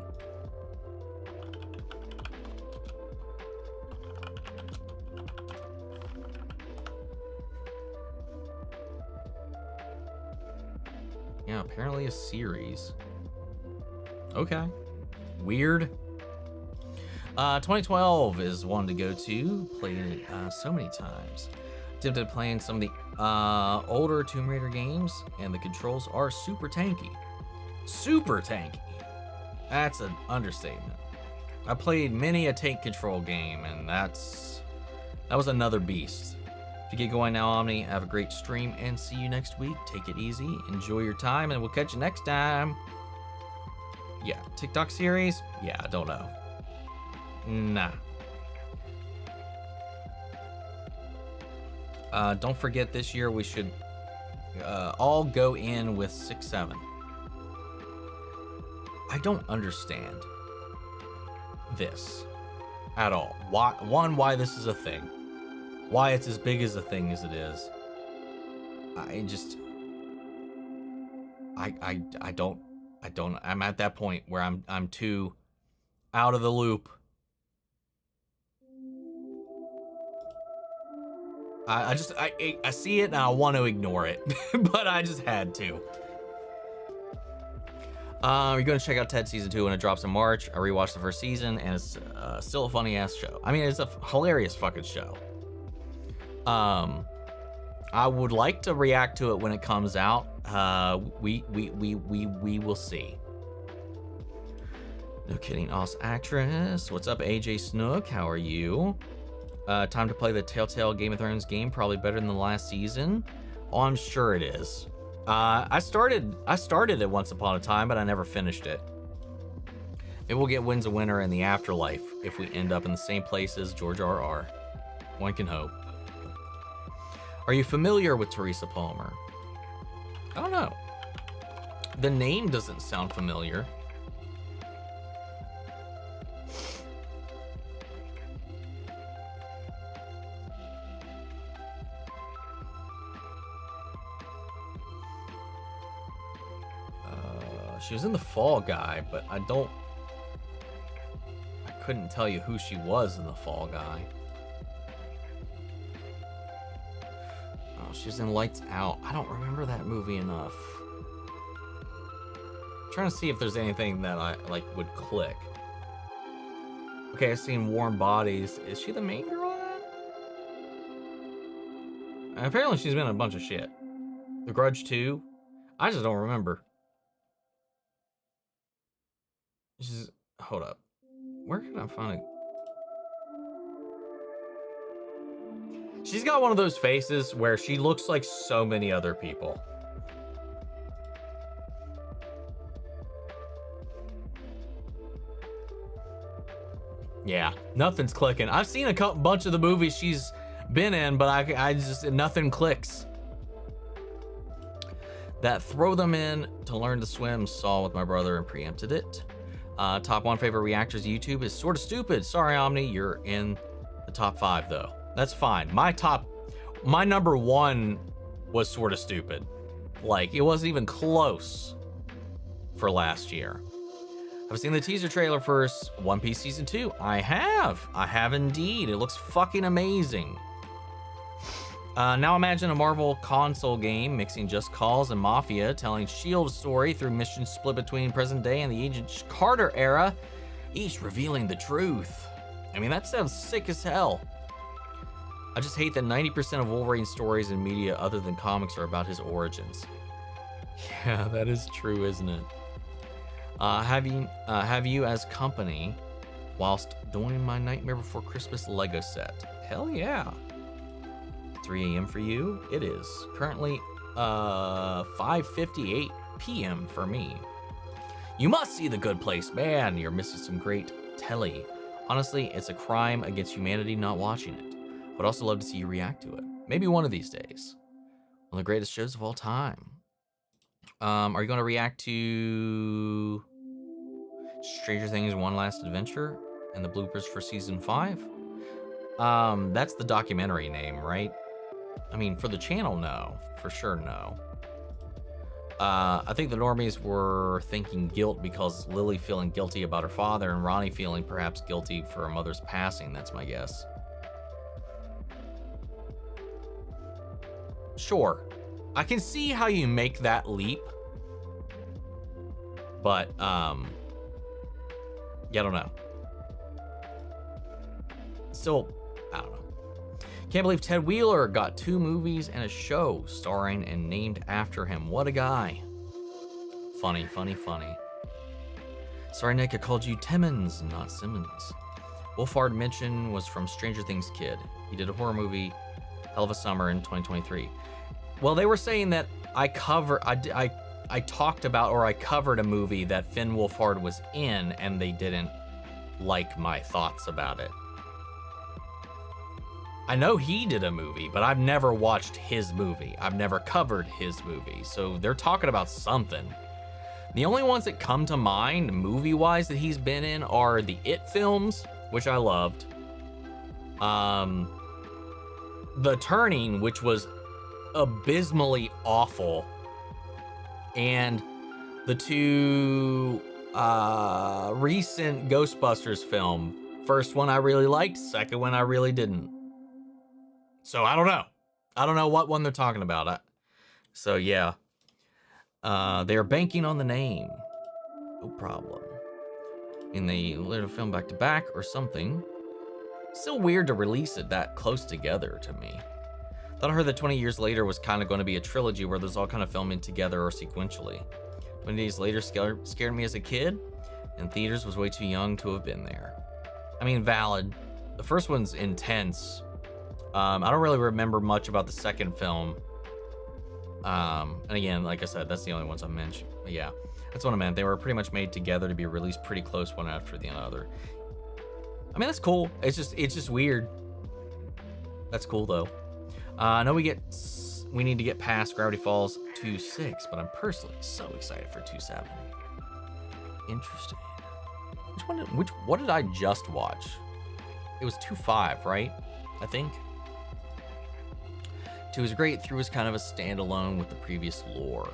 [SPEAKER 1] Yeah, apparently a series. Okay. Weird. 2012 is one to go to. Played it so many times. Attempted playing some of the older Tomb Raider games, and the controls are super tanky. Super tanky. That's an understatement. I played many a tank control game, and that was another beast. To get going now, Omni, have a great stream, and see you next week. Take it easy, enjoy your time, and we'll catch you next time. Yeah, TikTok series? Yeah, I don't know. Nah. Don't forget this year we should all go in with 6-7. I don't understand this at all. Why this is a thing. Why it's as big as a thing as it is. I'm at that point where I'm too out of the loop. I see it and I want to ignore it, but I just had to. You're going to check out Ted season 2 when it drops in March. I rewatched the first season and it's still a funny ass show. I mean, it's a hilarious fucking show. I would like to react to it when it comes out. We will see. No kidding, Oz actress. What's up, AJ Snook? How are you? Time to play the Telltale Game of Thrones game. Probably better than the last season. Oh, I'm sure it is. I started it once upon a time, but I never finished it. Maybe we'll get Wins a Winner in the afterlife if we end up in the same place as George R.R. One can hope. Are you familiar with Teresa Palmer? I don't know. The name doesn't sound familiar. She was in The Fall Guy, but I couldn't tell you who she was in The Fall Guy. Oh, she was in Lights Out. I don't remember that movie enough. I'm trying to see if there's anything that I would click. Okay, I've seen Warm Bodies. Is she the main girl in that? And apparently she's been in a bunch of shit. The Grudge 2. I just don't remember. Hold up. Where can I find it? She's got one of those faces where she looks like so many other people. Yeah, nothing's clicking. I've seen a bunch of the movies she's been in, but I just, nothing clicks. That throw them in to learn to swim saw with my brother and preempted it. Top 1 favorite reactors YouTube is Sorta Stupid. Sorry, Omni, you're in the top 5 though. That's fine. My number 1 was Sorta Stupid. Like, it wasn't even close for last year. I've seen the teaser trailer for One Piece Season 2. I have indeed. It looks fucking amazing. Now imagine a Marvel console game mixing Just Cause and Mafia, telling S.H.I.E.L.D. story through missions split between present day and the Agent Carter era, each revealing the truth. I mean, that sounds sick as hell. I just hate that 90% of Wolverine's stories in media other than comics are about his origins. Yeah, that is true, isn't it? Have you as company whilst doing my Nightmare Before Christmas Lego set? Hell yeah. 3 a.m. for you? It is. Currently 5:58 p.m. for me. You must see The Good Place. Man, you're missing some great telly. Honestly, it's a crime against humanity not watching it. I would also love to see you react to it. Maybe one of these days. One of the greatest shows of all time. Are you going to react to Stranger Things One Last Adventure and the bloopers for season 5? That's the documentary name, right? I mean, for the channel, no. For sure, no. I think the normies were thinking guilt because Lily feeling guilty about her father and Ronnie feeling perhaps guilty for her mother's passing. That's my guess. Sure. I can see how you make that leap. But, yeah, I don't know. Still, I don't know. Can't believe Ted Wheeler got 2 movies and a show starring and named after him. What a guy. Funny, funny, funny. Sorry, Nick, I called you Timmons, not Simmons. Wolfhard Mention was from Stranger Things Kid. He did a horror movie, Hell of a Summer, in 2023. Well, they were saying that I talked about, or I covered a movie that Finn Wolfhard was in, and they didn't like my thoughts about it. I know he did a movie, but I've never watched his movie. I've never covered his movie. So they're talking about something. The only ones that come to mind movie-wise that he's been in are the It films, which I loved. The Turning, which was abysmally awful. And the 2 recent Ghostbusters film. First one I really liked, second one I really didn't. So I don't know. I don't know what one they're talking about. So yeah. They're banking on the name. No problem. And they let a film back to back or something. Still weird to release it that close together to me. Thought I heard that 20 years later was kind of going to be a trilogy where there's all kind of filming together or sequentially. 20 Days Later scared me as a kid, and theaters was way too young to have been there. I mean, valid. The first one's intense. I don't really remember much about the second film. And again, like I said, that's the only ones I mentioned. But yeah, that's what I meant. They were pretty much made together to be released pretty close one after the other. I mean, that's cool. It's just weird. That's cool though. I know we need to get past Gravity Falls 2.6, but I'm personally so excited for 2.7. Interesting. What did I just watch? It was 2.5, right? I think. 2 is great. 3 was kind of a standalone with the previous lore.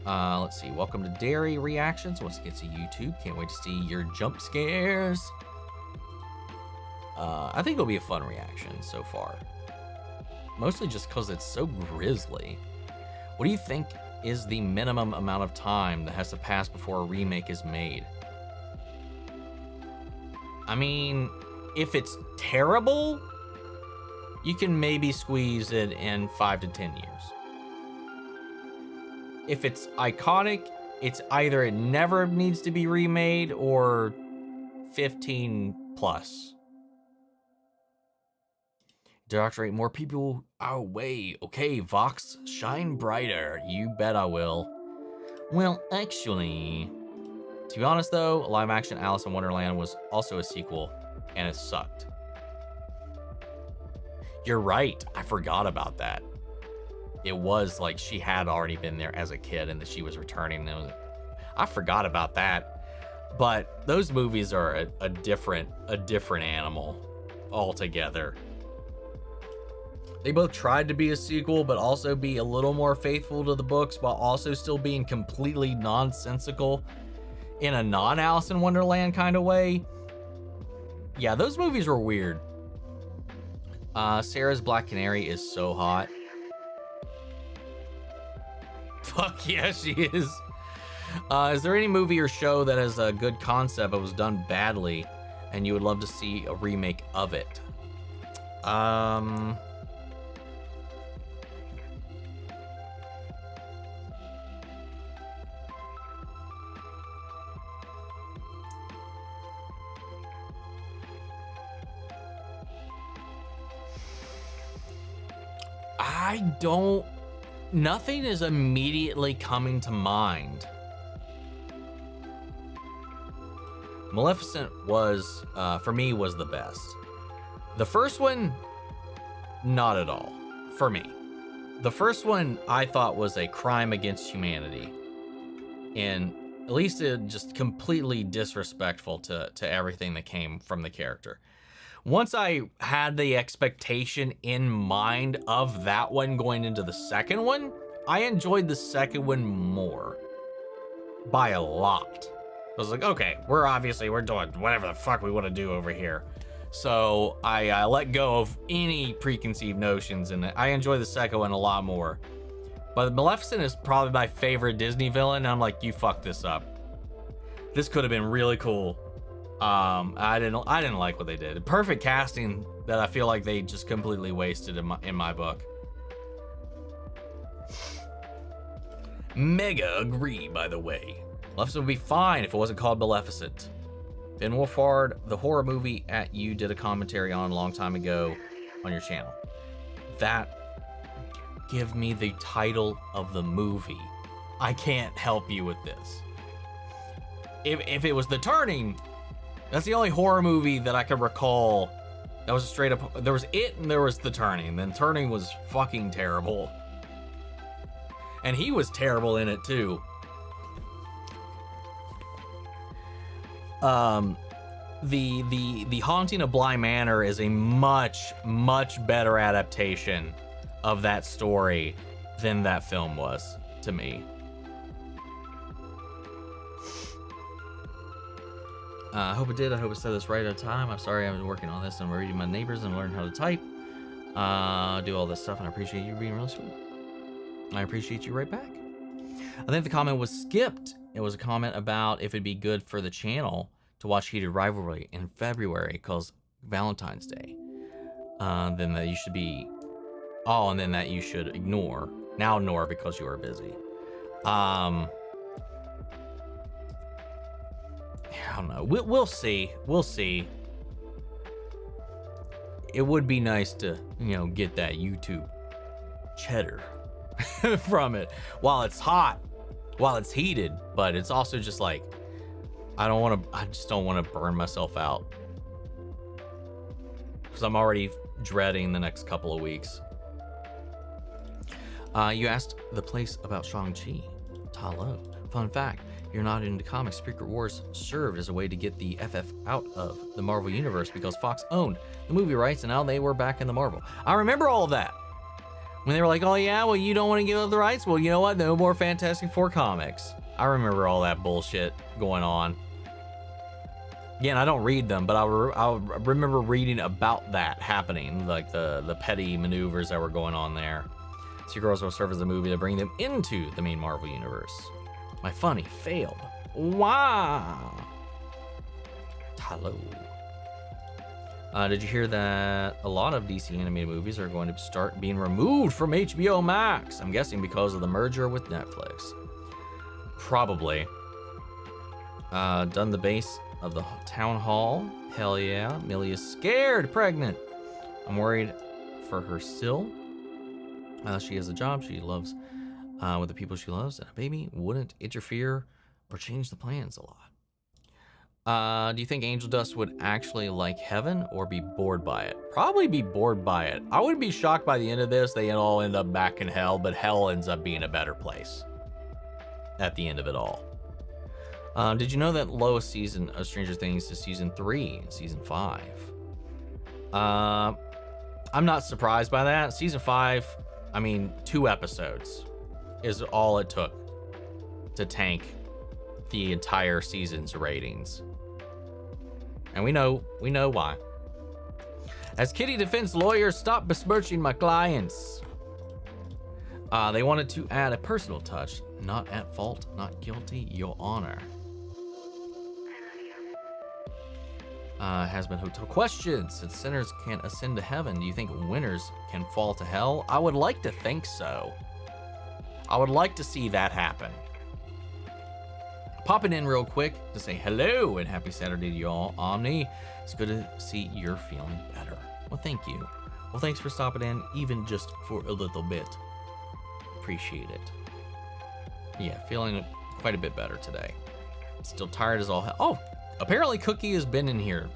[SPEAKER 1] Let's see. Welcome to Dairy Reactions. Once again to YouTube. Can't wait to see your jump scares. I think it'll be a fun reaction so far. Mostly just because it's so grisly. What do you think is the minimum amount of time that has to pass before a remake is made? I mean, if it's terrible, you can maybe squeeze it in 5 to 10 years. If it's iconic, it's either it never needs to be remade or 15 plus. Doctorate more people our way. Okay, Vox, shine brighter. You bet I will. Well, actually, to be honest though, live action Alice in Wonderland was also a sequel, and it sucked. You're right. I forgot about that. It was like she had already been there as a kid and that she was returning. I forgot about that. But those movies are a different animal altogether. They both tried to be a sequel, but also be a little more faithful to the books while also still being completely nonsensical in a non-Alice in Wonderland kind of way. Yeah, those movies were weird. Sarah's Black Canary is so hot. Fuck yeah, she is. Is there any movie or show that has a good concept but was done badly and you would love to see a remake of it? Nothing is immediately coming to mind. Maleficent was, for me, was the best. The first one, not at all, for me. The first one I thought was a crime against humanity. And at least it just completely disrespectful to everything that came from the character. Once I had the expectation in mind of that one going into the second one, I enjoyed the second one more. By a lot. I was like, okay, we're doing whatever the fuck we want to do over here. So I let go of any preconceived notions, and I enjoy the second one a lot more. But Maleficent is probably my favorite Disney villain, and I'm like, you fucked this up. This could have been really cool. I didn't like what they did. Perfect casting that I feel like they just completely wasted in my book. Mega agree, by the way. Maleficent would be fine if it wasn't called Maleficent. Finn Wolfhard, the horror movie at you did a commentary on a long time ago on your channel. Give me the title of the movie. I can't help you with this. If it was The Turning, that's the only horror movie that I could recall that was straight up. There was it and there was The Turning. Then Turning was fucking terrible. And he was terrible in it too. The Haunting of Bly Manor is a much better adaptation of that story than that film was to me. I hope it did. I hope it said this right on time. I'm sorry, I've been working on this and reading my neighbors and learning how to type. Do all this stuff, and I appreciate you being really sweet. I appreciate you right back. I think the comment was skipped. It was a comment about if it'd be good for the channel to watch Heated Rivalry in February because Valentine's Day. Then that you should be... Oh, and then that you should ignore. Now ignore because you are busy. I don't know. We'll see. We'll see. It would be nice to, get that YouTube cheddar from it while it's hot, while it's heated. But it's also just like, I just don't want to burn myself out because I'm already dreading the next couple of weeks. You asked the place about Shang-Chi. Talo. Fun fact, you're not into comics. Secret Wars served as a way to get the FF out of the Marvel Universe because Fox owned the movie rights and now they were back in the Marvel. I remember all of that. When they were like, oh yeah, well you don't want to give up the rights? Well, you know what? No more Fantastic Four comics. I remember all that bullshit going on. Again, I don't read them, but I remember reading about that happening, like the petty maneuvers that were going on there. Secret Wars will serve as a movie to bring them into the main Marvel Universe. My funny failed. Wow. Hello. Did you hear that a lot of DC animated movies are going to start being removed from HBO Max? I'm guessing because of the merger with Netflix. Probably. Done the base of the town hall. Hell yeah. Millia's scared pregnant. I'm worried for her still. She has a job she loves with the people she loves, and a baby wouldn't interfere or change the plans a lot. Do you think Angel Dust would actually like heaven or be bored by it? Probably be bored by it. I wouldn't be shocked by the end of this. They all end up back in hell, but hell ends up being a better place at the end of it all. Did you know that lowest season of Stranger Things is season 3 and season 5? I'm not surprised by that. Season 5, 2 episodes is all it took to tank the entire season's ratings. And we know why. As kitty defense lawyers, stop besmirching my clients. They wanted to add a personal touch. Not at fault, not guilty, Your Honor. Has been hotel questions. Since sinners can't ascend to heaven, do you think winners can fall to hell? I would like to think so. I would like to see that happen. Popping in real quick to say hello and happy Saturday to y'all. Omni, it's good to see you're feeling better. Well, thank you. Well, thanks for stopping in, even just for a little bit. Appreciate it. Yeah, feeling quite a bit better today. Still tired as all hell. Oh, Apparently Cookie has been in here.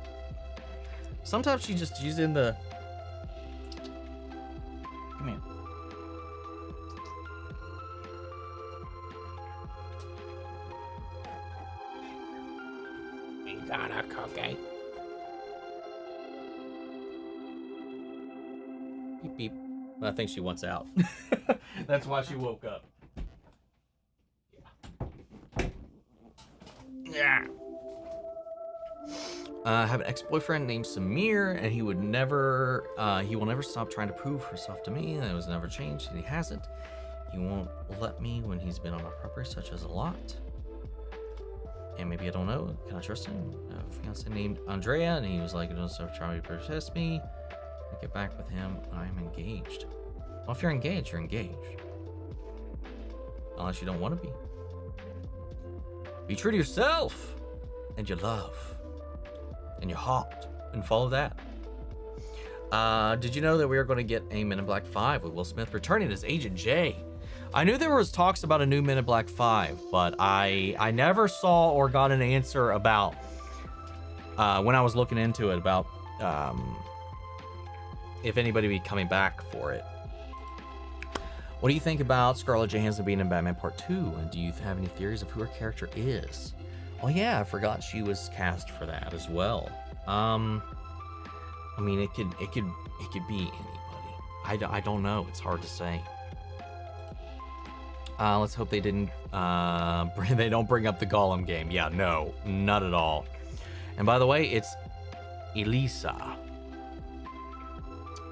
[SPEAKER 1] Sometimes she's in the... Come here. You got a cookie. Beep, beep. I think she wants out. That's why she woke up. Yeah. I have an ex-boyfriend named Samir, and he will never stop trying to prove herself to me. That was never changed, and he hasn't. He won't let me when he's been on our property, such as a lot. And maybe I don't know. Can I trust him? I have a fiance named Andrea, and he was like, don't stop trying to protest me. I get back with him when I'm engaged. Well, if you're engaged, you're engaged. Unless you don't want to be. Be true to yourself and your love and your heart and follow that. Did you know that we are going to get a Men in Black 5 with Will Smith returning as Agent J? I knew there was talks about a new Men in Black 5, but I never saw or got an answer about when I was looking into it about if anybody would be coming back for it. What do you think about Scarlett Johansson being in Batman Part 2? And do you have any theories of who her character is? Oh yeah, I forgot she was cast for that as well. I mean, it could be anybody. I don't know. It's hard to say. Let's hope they didn't they don't bring up the Gollum game. Yeah, no, not at all. And by the way, it's Elisa.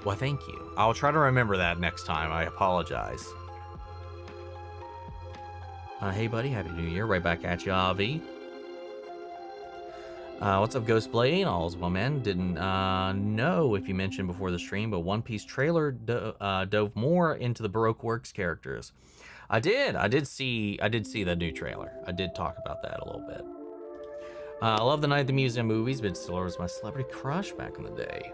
[SPEAKER 1] Well, thank you. I'll try to remember that next time. I apologize. Hey, buddy. Happy New Year. Right back at you, Avi. What's up, Ghostblade? All's well, man. Didn't know if you mentioned before the stream, but One Piece trailer dove more into the Baroque Works characters. I did see the new trailer. I did talk about that a little bit. I love the Night at the Museum movies, but Stiller was my celebrity crush back in the day.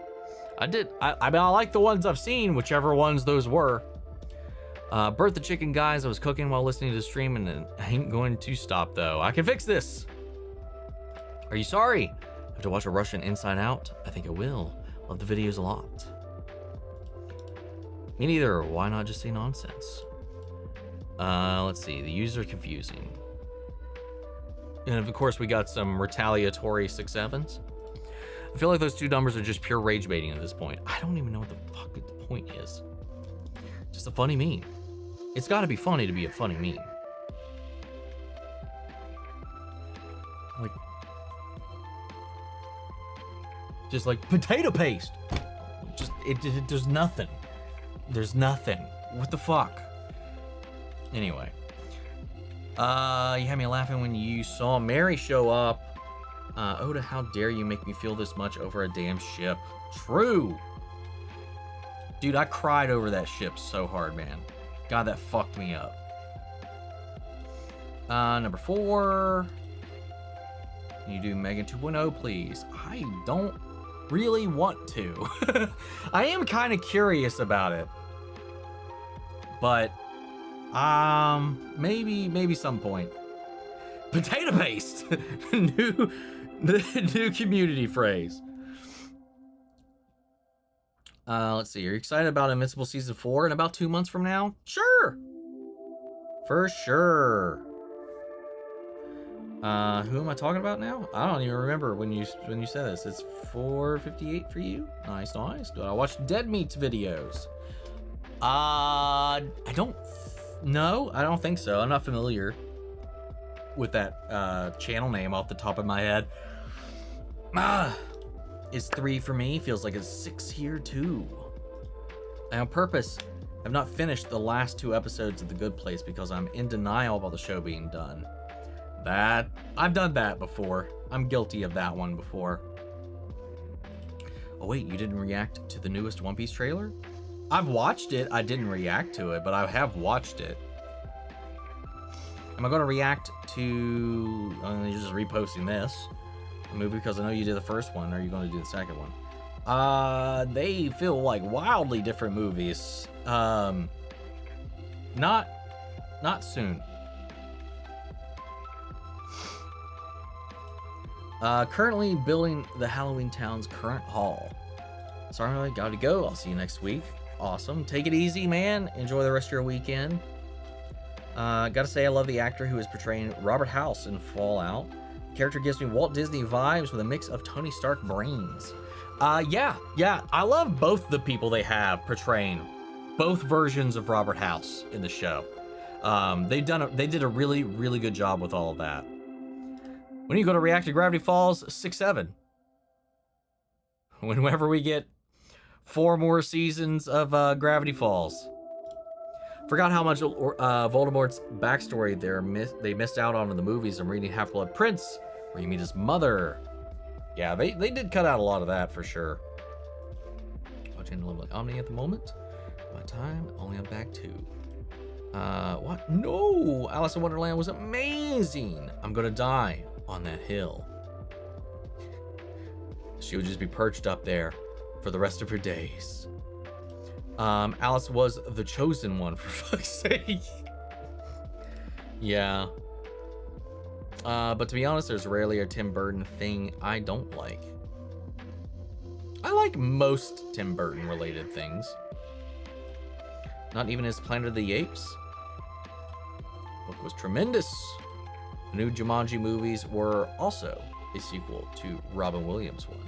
[SPEAKER 1] I mean, I like the ones I've seen, whichever ones those were. Bert the Chicken, guys. I was cooking while listening to the stream, and I ain't going to stop, though. I can fix this. Are you sorry? Have to watch a Russian Inside Out? I think I will. Love the videos a lot. Me neither. Why not just say nonsense? Let's see. The user confusing. And of course, we got some retaliatory 6-7s. I feel like those two numbers are just pure rage baiting at this point. I don't even know what the fuck the point is. Just a funny meme. It's got to be funny to be a funny meme. Like, just like potato paste. Just there's nothing. There's nothing. What the fuck? Anyway, you had me laughing when you saw Mary show up. Oda, how dare you make me feel this much over a damn ship? True. Dude, I cried over that ship so hard, man. God, that fucked me up. Number 4. Can you do Megan 2.0, please? I don't really want to. I am kind of curious about it. But, maybe some point. Potato paste! The new community phrase. Let's see. Are you excited about Invincible Season 4 in about 2 months from now? Sure! For sure. Who am I talking about now? I don't even remember when you said this. It's 4:58 for you? Nice, nice. Do I watch Dead Meat's videos? I don't think so. I'm not familiar with that channel name off the top of my head. It's 3 for me. Feels like it's 6 here too. I on purpose have not finished the last 2 episodes of The Good Place because I'm in denial about the show being done. That I've done that before. I'm guilty of that one before. Oh wait, you didn't react to the newest One Piece trailer? I've watched it. I didn't react to it, but I have watched it. Am I going to react to... you're just reposting this movie because I know you did the first one. Or are you going to do the second one? They feel like wildly different movies. Not soon. Currently building the Halloween Town's current hall. Sorry, I gotta go. I'll see you next week. Awesome. Take it easy, man. Enjoy the rest of your weekend. Gotta say, I love the actor who is portraying Robert House in Fallout. The character gives me Walt Disney vibes with a mix of Tony Stark brains. Yeah. I love both the people they have portraying both versions of Robert House in the show. They did a really, really good job with all of that. When you go to react to Gravity Falls 6-7. Whenever we get 4 more seasons of Gravity Falls. Forgot how much Voldemort's backstory they missed out on in the movies. I'm reading Half-Blood Prince, where you meet his mother. Yeah, they did cut out a lot of that for sure. Watching Omni at the moment. My time, only on back 2. What? No! Alice in Wonderland was amazing! I'm gonna die on that hill. She would just be perched up there for the rest of her days. Alice was the chosen one, for fuck's sake. Yeah. But to be honest, there's rarely a Tim Burton thing I don't like. I like most Tim Burton related things. Not even his Planet of the Apes. Book was tremendous. The new Jumanji movies were also a sequel to Robin Williams' one.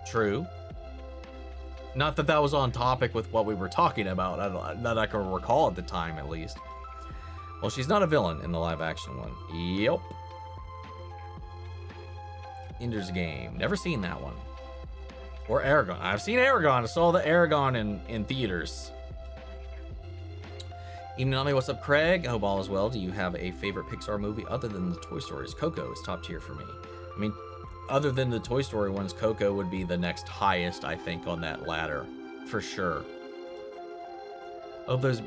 [SPEAKER 1] True. Not that that was on topic with what we were talking about, that I can recall at the time, at least. Well, she's not a villain in the live-action one. Yep. Ender's Game. Never seen that one. Or Aragon. I've seen Aragon. I saw the Aragon in theaters. Evening, what's up, Craig? I hope all is well. Do you have a favorite Pixar movie other than the Toy Stories? Coco is top tier for me. I mean, other than the Toy Story ones, Coco would be the next highest, I think, on that ladder, for sure. Of those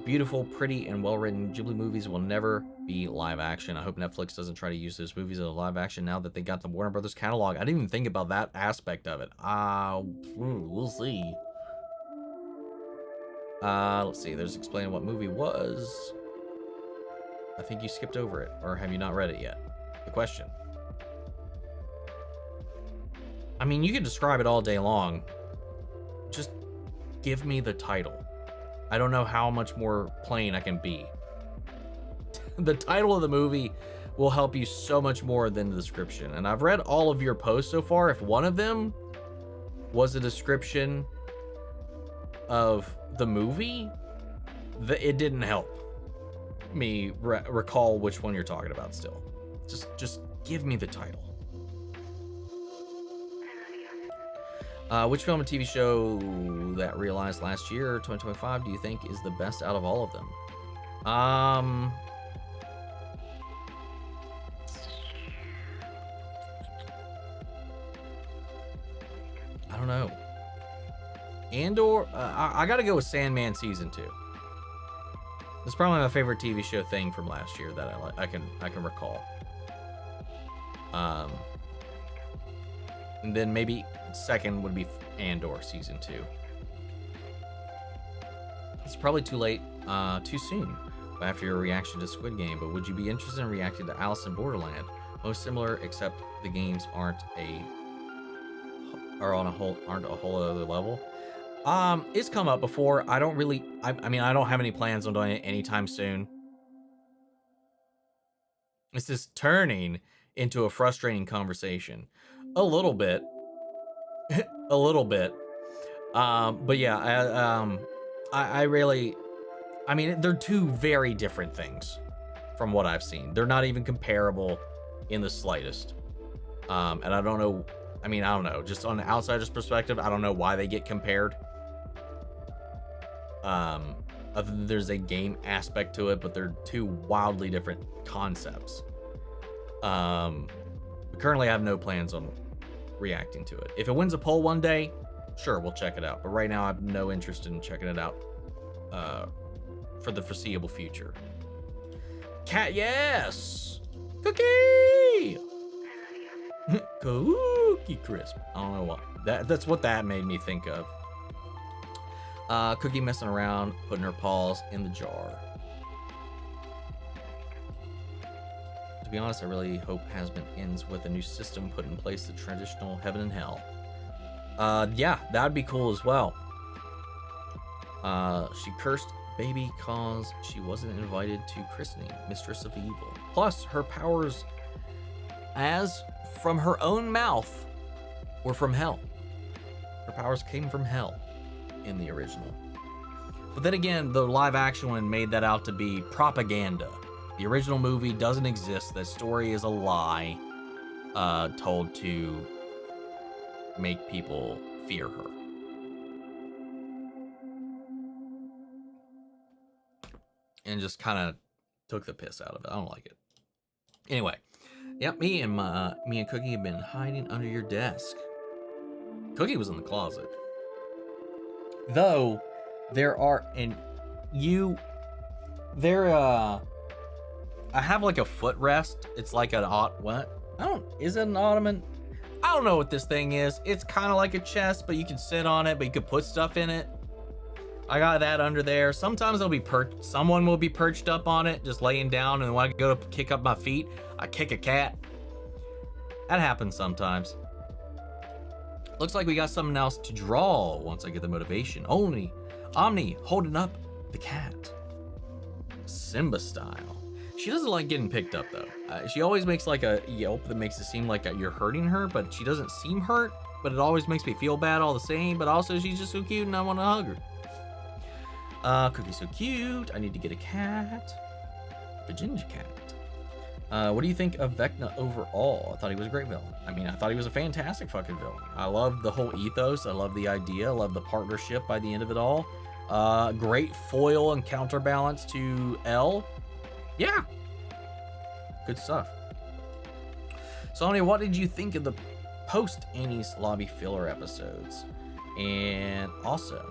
[SPEAKER 1] beautiful, pretty, and well-written Ghibli movies will never be live action. I hope Netflix doesn't try to use those movies as a live action now that they got the Warner Brothers catalog. I didn't even think about that aspect of it. We'll see. Let's see. There's explaining what movie was. I think you skipped over it, or have you not read it yet? The question. I mean, you can describe it all day long. Just give me the title. I don't know how much more plain I can be. The title of the movie will help you so much more than the description. And I've read all of your posts so far. If one of them was a description of the movie, it didn't help me recall which one you're talking about still. Just give me the title. Which film and TV show that realized last year, 2025, do you think is the best out of all of them? I don't know. Andor, I gotta go with Sandman Season 2. It's probably my favorite TV show thing from last year that I can recall. And then maybe second would be Andor Season 2. It's probably too late, too soon after your reaction to Squid Game, but would you be interested in reacting to Alice in Borderland? Most similar, except the games aren't a whole other level. It's come up before. I don't really, I mean, I don't have any plans on doing it anytime soon. This is turning into a frustrating conversation. A little bit. A little bit. But yeah, I really, I mean, they're two very different things from what I've seen. They're not even comparable in the slightest. And I don't know, I mean, I don't know, just on an outsider's perspective, I don't know why they get compared. Other than there's a game aspect to it, but they're two wildly different concepts. Currently I have no plans on reacting to it. If it wins a poll one day, sure, we'll check it out. But right now I have no interest in checking it out for the foreseeable future. Cat, yes! Cookie! Cookie crisp. I don't know what. That's what that made me think of. Cookie messing around, putting her paws in the jar. To be honest, I really hope Hazbin ends with a new system put in place, the traditional heaven and hell. Yeah, that'd be cool as well. She cursed baby cause she wasn't invited to christening, mistress of evil. Plus, her powers, as from her own mouth, were from hell. Her powers came from hell in the original. But then again, the live action one made that out to be propaganda. The original movie doesn't exist. That story is a lie told to make people fear her. And just kind of took the piss out of it. I don't like it. Anyway, yep, me and Cookie have been hiding under your desk. Cookie was in the closet. Though there are I have like a footrest. It's like an is it an ottoman? I don't know what this thing is. It's kind of like a chest, but you can sit on it, but you could put stuff in it. I got that under there. Sometimes someone will be perched up on it, just laying down, and when I go to kick up my feet, I kick a cat. That happens sometimes. Looks like we got something else to draw once I get the motivation. Only Omni holding up the cat. Simba style. She doesn't like getting picked up though. She always makes like a yelp that makes it seem like you're hurting her, but she doesn't seem hurt, but it always makes me feel bad all the same, but also she's just so cute and I want to hug her. Cookie's so cute. I need to get a cat. A ginger cat. What do you think of Vecna overall? I thought he was a great villain. I mean, I thought he was a fantastic fucking villain. I love the whole ethos. I love the idea. I love the partnership by the end of it all. Great foil and counterbalance to L. Yeah. Good stuff. Sonia, what did you think of the post-Annie's Lobby filler episodes? And also,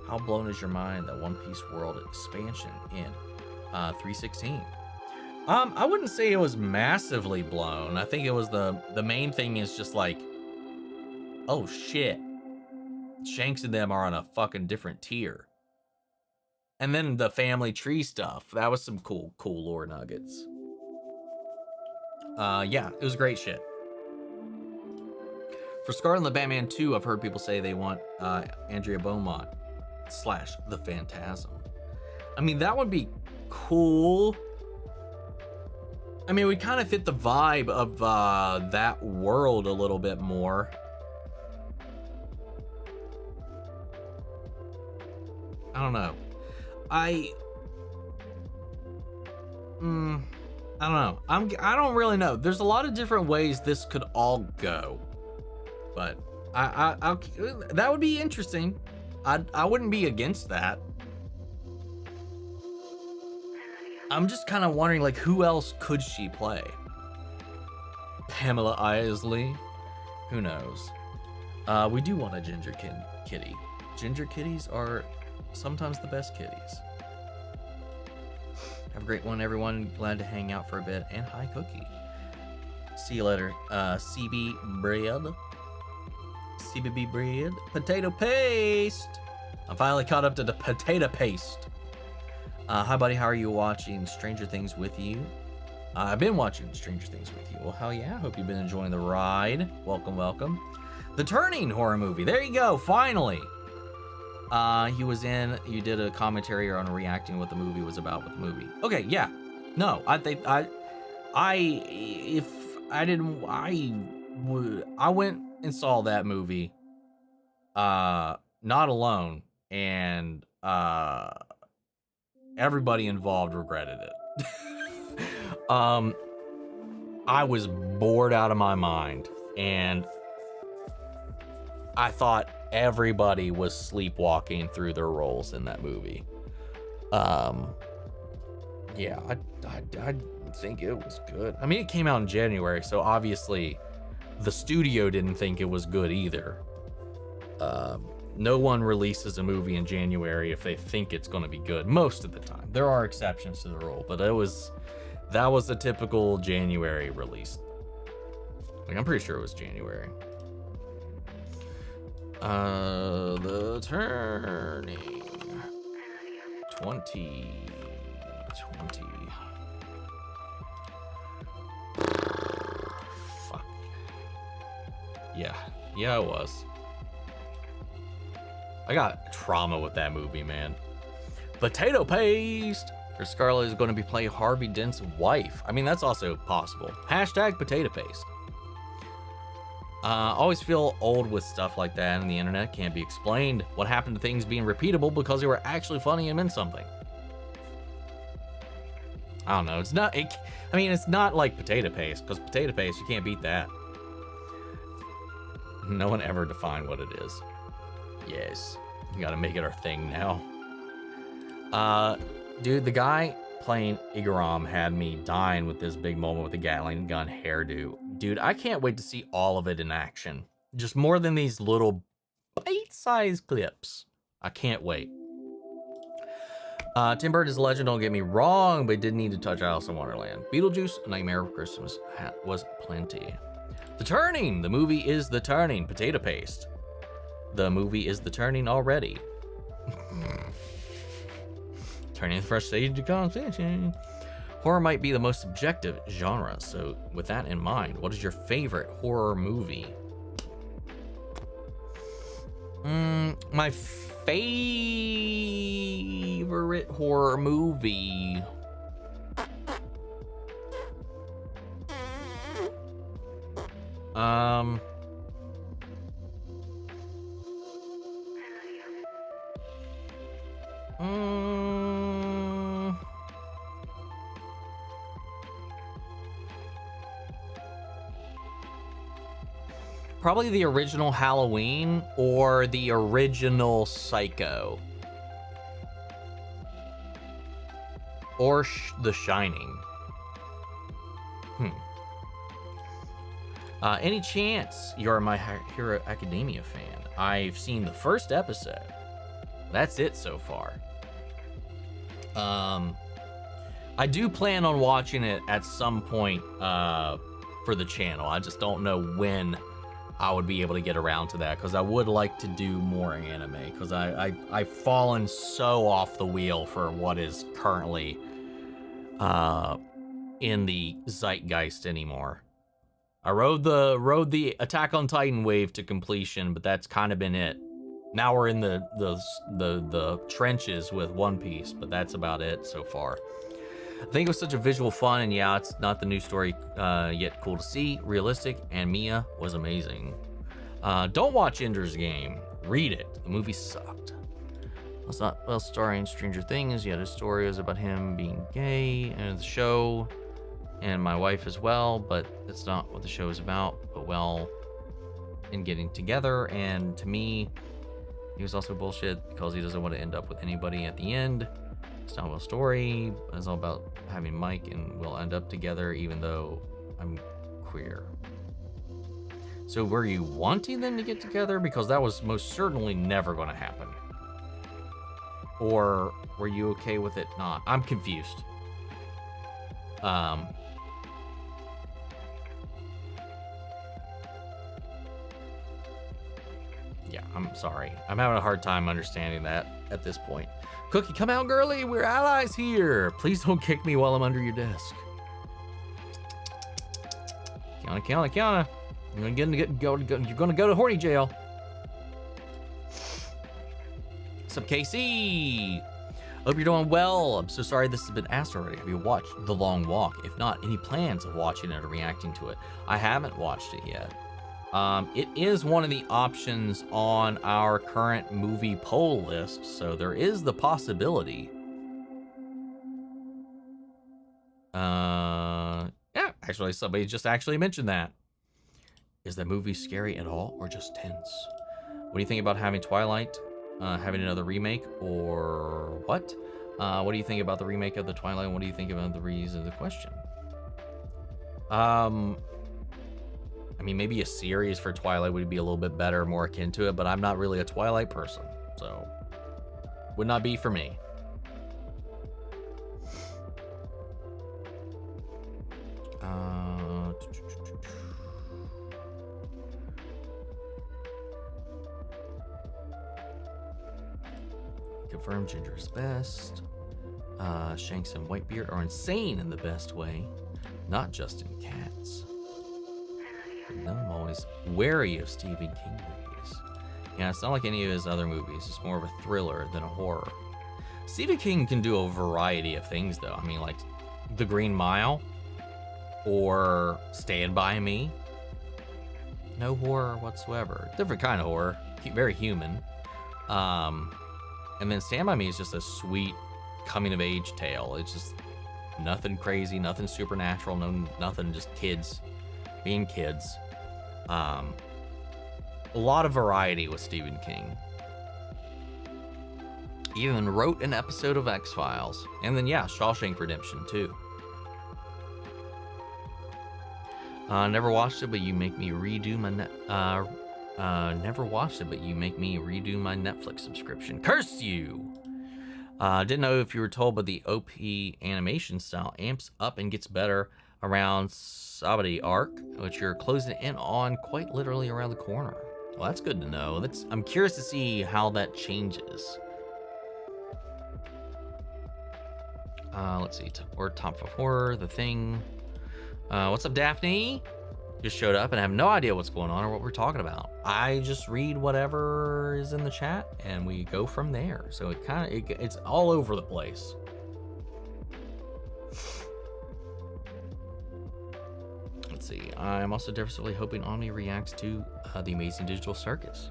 [SPEAKER 1] how blown is your mind that One Piece World expansion in 316? I wouldn't say it was massively blown. I think it was the main thing is just like, oh shit, Shanks and them are on a fucking different tier. And then the family tree stuff, that was some cool lore nuggets. Yeah, it was great shit. For Scarlet and the Batman 2, I've heard people say they want Andrea Beaumont / the Phantasm. I mean, that would be cool. I mean, we kind of fit the vibe of that world a little bit more. I don't know. I don't know. I don't really know. There's a lot of different ways this could all go, but I'll that would be interesting. I wouldn't be against that. I'm just kind of wondering, like, who else could she play? Pamela Isley? Who knows? We do want a ginger kitty. Ginger kitties are sometimes the best kitties. Have a great one, everyone. Glad to hang out for a bit. And hi, Cookie. See you later. CB bread. CBB bread. Potato paste. I'm finally caught up to the potato paste. Hi, buddy. How are you watching Stranger Things with you? I've been watching Stranger Things with you. Well, hell yeah. Hope you've been enjoying the ride. Welcome, welcome. The Turning horror movie. There you go. Finally. You did a commentary on reacting what the movie was about with the movie. Okay, yeah. No, I went and saw that movie, not alone, and, everybody involved regretted it. I was bored out of my mind, and I thought everybody was sleepwalking through their roles in that movie. Yeah, I think it was good. I mean, it came out in January, so obviously the studio didn't think it was good either. No one releases a movie in January if they think it's going to be good most of the time. There are exceptions to the rule, but that was a typical January release. Like, I'm pretty sure it was January. The Turning 2020. Yeah, it was. I got trauma with that movie, man. Potato paste. Or Scarlett is going to be playing Harvey Dent's wife. I mean, that's also possible. Hashtag potato paste. Always feel old with stuff like that, and the internet can't be explained. What happened to things being repeatable because they were actually funny and meant something? I don't know. It's not. I mean, it's not like potato paste, because potato paste, you can't beat that. No one ever defined what it is. Yes, you got to make it our thing now. Dude, the guy playing Igaram had me dying with this big moment with the Gatling gun hairdo. Dude, I can't wait to see all of it in action. Just more than these little bite-sized clips. I can't wait. Tim Burton is a legend, don't get me wrong, but did need to touch Alice in Wonderland. Beetlejuice, A Nightmare of Christmas was plenty. The Turning! The movie is The Turning. Potato paste. The movie is The Turning already. Turning the fresh stage to conversation. Horror might be the most subjective genre, so with that in mind, what is your favorite horror movie? My favorite horror movie. Probably the original Halloween or the original Psycho. Or The Shining. Any chance you're My Hero Academia fan? I've seen the first episode. That's it so far. I do plan on watching it at some point for the channel. I just don't know when I would be able to get around to that, because I would like to do more anime, because I've fallen so off the wheel for what is currently in the zeitgeist anymore. I rode the Attack on Titan wave to completion, but that's kind of been it. Now we're in the trenches with One Piece, but that's about it so far. I think it was such a visual fun, and yeah, it's not the new story yet cool to see, realistic, and Mia was amazing. Don't watch Ender's Game, read it. The movie sucked. It's not well starring Stranger Things, yet his story is about him being gay, and the show, and my wife as well, but that's not what the show is about, but well, in getting together, and to me, he was also bullshit because he doesn't want to end up with anybody at the end. It's not about a story. It's all about having Mike and Will end up together, even though I'm queer. So were you wanting them to get together? Because that was most certainly never going to happen. Or were you okay with it not? I'm confused. Yeah, I'm sorry. I'm having a hard time understanding that at this point. Cookie, come out, girly. We're allies here. Please don't kick me while I'm under your desk. Kiana. You're gonna go to horny jail. What's up, Casey? Hope you're doing well. I'm so sorry this has been asked already. Have you watched The Long Walk? If not, any plans of watching it or reacting to it? I haven't watched it yet. It is one of the options on our current movie poll list, so there is the possibility. Yeah, actually, somebody just actually mentioned that. Is the movie scary at all, or just tense? What do you think about having Twilight, having another remake, or what? What do you think about the remake of the Twilight? What do you think about the reason of the question? I mean, maybe a series for Twilight would be a little bit better, more akin to it, but I'm not really a Twilight person, so would not be for me. Confirmed Ginger is best. Shanks and Whitebeard are insane in the best way, not just in cats. them. I'm always wary of Stephen King movies. Yeah, it's not like any of his other movies. It's more of a thriller than a horror. Stephen King can do a variety of things, though. I mean, like The Green Mile or Stand By Me. No horror whatsoever. Different kind of horror. Very human. And then Stand By Me is just a sweet coming-of-age tale. It's just nothing crazy, nothing supernatural, nothing, just kids being kids. A lot of variety with Stephen King. Even wrote an episode of X-Files. And then, yeah, Shawshank Redemption, too. Never watched it, but you make me redo my never watched it, but you make me redo my Netflix subscription. Curse you! Didn't know if you were told, but the OP animation style amps up and gets better around Sabati arc, which you're closing in on quite literally around the corner. Well, that's good to know. I'm curious to see how that changes. Let's see. Or Top 5 Horror, The Thing. What's up, Daphne? Just showed up and I have no idea what's going on or what we're talking about. I just read whatever is in the chat and we go from there. So it's all over the place. Let's see. I'm also desperately hoping Omni reacts to The Amazing Digital Circus.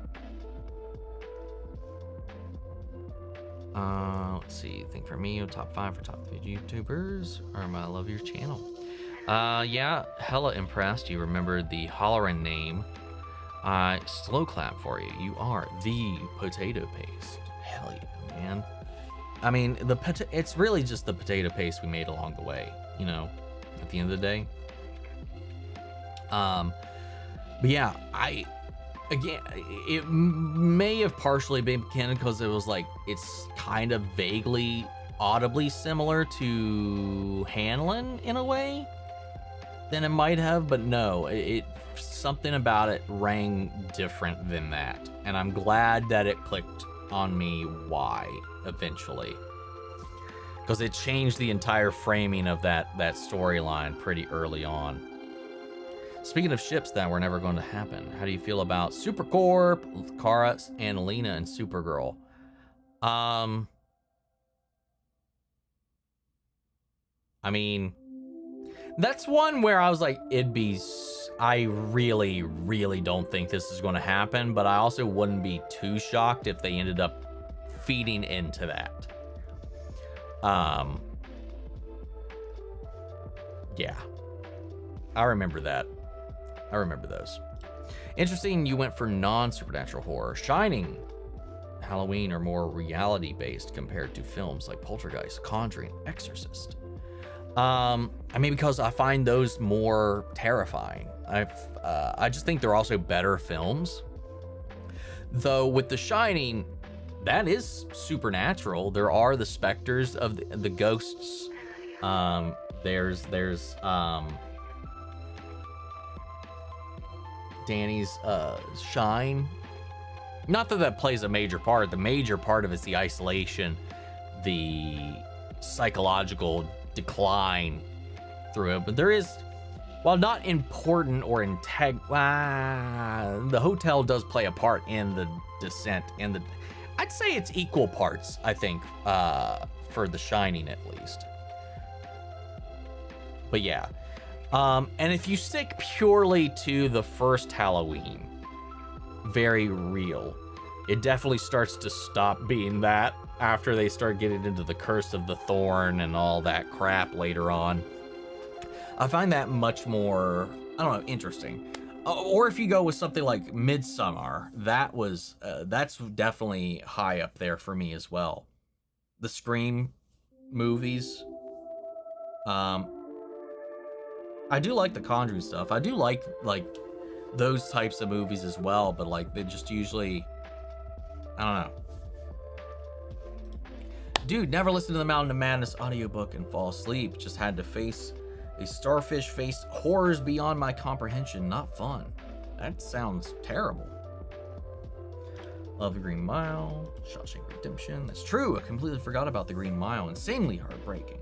[SPEAKER 1] Let's see. Think for me, top 5 for top 3 YouTubers. I love your channel. Yeah, hella impressed. You remembered the Hollerin name. Slow clap for you. You are the potato paste. Hell yeah, man. I mean, it's really just the potato paste we made along the way, you know, at the end of the day. But yeah, again, it may have partially been canon because it was like, it's kind of vaguely, audibly similar to Hanlon in a way than it might have, but no, something about it rang different than that. And I'm glad that it clicked on me why eventually. Because it changed the entire framing of that storyline pretty early on. Speaking of ships that were never going to happen, how do you feel about Supercorp, Kara, and Alina, and Supergirl? I mean, that's one where I was like, I really, really don't think this is going to happen, but I also wouldn't be too shocked if they ended up feeding into that. Yeah. I remember that. I remember those. Interesting, you went for non-supernatural horror. Shining, Halloween are more reality-based compared to films like Poltergeist, Conjuring, Exorcist. I mean, because I find those more terrifying. I just think they're also better films. Though with The Shining, that is supernatural. There are the specters of the ghosts. There's Danny's shine. Not that plays a major part. The major part of it is the isolation, the psychological decline through it. But there is, while not important or the hotel does play a part in the descent, and I'd say it's equal parts, I think, for The Shining at least. But yeah. And if you stick purely to the first Halloween, very real, it definitely starts to stop being that after they start getting into the Curse of the Thorn and all that crap later on. I find that much more, I don't know, interesting. Or if you go with something like Midsommar, that's definitely high up there for me as well. The Scream movies, I do like the Conjuring stuff. I do like those types of movies as well, but like they just usually, I don't know. Dude, never listened to the Mountain of Madness audiobook and fall asleep. Just had to face a starfish-faced horrors beyond my comprehension. Not fun. That sounds terrible. Love the Green Mile, Shawshank Redemption. That's true. I completely forgot about the Green Mile. Insanely heartbreaking.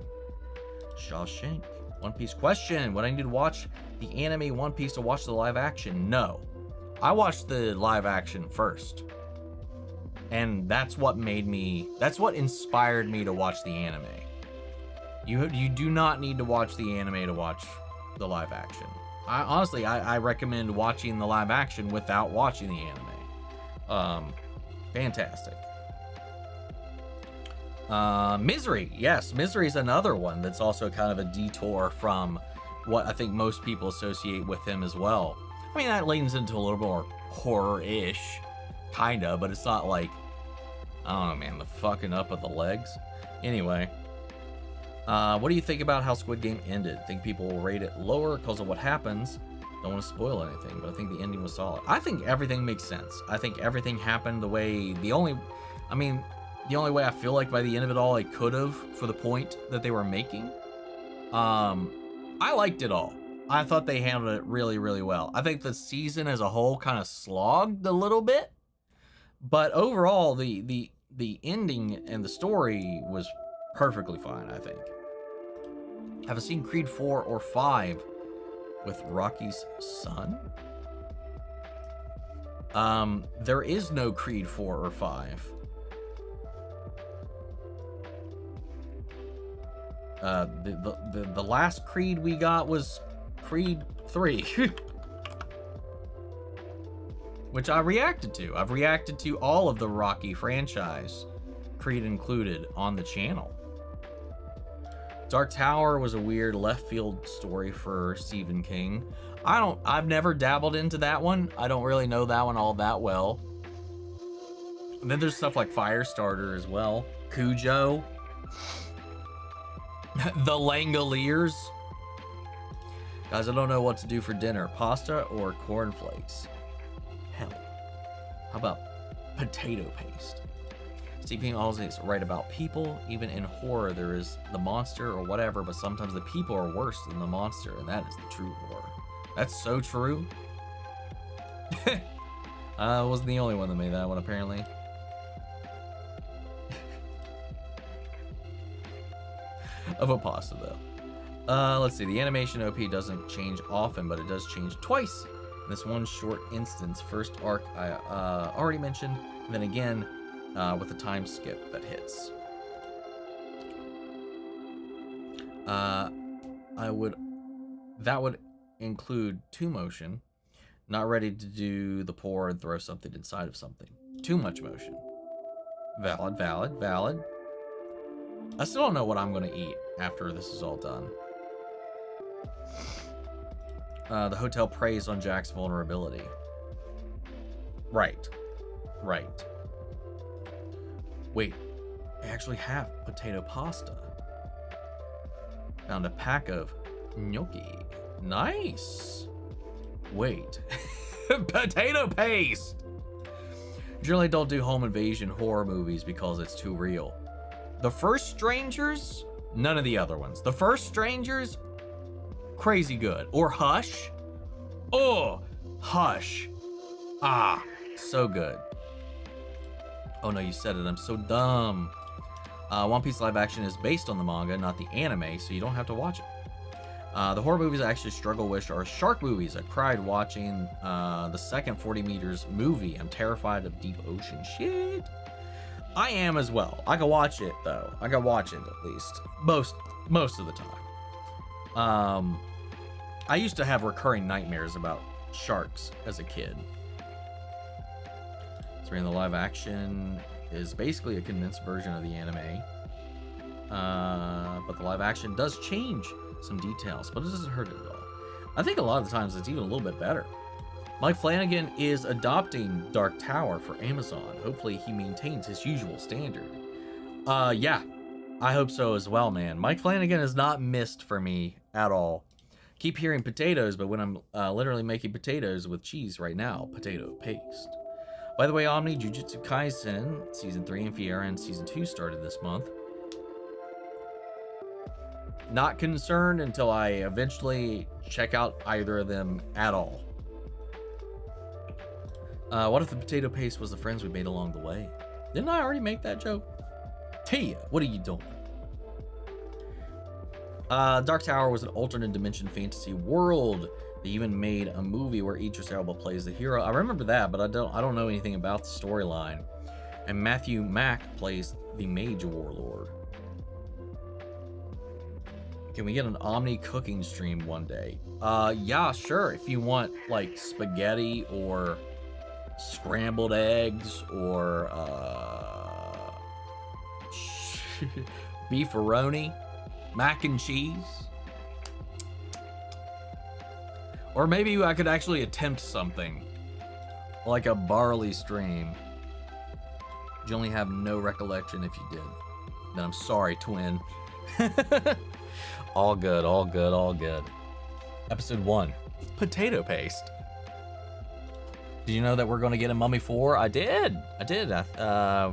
[SPEAKER 1] Shawshank. One Piece question. Would I need to watch the anime One Piece to watch the live action? No. I watched the live action first. And that's what inspired me to watch the anime. You do not need to watch the anime to watch the live action. I recommend watching the live action without watching the anime. Fantastic. Misery. Yes, Misery is another one that's also kind of a detour from what I think most people associate with him as well. I mean, that leans into a little more horror-ish, kinda, but it's not like, I don't know, man, the fucking up of the legs. Anyway, what do you think about how Squid Game ended? Think people will rate it lower because of what happens? Don't want to spoil anything, but I think the ending was solid. I think everything makes sense. I think everything happened the way, the only way I feel like by the end of it all, it could have, for the point that they were making. I liked it all. I thought they handled it really, really well. I think the season as a whole kind of slogged a little bit, but overall, the ending and the story was perfectly fine, I think. Have I seen Creed 4 or 5 with Rocky's son? There is no Creed 4 or 5. The last Creed we got was Creed 3. Which I reacted to. I've reacted to all of the Rocky franchise, Creed included, on the channel. Dark Tower was a weird left field story for Stephen King. I've never dabbled into that one. I don't really know that one all that well. And then there's stuff like Firestarter as well. Cujo. The Langoliers. Guys, I don't know what to do for dinner. Pasta or cornflakes? Hell. How about potato paste? Stephen always is right about people. Even in horror, there is the monster or whatever, but sometimes the people are worse than the monster, and that is the true horror. That's so true. I wasn't the only one that made that one, apparently. Of a pasta, though. Let's see. The animation OP doesn't change often, but it does change twice. In this one short instance, first arc I already mentioned, and then again with a time skip that hits. That would include two motion. Not ready to do the pour and throw something inside of something. Too much motion. Valid, valid, valid. I still don't know what I'm going to eat after this is all done. The hotel preys on Jack's vulnerability. Right. Right. Wait, I actually have potato pasta. Found a pack of gnocchi. Nice. Wait. Potato paste! Generally don't do home invasion horror movies because it's too real. The First Strangers, none of the other ones. The First Strangers, crazy good. Or Hush. Oh, Hush. Ah, so good. Oh no, you said it. I'm so dumb. One Piece live action is based on the manga, not the anime, so you don't have to watch it. The horror movies I actually struggle with are shark movies. I cried watching the second 40 Meters movie. I'm terrified of deep ocean shit. I am as well. I can watch it though. I can watch it at least most of the time. I used to have recurring nightmares about sharks as a kid. So in the live action is basically a condensed version of the anime. But the live action does change some details, but it doesn't hurt it at all. I think a lot of the times it's even a little bit better. Mike Flanagan is adopting Dark Tower for Amazon. Hopefully he maintains his usual standard. Yeah, I hope so as well, man. Mike Flanagan has not missed for me at all. Keep hearing potatoes, but when I'm literally making potatoes with cheese right now, potato paste. By the way, Omni, Jujutsu Kaisen Season 3 and Fiera Season 2 started this month. Not concerned until I eventually check out either of them at all. What if the potato paste was the friends we made along the way? Didn't I already make that joke? Tia, what are you doing? Dark Tower was an alternate dimension fantasy world. They even made a movie where Idris Elba plays the hero. I remember that, but I don't know anything about the storyline. And Matthew Mack plays the mage warlord. Can we get an Omni cooking stream one day? Yeah, sure. If you want like spaghetti or scrambled eggs or beefaroni, mac and cheese. Or maybe I could actually attempt something like a barley stream. You only have no recollection if you did. Then I'm sorry, twin. All good, all good, all good. Episode 1, potato paste. Did you know that we're going to get a Mummy 4? I did,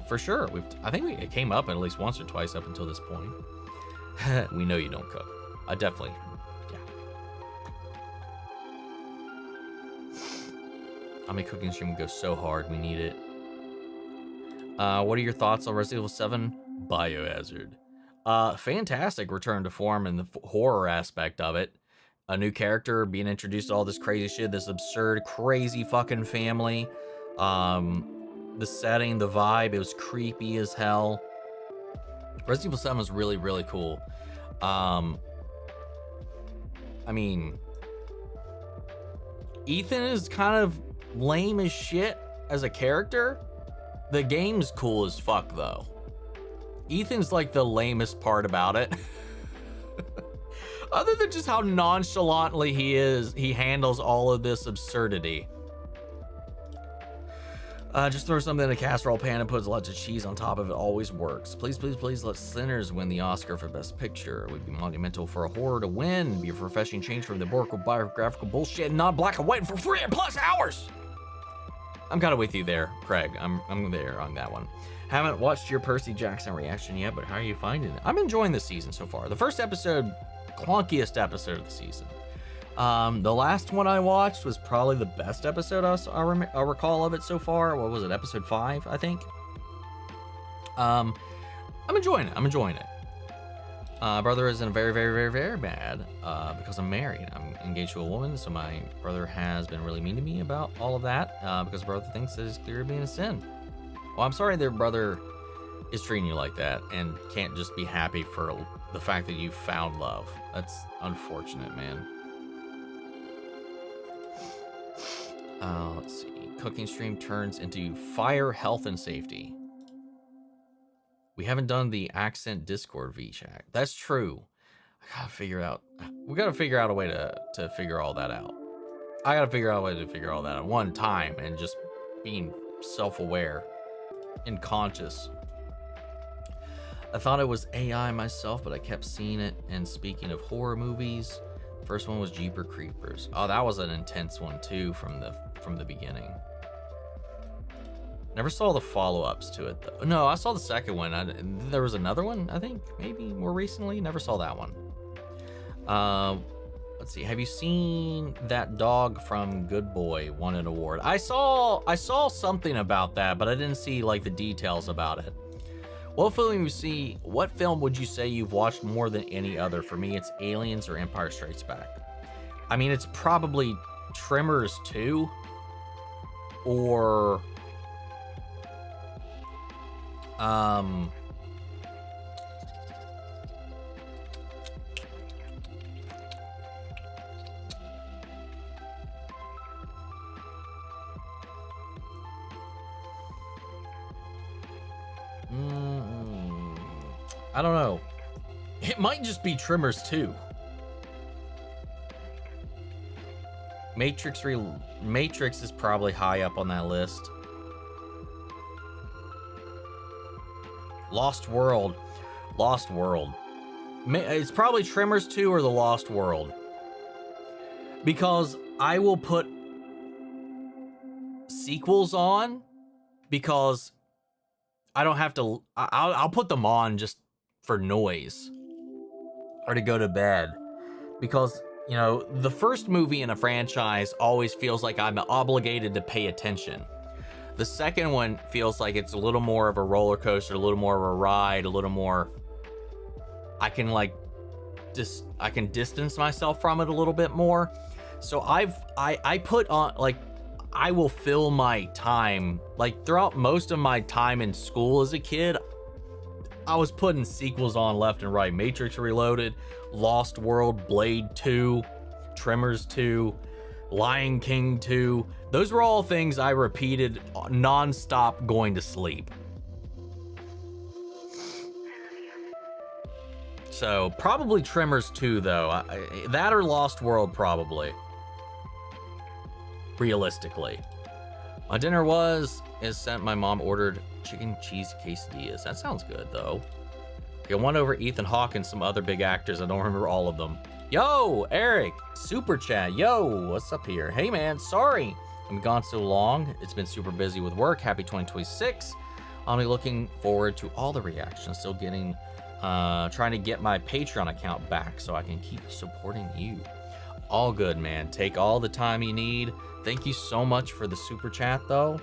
[SPEAKER 1] for sure. I think it came up at least once or twice up until this point. We know you don't cook. I definitely, yeah. Mummy cooking stream would go so hard. We need it. What are your thoughts on Resident Evil 7 Biohazard? Fantastic return to form in the horror aspect of it. A new character being introduced to all this crazy shit, this absurd, crazy fucking family. The setting, the vibe, it was creepy as hell. Resident Evil 7 was really, really cool. I mean, Ethan is kind of lame as shit as a character. The game's cool as fuck, though. Ethan's like the lamest part about it. Other than just how nonchalantly he handles all of this absurdity. Just throw something in a casserole pan and put lots of cheese on top of it. Always works. Please, please, please let Sinners win the Oscar for Best Picture. It would be monumental for a horror to win. It'd be a refreshing change from the biographical bullshit and not black and white for 3+ hours. I'm kind of with you there, Craig. I'm there on that one. Haven't watched your Percy Jackson reaction yet, but how are you finding it? I'm enjoying this season so far. The first episode, clunkiest episode of the season. The last one I watched was probably the best episode I recall of it so far. What was it, episode 5, I think? I'm enjoying it. I'm enjoying it. Brother isn't very, very, very, very bad because I'm married. I'm engaged to a woman, so my brother has been really mean to me about all of that because brother thinks that it's clearly being a sin. Well, I'm sorry their brother is treating you like that and can't just be happy for the fact that you found love. That's unfortunate, man. Let's see. Cooking stream turns into fire, health, and safety. We haven't done the accent Discord VChat. That's true. I gotta figure out. We gotta figure out a way to figure all that out. I gotta figure out a way to figure all that out one time and just being self-aware and conscious. I thought it was AI myself, but I kept seeing it. And speaking of horror movies, first one was Jeepers Creepers. Oh, that was an intense one too from the beginning. Never saw the follow-ups to it though. No, I saw the second one. There was another one, I think, maybe more recently. Never saw that one. Let's see. Have you seen that dog from Good Boy won an award? I saw something about that, but I didn't see like the details about it. What film would you say you've watched more than any other? For me, it's Aliens or Empire Strikes Back. I mean, it's probably Tremors 2 or I don't know. It might just be Tremors 2. Matrix is probably high up on that list. Lost World. It's probably Tremors 2 or The Lost World. Because I will put sequels on because I don't have to. I'll put them on just for noise or to go to bed because, you know, the first movie in a franchise always feels like I'm obligated to pay attention. The second one feels like it's a little more of a roller coaster, a little more of a ride, a little more, I can like I can distance myself from it a little bit more. So I put on, like, I will fill my time, like throughout most of my time in school as a kid, I was putting sequels on left and right. Matrix Reloaded, Lost World, Blade 2, Tremors 2, Lion King 2. Those were all things I repeated non-stop going to sleep. So probably Tremors 2 though. That or Lost World probably. Realistically. My dinner is sent. My mom ordered chicken cheese quesadillas. That sounds good though. I won over Ethan Hawke and some other big actors. I don't remember all of them. Yo, Eric, super chat. Yo, what's up here? Hey man, sorry I'm gone so long. It's been super busy with work. Happy 2026. I'll be looking forward to all the reactions. Still getting, trying to get my Patreon account back so I can keep supporting you. All good, man. Take all the time you need. Thank you so much for the super chat though.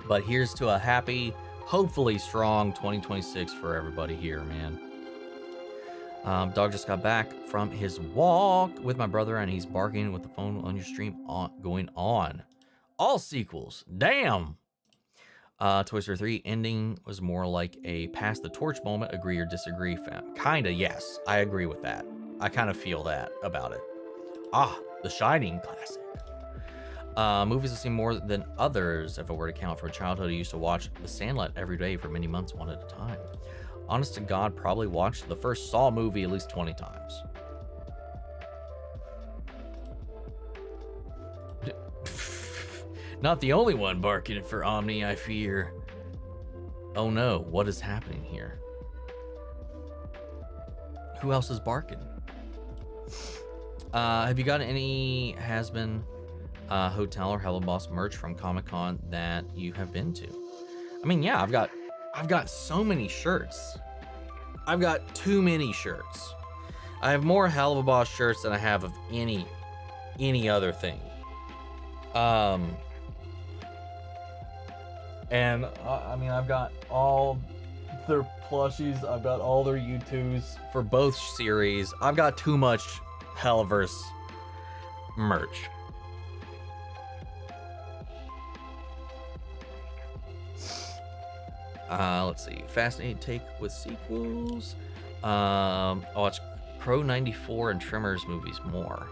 [SPEAKER 1] But here's to a happy, hopefully strong 2026 for everybody here, man. Dog just got back from his walk with my brother and he's barking with the phone on your stream going on. All sequels. Damn. Toy Story 3 ending was more like a pass the torch moment. Agree or disagree, fam? Kinda, yes. I agree with that. I kind of feel that about it. Ah, The Shining classic. Movies I've seen more than others. If I were to count from childhood, I used to watch The Sandlot every day for many months, one at a time. Honest to God, probably watched the first Saw movie at least 20 times. Not the only one barking for Omni, I fear. Oh no, what is happening here? Who else is barking? Have you gotten any has-been hotel or Hello Boss merch from Comic-Con that you have been to? I mean, yeah, I've got so many shirts. I've got too many shirts. I have more Hell of a Boss shirts than I have of any other thing. And I mean, I've got all their plushies. I've got all their U2s for both series. I've got too much Hellverse merch. Let's see. Fascinating take with sequels. I'll watch Crow 94 and Tremors movies more.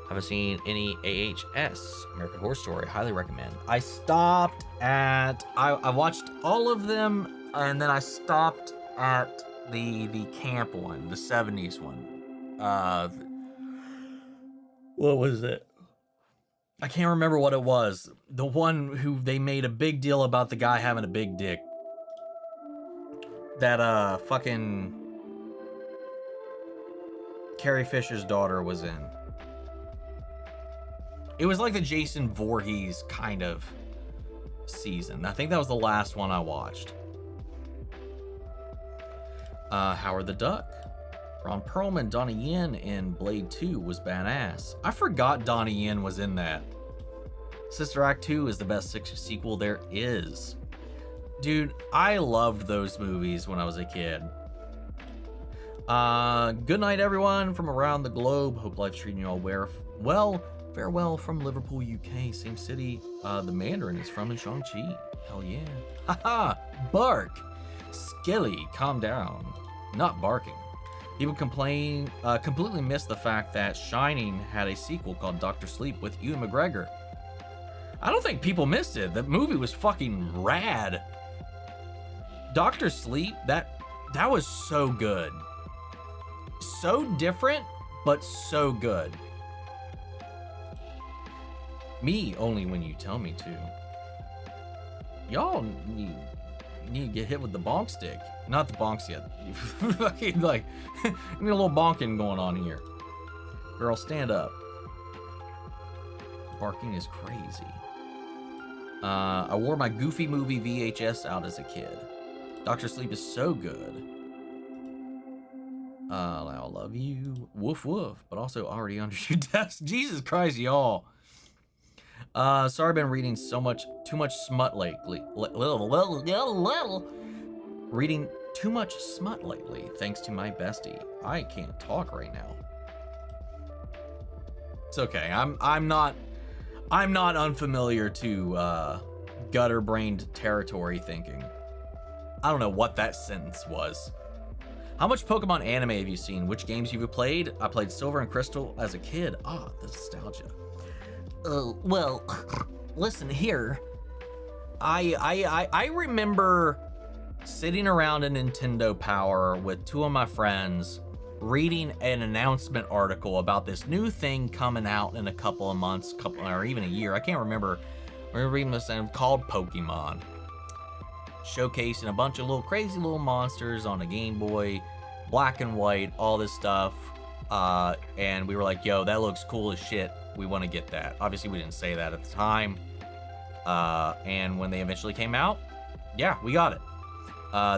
[SPEAKER 1] Haven't seen any AHS, American Horror Story. Highly recommend. I stopped at, I watched all of them, and then I stopped at the camp one, the 70s one. What was it? I can't remember what it was. The one who they made a big deal about the guy having a big dick. That fucking Carrie Fisher's daughter was in. It was like the Jason Voorhees kind of season. I think that was the last one I watched. Howard the Duck. Ron Perlman, Donnie Yen in Blade 2 was badass. I forgot Donnie Yen was in that. Sister Act 2 is the best sequel there is. Dude, I loved those movies when I was a kid. Good night, everyone from around the globe. Hope life's treating you all well. Farewell from Liverpool, UK. Same city the Mandarin is from in Shang-Chi. Hell yeah. Haha, bark. Skelly, calm down. Not barking. People complain, completely missed the fact that Shining had a sequel called Dr. Sleep with Ewan McGregor. I don't think people missed it. That movie was fucking rad. Dr. Sleep, that was so good. So different, but so good. Me only when you tell me to. Y'all need to get hit with the bonk stick. Not the bonks yet. You fucking like, need a little bonking going on here. Girl, stand up. Barking is crazy. I wore my Goofy movie VHS out as a kid. Dr. Sleep is so good. I love you. Woof woof. But also already under your desk. Jesus Christ, y'all. Sorry, I've been reading too much smut lately. Reading too much smut lately, thanks to my bestie. I can't talk right now. It's okay. I'm not unfamiliar to gutter-brained territory thinking. I don't know what that sentence was. How much Pokemon anime have you seen? Which games have you played? I played Silver and Crystal as a kid. Ah, the nostalgia. Well, listen here. I remember sitting around a Nintendo Power with two of my friends, reading an announcement article about this new thing coming out in a couple of months, or even a year. I can't remember. We were reading this thing called Pokemon, showcasing a bunch of little crazy little monsters on a Game Boy, black and white, all this stuff. And we were like, yo, that looks cool as shit. We want to get that. Obviously, we didn't say that at the time. And when they eventually came out, yeah, we got it.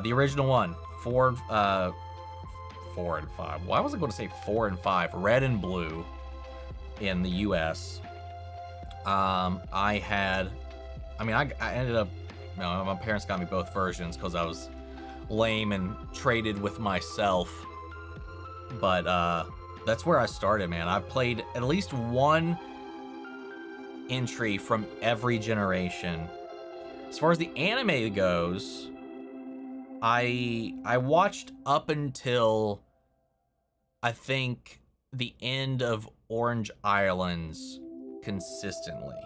[SPEAKER 1] The original one, 4 and 5. Why was I going to say 4 and 5? Red and blue in the US. I ended up, my parents got me both versions because I was lame and traded with myself. But that's where I started, man. I've played at least one entry from every generation. As far as the anime goes, I watched up until I think the end of Orange Islands consistently.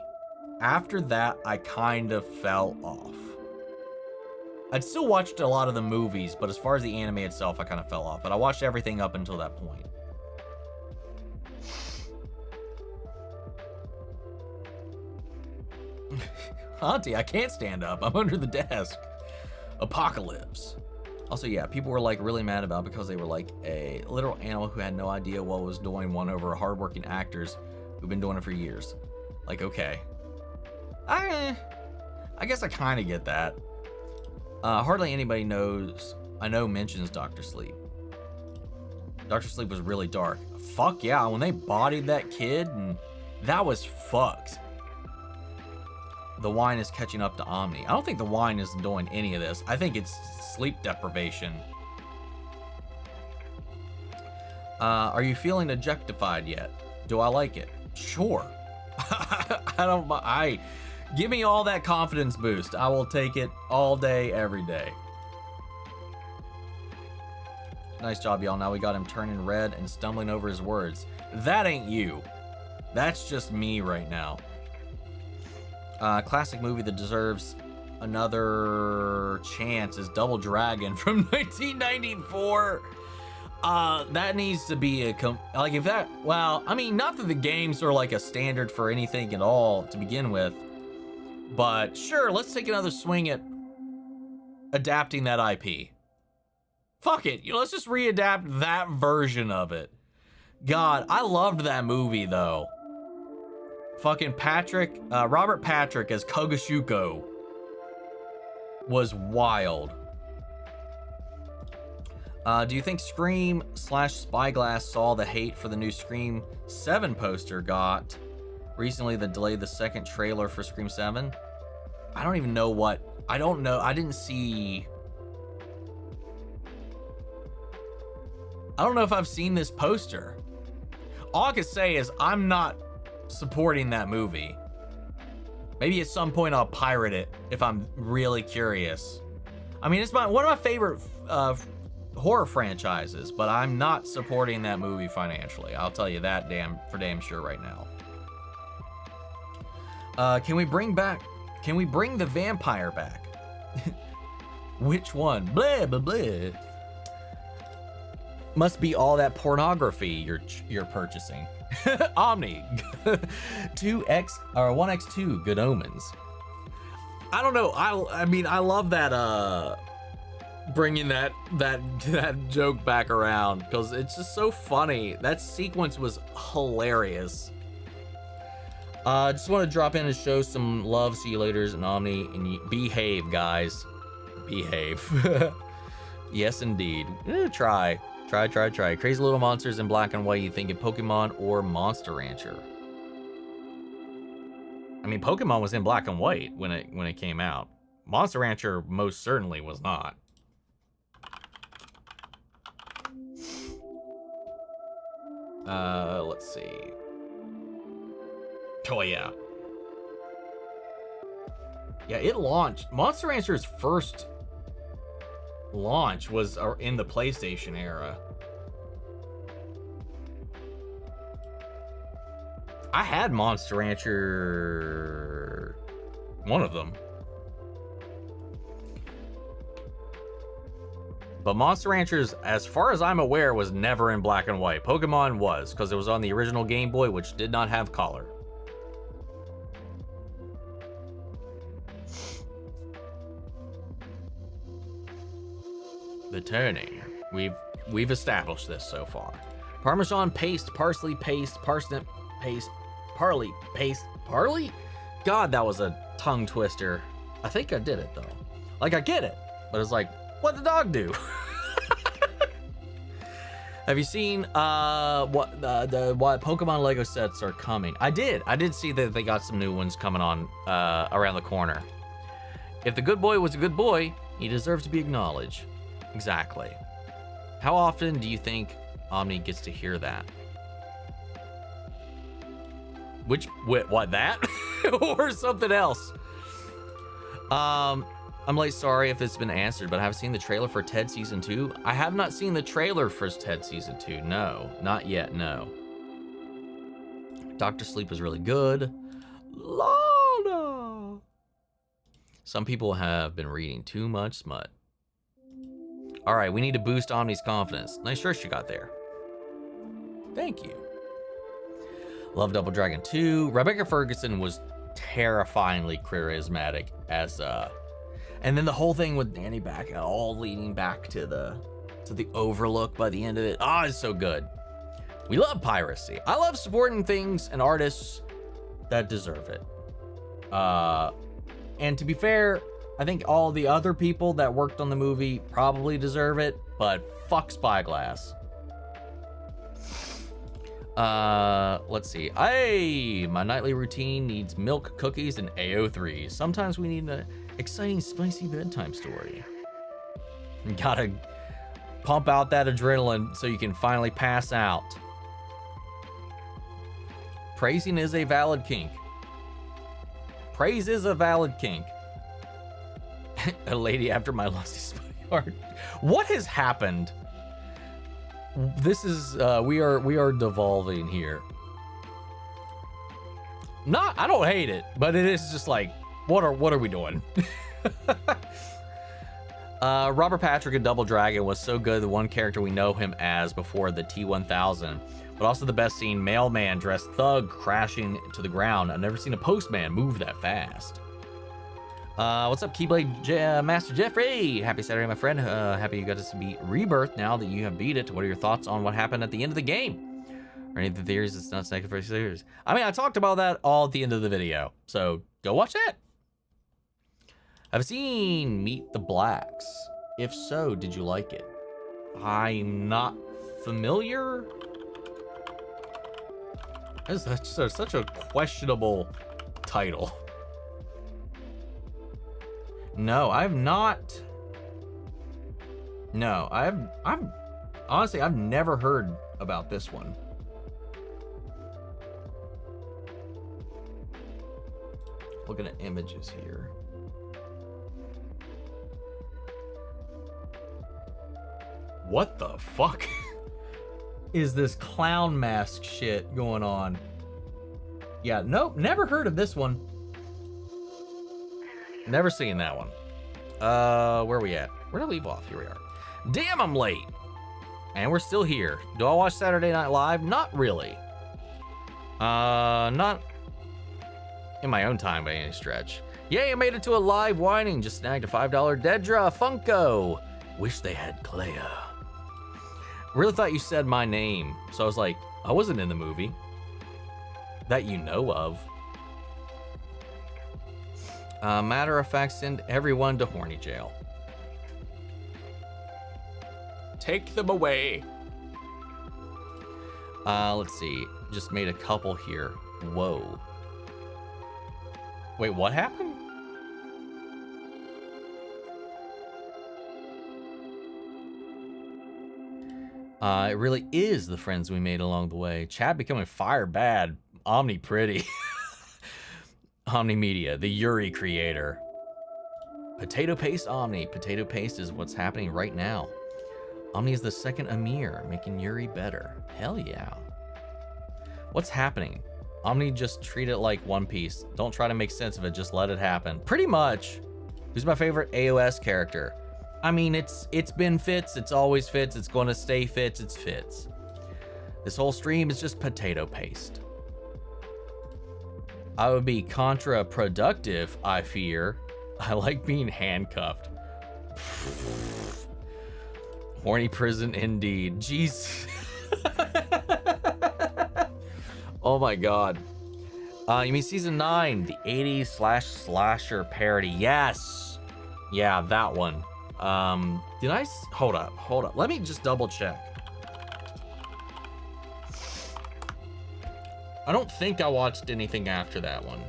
[SPEAKER 1] After that, I kind of fell off. I'd still watched a lot of the movies, but as far as the anime itself, I kind of fell off. But I watched everything up until that point. Auntie, I can't stand up. I'm under the desk. Apocalypse. Also, yeah, people were like really mad about because they were like a literal animal who had no idea what was doing, won over hardworking actors who've been doing it for years. Like, okay. I guess I kind of get that. Hardly anybody mentions Dr. Sleep. Dr. Sleep was really dark. Fuck yeah, when they bodied that kid, and that was fucked. The wine is catching up to Omni. I don't think the wine is doing any of this. I think it's sleep deprivation. Are you feeling objectified yet? Do I like it? Sure. Give me all that confidence boost. I will take it all day, every day. Nice job, y'all. Now we got him turning red and stumbling over his words. That ain't you. That's just me right now. Classic movie that deserves another chance is Double Dragon from 1994. That needs to be well, I mean, not that the games are like a standard for anything at all to begin with, but sure, let's take another swing at adapting that IP. Fuck it, let's just readapt that version of it. God, I loved that movie though. Fucking Robert Patrick as Kogashuko was wild. Do you think Scream/Spyglass saw the hate for the new Scream 7 poster got recently that delayed the second trailer for Scream 7? I don't even know what. I don't know. I didn't see. I don't know if I've seen this poster. All I can say is I'm not supporting that movie. Maybe at some point I'll pirate it if I'm really curious. I mean, it's one of my favorite horror franchises, but I'm not supporting that movie financially. I'll tell you that for damn sure right now. Can we bring the vampire back? Which one? Blah blah blah. Must be all that pornography you're purchasing. Omni 2x or 1x2 Good Omens. I don't know. I mean, I love that bringing that joke back around because it's just so funny. That sequence was hilarious. Just want to drop in and show some love. See you later, and Omni, and behave, guys. Behave. Yes, indeed. Try. Crazy little monsters in black and white. You thinking Pokemon or Monster Rancher? I mean, Pokemon was in black and white when it came out. Monster Rancher most certainly was not. Let's see. Oh, yeah. Yeah, it launched. Monster Rancher's first launch was in the PlayStation era. I had Monster Rancher, one of them. But Monster Ranchers, as far as I'm aware, was never in black and white. Pokemon was, because it was on the original Game Boy, which did not have color. The turning. We've established this so far. Parmesan paste, parsley paste, parsnip paste, parley paste, parley? God, that was a tongue twister. I think I did it though. Like, I get it, but it's like, what'd the dog do? Have you seen what Pokemon Lego sets are coming? I did see that they got some new ones coming on around the corner. If the good boy was a good boy, he deserves to be acknowledged. Exactly. How often do you think Omni gets to hear that? What, that? Or something else? I'm like, sorry if it's been answered, but I have seen the trailer for Ted Season 2. I have not seen the trailer for Ted Season 2. No, not yet, no. Dr. Sleep was really good. Lana! Some people have been reading too much smut. All right, we need to boost Omni's confidence. Nice shirt you got there. Thank you. Love Double Dragon 2. Rebecca Ferguson was terrifyingly charismatic as and then the whole thing with Danny back, all leading back to the Overlook by the end of it. Ah, it's so good. We love piracy. I love supporting things and artists that deserve it. And to be fair, I think all the other people that worked on the movie probably deserve it, but fuck Spyglass. Let's see. Hey, my nightly routine needs milk, cookies, and AO3. Sometimes we need an exciting, spicy bedtime story. You gotta pump out that adrenaline so you can finally pass out. Praising is a valid kink. Praise is a valid kink. A lady after my lusty spotty heart. What has happened? This is we are devolving here. I don't hate it, but it is just like, what are we doing? Robert Patrick in Double Dragon was so good, the one character we know him as before the T-1000, but also the best scene, mailman dressed thug crashing to the ground. I've never seen a postman move that fast. What's up, Keyblade Master Jeffrey? Happy Saturday, my friend. Happy you got to beat Rebirth now that you have beat it. What are your thoughts on what happened at the end of the game? Or any of the theories it's not second for series? I mean, I talked about that all at the end of the video, so go watch that. I've seen Meet the Blacks. If so, did you like it? I'm not familiar. That's such a questionable title. No, I've not. No, I've honestly, I've never heard about this one. Looking at images here. What the fuck is this clown mask shit going on? Yeah, nope, never heard of this one. Never seen that one. Where are we at? Where did I leave off? Here we are. Damn, I'm late. And we're still here. Do I watch Saturday Night Live? Not really. Not in my own time by any stretch. Yay, I made it to a live whining. Just snagged a $5 Dedra Funko. Wish they had Clea. Really thought you said my name. So I was like, I wasn't in the movie. That you know of. Matter of fact, send everyone to horny jail. Take them away. Let's see. Just made a couple here. Whoa. Wait, what happened? It really is the friends we made along the way. Chad becoming fire bad. Omni pretty. Omni Media, the Yuri creator. Potato Paste Omni. Potato Paste is what's happening right now. Omni is the second Amir, making Yuri better. Hell yeah. What's happening? Omni, just treat it like One Piece. Don't try to make sense of it, just let it happen. Pretty much. Who's my favorite AOS character? I mean, it's been Fitz, it's always Fitz, it's gonna stay Fitz, it's Fitz. This whole stream is just potato paste. I would be contraproductive, I fear. I like being handcuffed. Horny prison indeed. Jeez. Oh my god. You mean season 9, the 80s slasher parody. Yes. Yeah, that one. Did I hold up. Let me just double check. I don't think I watched anything after that one.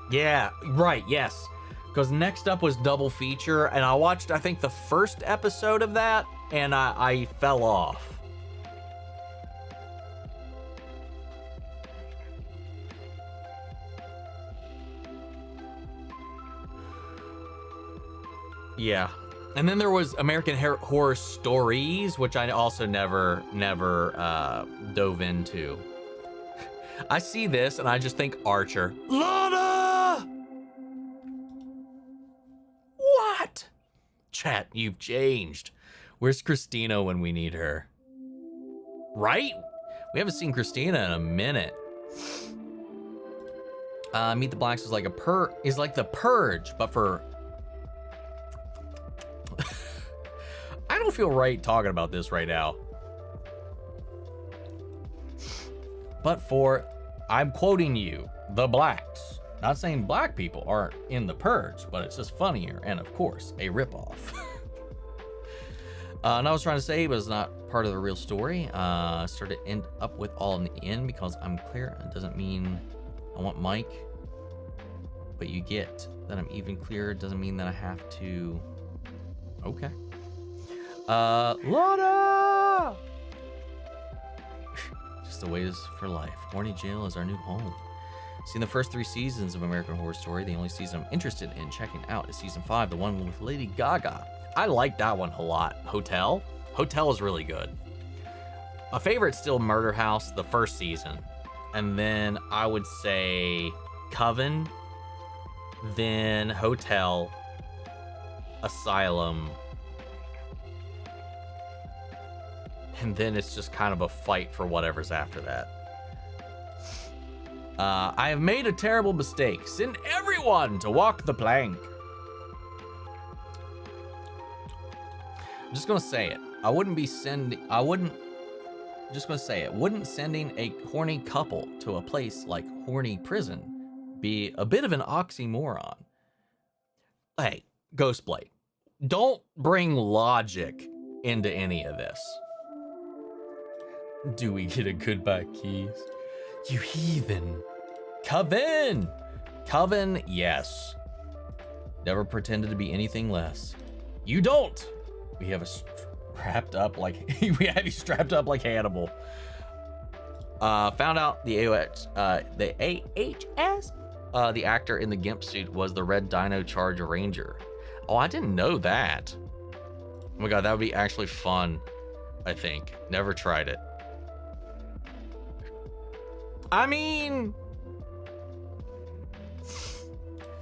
[SPEAKER 1] Yeah, right, yes. Because next up was double feature, and I watched, I think, the first episode of that, and I fell off. Yeah. And then there was American Horror Stories, which I also never dove into. I see this and I just think Archer. Lana! What? Chat, you've changed. Where's Christina when we need her? Right? We haven't seen Christina in a minute. Meet the Blacks is like the Purge, but for... I don't feel right talking about this right now. But for, I'm quoting you, the Blacks. Not saying black people aren't in the Purge, but it's just funnier and, of course, a ripoff. And I was trying to say, but it's not part of the real story. Started to end up with all in the end because I'm clear. It doesn't mean I want Mike, but you get that I'm even clearer. Doesn't mean that I have to. Okay. Lana! Just the ways for life. Horny Jail is our new home. Seen the first 3 seasons of American Horror Story. The only season I'm interested in checking out is season 5, the one with Lady Gaga. I like that one a lot. Hotel is really good. My favorite's still Murder House, the first season. And then I would say Coven, then Hotel, Asylum, and then it's just kind of a fight for whatever's after that. I have made a terrible mistake. Send everyone to walk the plank. I'm just gonna say it. Wouldn't sending a horny couple to a place like horny prison be a bit of an oxymoron? Hey, Ghostblade, don't bring logic into any of this. Do we get a goodbye keys? You heathen. Coven, yes. Never pretended to be anything less. You don't. We have strapped up like Hannibal. Found out the AHS, the actor in the GIMP suit was the Red Dino Charge Ranger. Oh, I didn't know that. Oh my god, that would be actually fun. I think. Never tried it. I mean,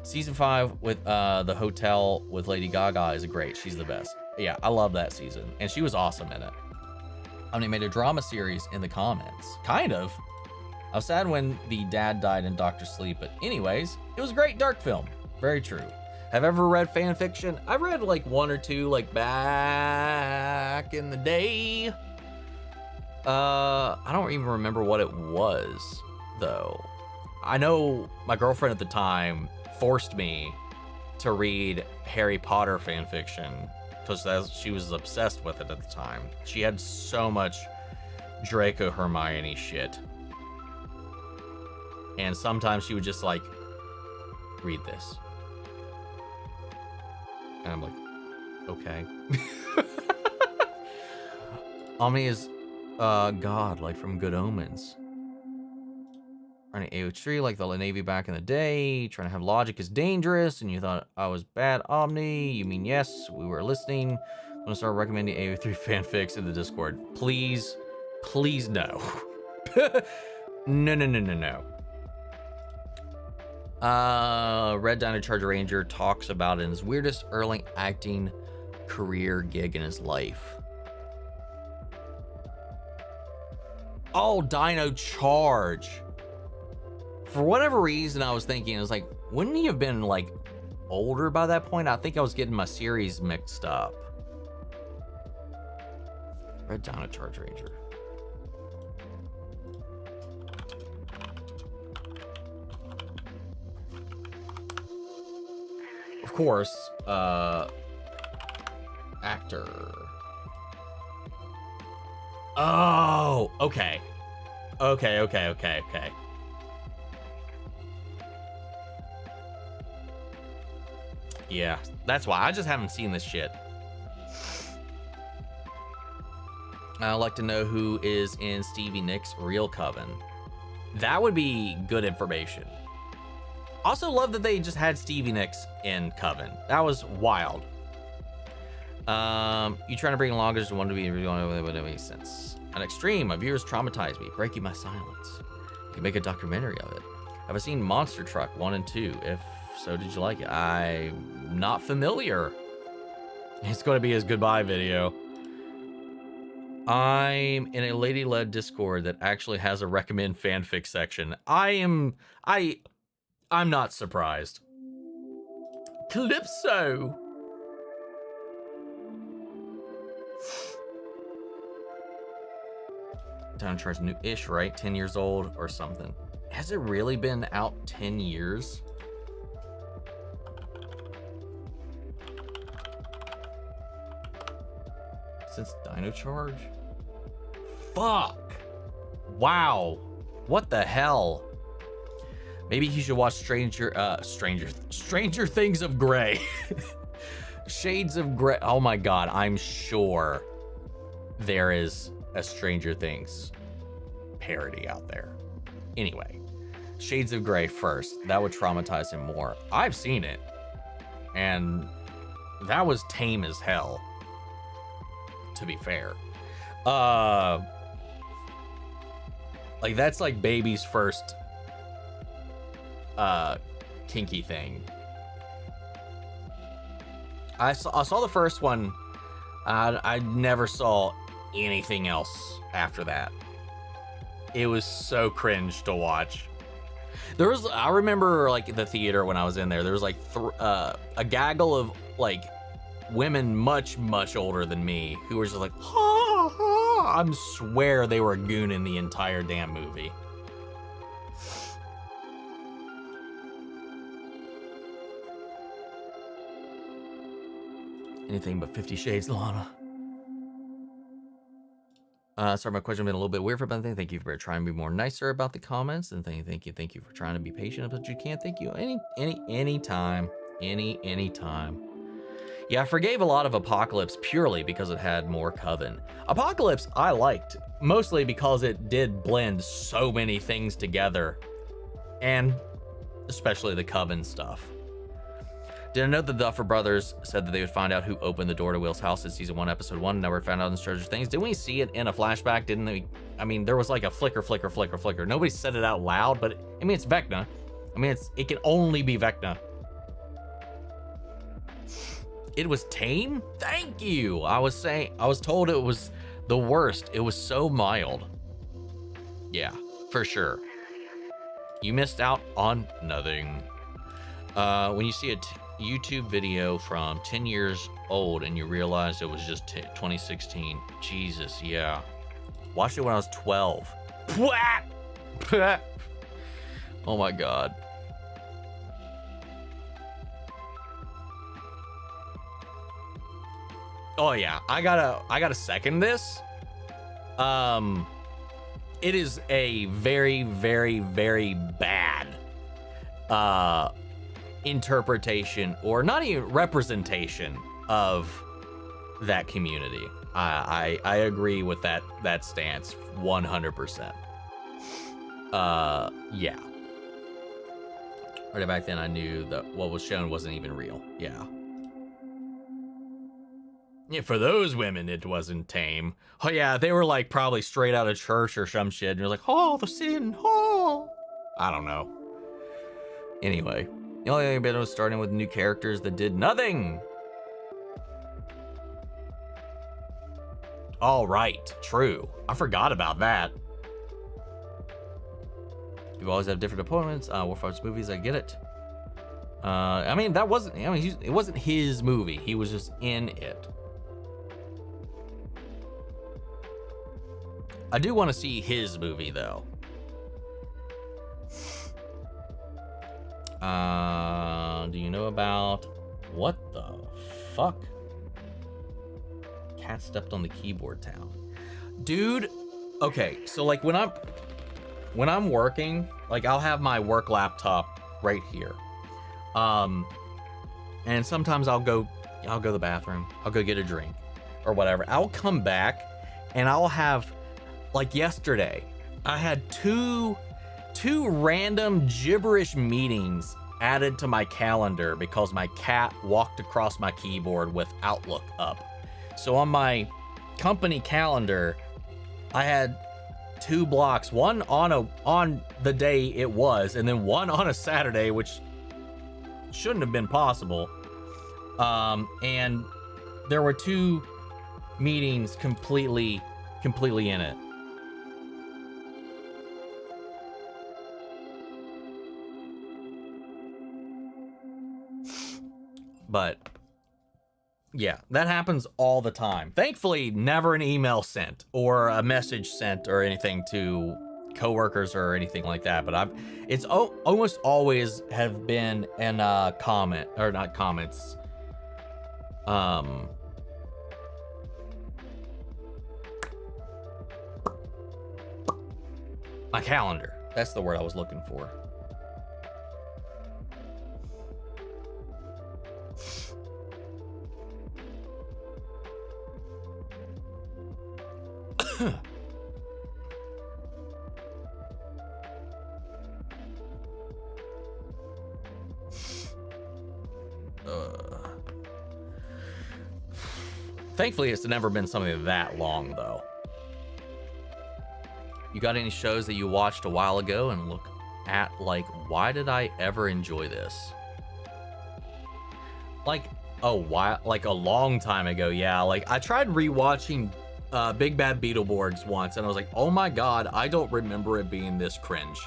[SPEAKER 1] season 5 with the Hotel with Lady Gaga is great. She's the best. Yeah, I love that season, and she was awesome in it. They made a drama series in the comments. Kind of. I was sad when the dad died in Dr. Sleep, but anyways, it was a great dark film. Very true. Have I ever read fan fiction? I've read like 1 or 2 like back in the day. I don't even remember what it was, though. I know my girlfriend at the time forced me to read Harry Potter fan fiction because she was obsessed with it at the time. She had so much Draco Hermione shit. And sometimes she would just like, read this. And I'm like, okay. Omni is God, like from Good Omens. Running AO3 like the Navy back in the day. Trying to have logic is dangerous, and you thought I was bad, Omni. You mean yes, we were listening. I'm gonna start recommending AO3 fanfics in the Discord. Please, please no. No. Red Dino Charger Ranger talks about in his weirdest early acting career gig in his life. Oh, Dino Charge. For whatever reason, I was thinking, I was like, wouldn't he have been like older by that point? I think I was getting my series mixed up. Red Dino Charge Ranger. Of course, actor. Oh, okay. Okay. Yeah, that's why. I just haven't seen this shit. I'd like to know who is in Stevie Nicks' real coven. That would be good information. Also love that they just had Stevie Nicks in coven. That was wild. You trying to bring along just one to be going what makes sense. An extreme, my viewers traumatized me, breaking my silence. You can make a documentary of it. Have I seen Monster Truck 1 and 2? If so, did you like it? I'm not familiar. It's going to be his goodbye video. I'm in a lady-led Discord that actually has a recommend fanfic section. I'm not surprised. Calypso. Downcharge new-ish, right? 10 years old or something. Has it really been out 10 years? Since Dino Charge? Fuck. Wow. What the hell? Maybe he should watch Stranger Things of Grey. Shades of Grey. Oh my god, I'm sure there is a Stranger Things parody out there. Anyway, Shades of Grey first. That would traumatize him more. I've seen it, and that was tame as hell, to be fair. Like that's like baby's first kinky thing. I saw the first one. I never saw anything else after that. It was so cringe to watch. I remember like the theater when I was in there, there was like a gaggle of like women much older than me who were just like, ha, ha. I swear they were gooning the entire damn movie. Anything but 50 Shades, Lana. Sorry, my question has been a little bit weird for about thing. Thank you for trying to be more nicer about the comments, and thank you for trying to be patient, but you can't. Thank you anytime. Yeah, I forgave a lot of Apocalypse purely because it had more Coven. Apocalypse I liked, mostly because it did blend so many things together, and especially the Coven stuff. Did I know the Duffer Brothers said that they would find out who opened the door to Will's house in season 1, episode 1, never found out in Stranger Things? Didn't we see it in a flashback? Didn't they? I mean, there was like a flicker. Nobody said it out loud, but I mean, it's Vecna. I mean, it can only be Vecna. It was tame? Thank you. I was told it was the worst. It was so mild. Yeah, for sure. You missed out on nothing. When you see a YouTube video from 10 years old and you realize it was just 2016. Jesus, yeah. Watched it when I was 12. Oh my god. Oh yeah, I gotta second this. It is a very bad interpretation or not even representation of that community. I agree with that stance 100%. Yeah. Right back then I knew that what was shown wasn't even real. Yeah. Yeah, for those women, it wasn't tame. Oh yeah, they were like probably straight out of church or some shit. And you're like, oh, the sin, oh. I don't know. Anyway, the only thing about it was starting with new characters that did nothing. All right, true. I forgot about that. You always have different opponents. Warfar's movies, I get it. I mean, that wasn't. I mean, it wasn't his movie. He was just in it. I do want to see his movie though. Do you know about what the fuck? Cat stepped on the keyboard town. Dude, okay, so like when I'm working, like I'll have my work laptop right here. And sometimes I'll go to the bathroom, I'll go get a drink or whatever. I'll come back and I'll have, like yesterday, I had two random gibberish meetings added to my calendar because my cat walked across my keyboard with Outlook up. So on my company calendar, I had 2 blocks, one on the day it was, and then one on a Saturday, which shouldn't have been possible. And there were 2 meetings completely in it. But yeah, that happens all the time. Thankfully, never an email sent or a message sent or anything to coworkers or anything like that. But it's almost always have been in comment or not comments. My calendar. That's the word I was looking for. Thankfully, it's never been something that long, though. You got any shows that you watched a while ago and look at like, why did I ever enjoy this? Like a while, like a long time ago, yeah. Like I tried rewatching Big Bad Beetleborgs once, and I was like, oh my god, I don't remember it being this cringe.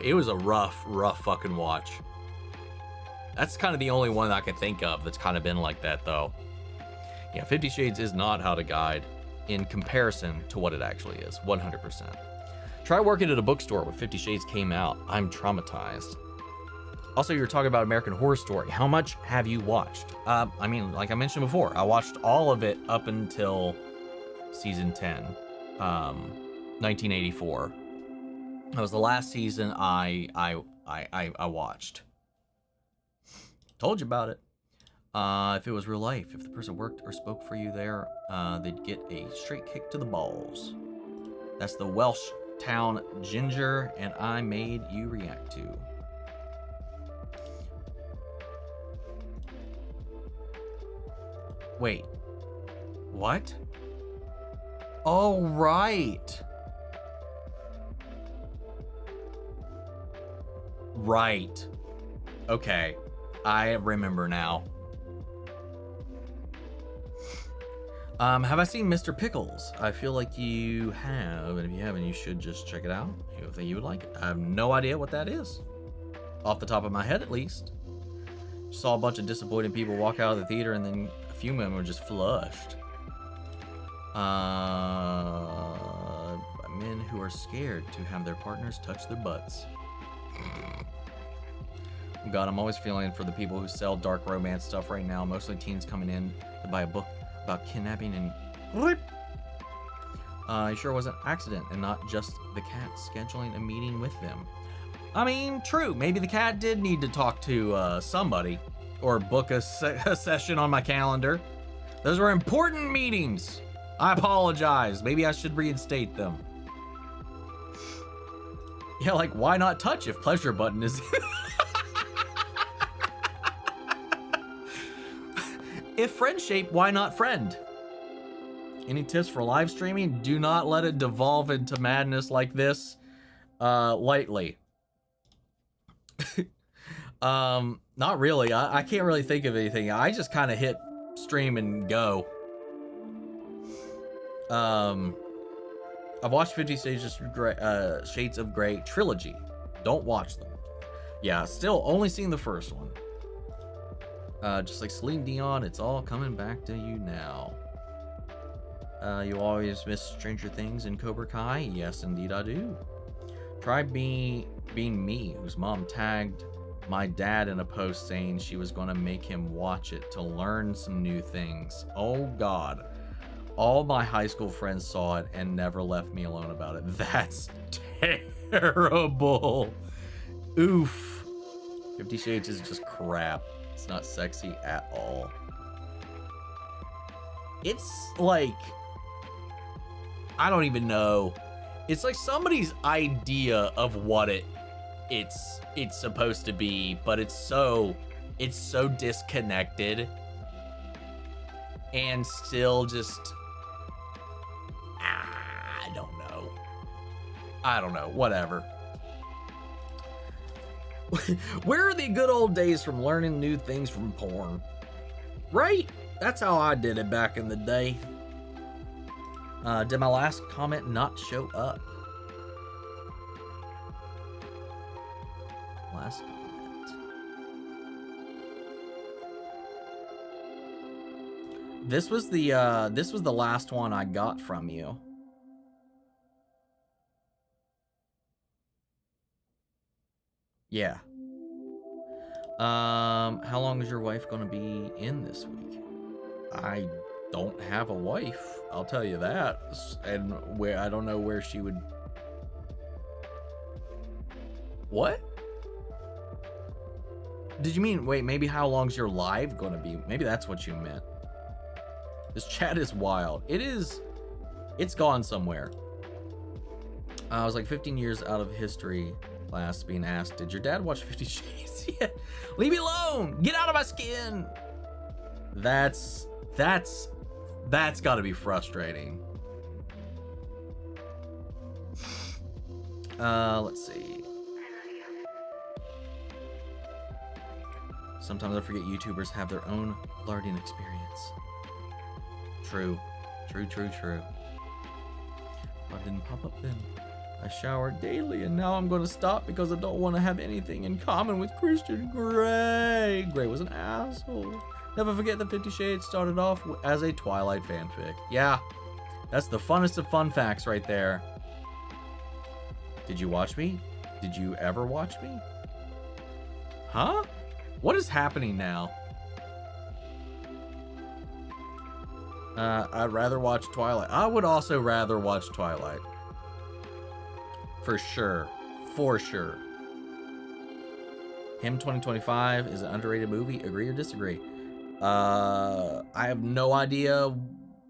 [SPEAKER 1] It was a rough fucking watch. That's kind of the only one I can think of that's kind of been like that, though. Yeah, 50 Shades is not how to guide in comparison to what it actually is, 100%. Try working at a bookstore when 50 Shades came out. I'm traumatized. Also, you were talking about American Horror Story. How much have you watched? I mean, like I mentioned before, I watched all of it up until season 10, 1984. That was the last season I watched. Told you about it. If it was real life, if the person worked or spoke for you there, they'd get a straight kick to the balls. That's the Welsh town ginger, and I made you react to. Wait, what? Oh, right. Right. Okay, I remember now. Have I seen Mr. Pickles? I feel like you have, and if you haven't, you should just check it out. You think you would like it. I have no idea what that is. Off the top of my head, at least. Saw a bunch of disappointed people walk out of the theater, and then a few men were just flushed. Men who are scared to have their partners touch their butts. God, I'm always feeling for the people who sell dark romance stuff right now. Mostly teens coming in to buy a book about kidnapping and rape. It sure was an accident and not just the cat scheduling a meeting with them. I mean, true. Maybe the cat did need to talk to somebody or book a session on my calendar. Those were important meetings. I apologize. Maybe I should reinstate them. Yeah, like, why not touch if pleasure button is... If friend shape, why not friend? Any tips for live streaming? Do not let it devolve into madness like this lightly. Not really. I can't really think of anything. I just kind of hit stream and go. I've watched 50 Shades of Grey trilogy. Don't watch them. Yeah, still only seen the first one. Just like Celine Dion, it's all coming back to you now. You always miss Stranger Things and Cobra Kai? Yes, indeed I do. Try being me, whose mom tagged my dad in a post saying she was going to make him watch it to learn some new things. Oh God. All my high school friends saw it and never left me alone about it. That's terrible. Oof. 50 Shades is just crap. It's not sexy at all. It's like, I don't even know. It's like somebody's idea of what it's supposed to be, but it's so disconnected and still just, I don't know, whatever. Where are the good old days from learning new things from porn? Right? That's how I did it back in the day. Did my last comment not show up? Last comment. This was the last one I got from you. Yeah. How long is your wife gonna be in this week? I don't have a wife, I'll tell you that. And where I don't know where she would. What? Did you mean, wait, maybe how long's your live gonna be? Maybe that's what you meant. This chat is wild. It's gone somewhere. I was like 15 years out of history class being asked, did your dad watch 50 Shades yet? Leave me alone! Get out of my skin! That's gotta be frustrating. Let's see. Sometimes I forget YouTubers have their own larding experience. True. True. I didn't pop up then. I shower daily and now I'm going to stop because I don't want to have anything in common with Christian Grey. Grey was an asshole. Never forget that 50 Shades started off as a Twilight fanfic. Yeah, that's the funnest of fun facts right there. Did you watch me? Did you ever watch me? Huh? What is happening now? I'd rather watch Twilight. I would also rather watch Twilight. For sure. For sure. Him 2025 is an underrated movie. Agree or disagree? I have no idea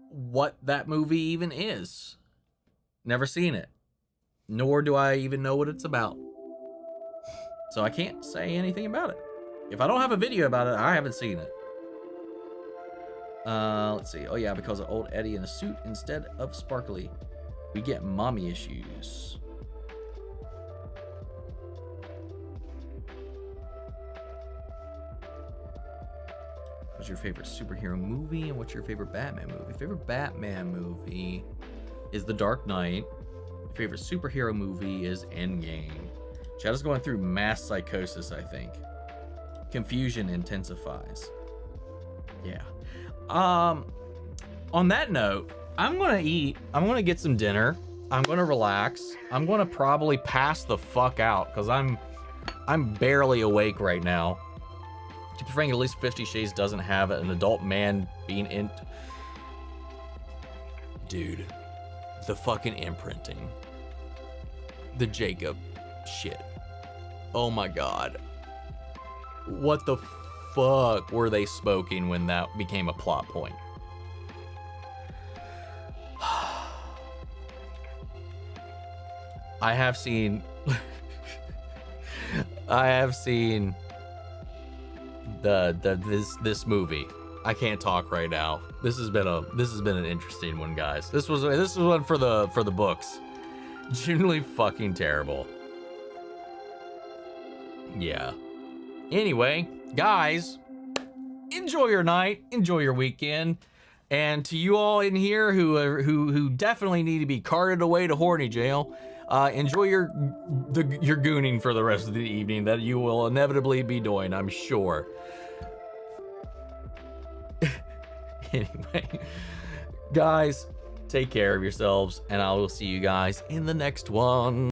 [SPEAKER 1] what that movie even is. Never seen it. Nor do I even know what it's about. So I can't say anything about it. If I don't have a video about it, I haven't seen it. Let's see. Oh yeah, because of old Eddie in a suit instead of sparkly, we get mommy issues. What's your favorite superhero movie and what's your favorite Batman movie? Favorite Batman movie is The Dark Knight. Favorite superhero movie is Endgame. Shadow's going through mass psychosis, I think. Confusion intensifies. Yeah. On that note, I'm gonna eat. I'm gonna get some dinner. I'm gonna relax. I'm gonna probably pass the fuck out because I'm barely awake right now. To be frank, at least 50 Shades doesn't have an adult man being in. Dude, the fucking imprinting. The Jacob shit. Oh my god. What the fuck were they smoking when that became a plot point? I have seen this movie. I can't talk right now. This has been an interesting one, guys. This was one for the books. Genuinely fucking terrible. Yeah. Anyway, guys, enjoy your night, enjoy your weekend, and to you all in here who definitely need to be carted away to horny jail, enjoy your gooning for the rest of the evening that you will inevitably be doing, I'm sure. Anyway, guys, take care of yourselves, and I will see you guys in the next one.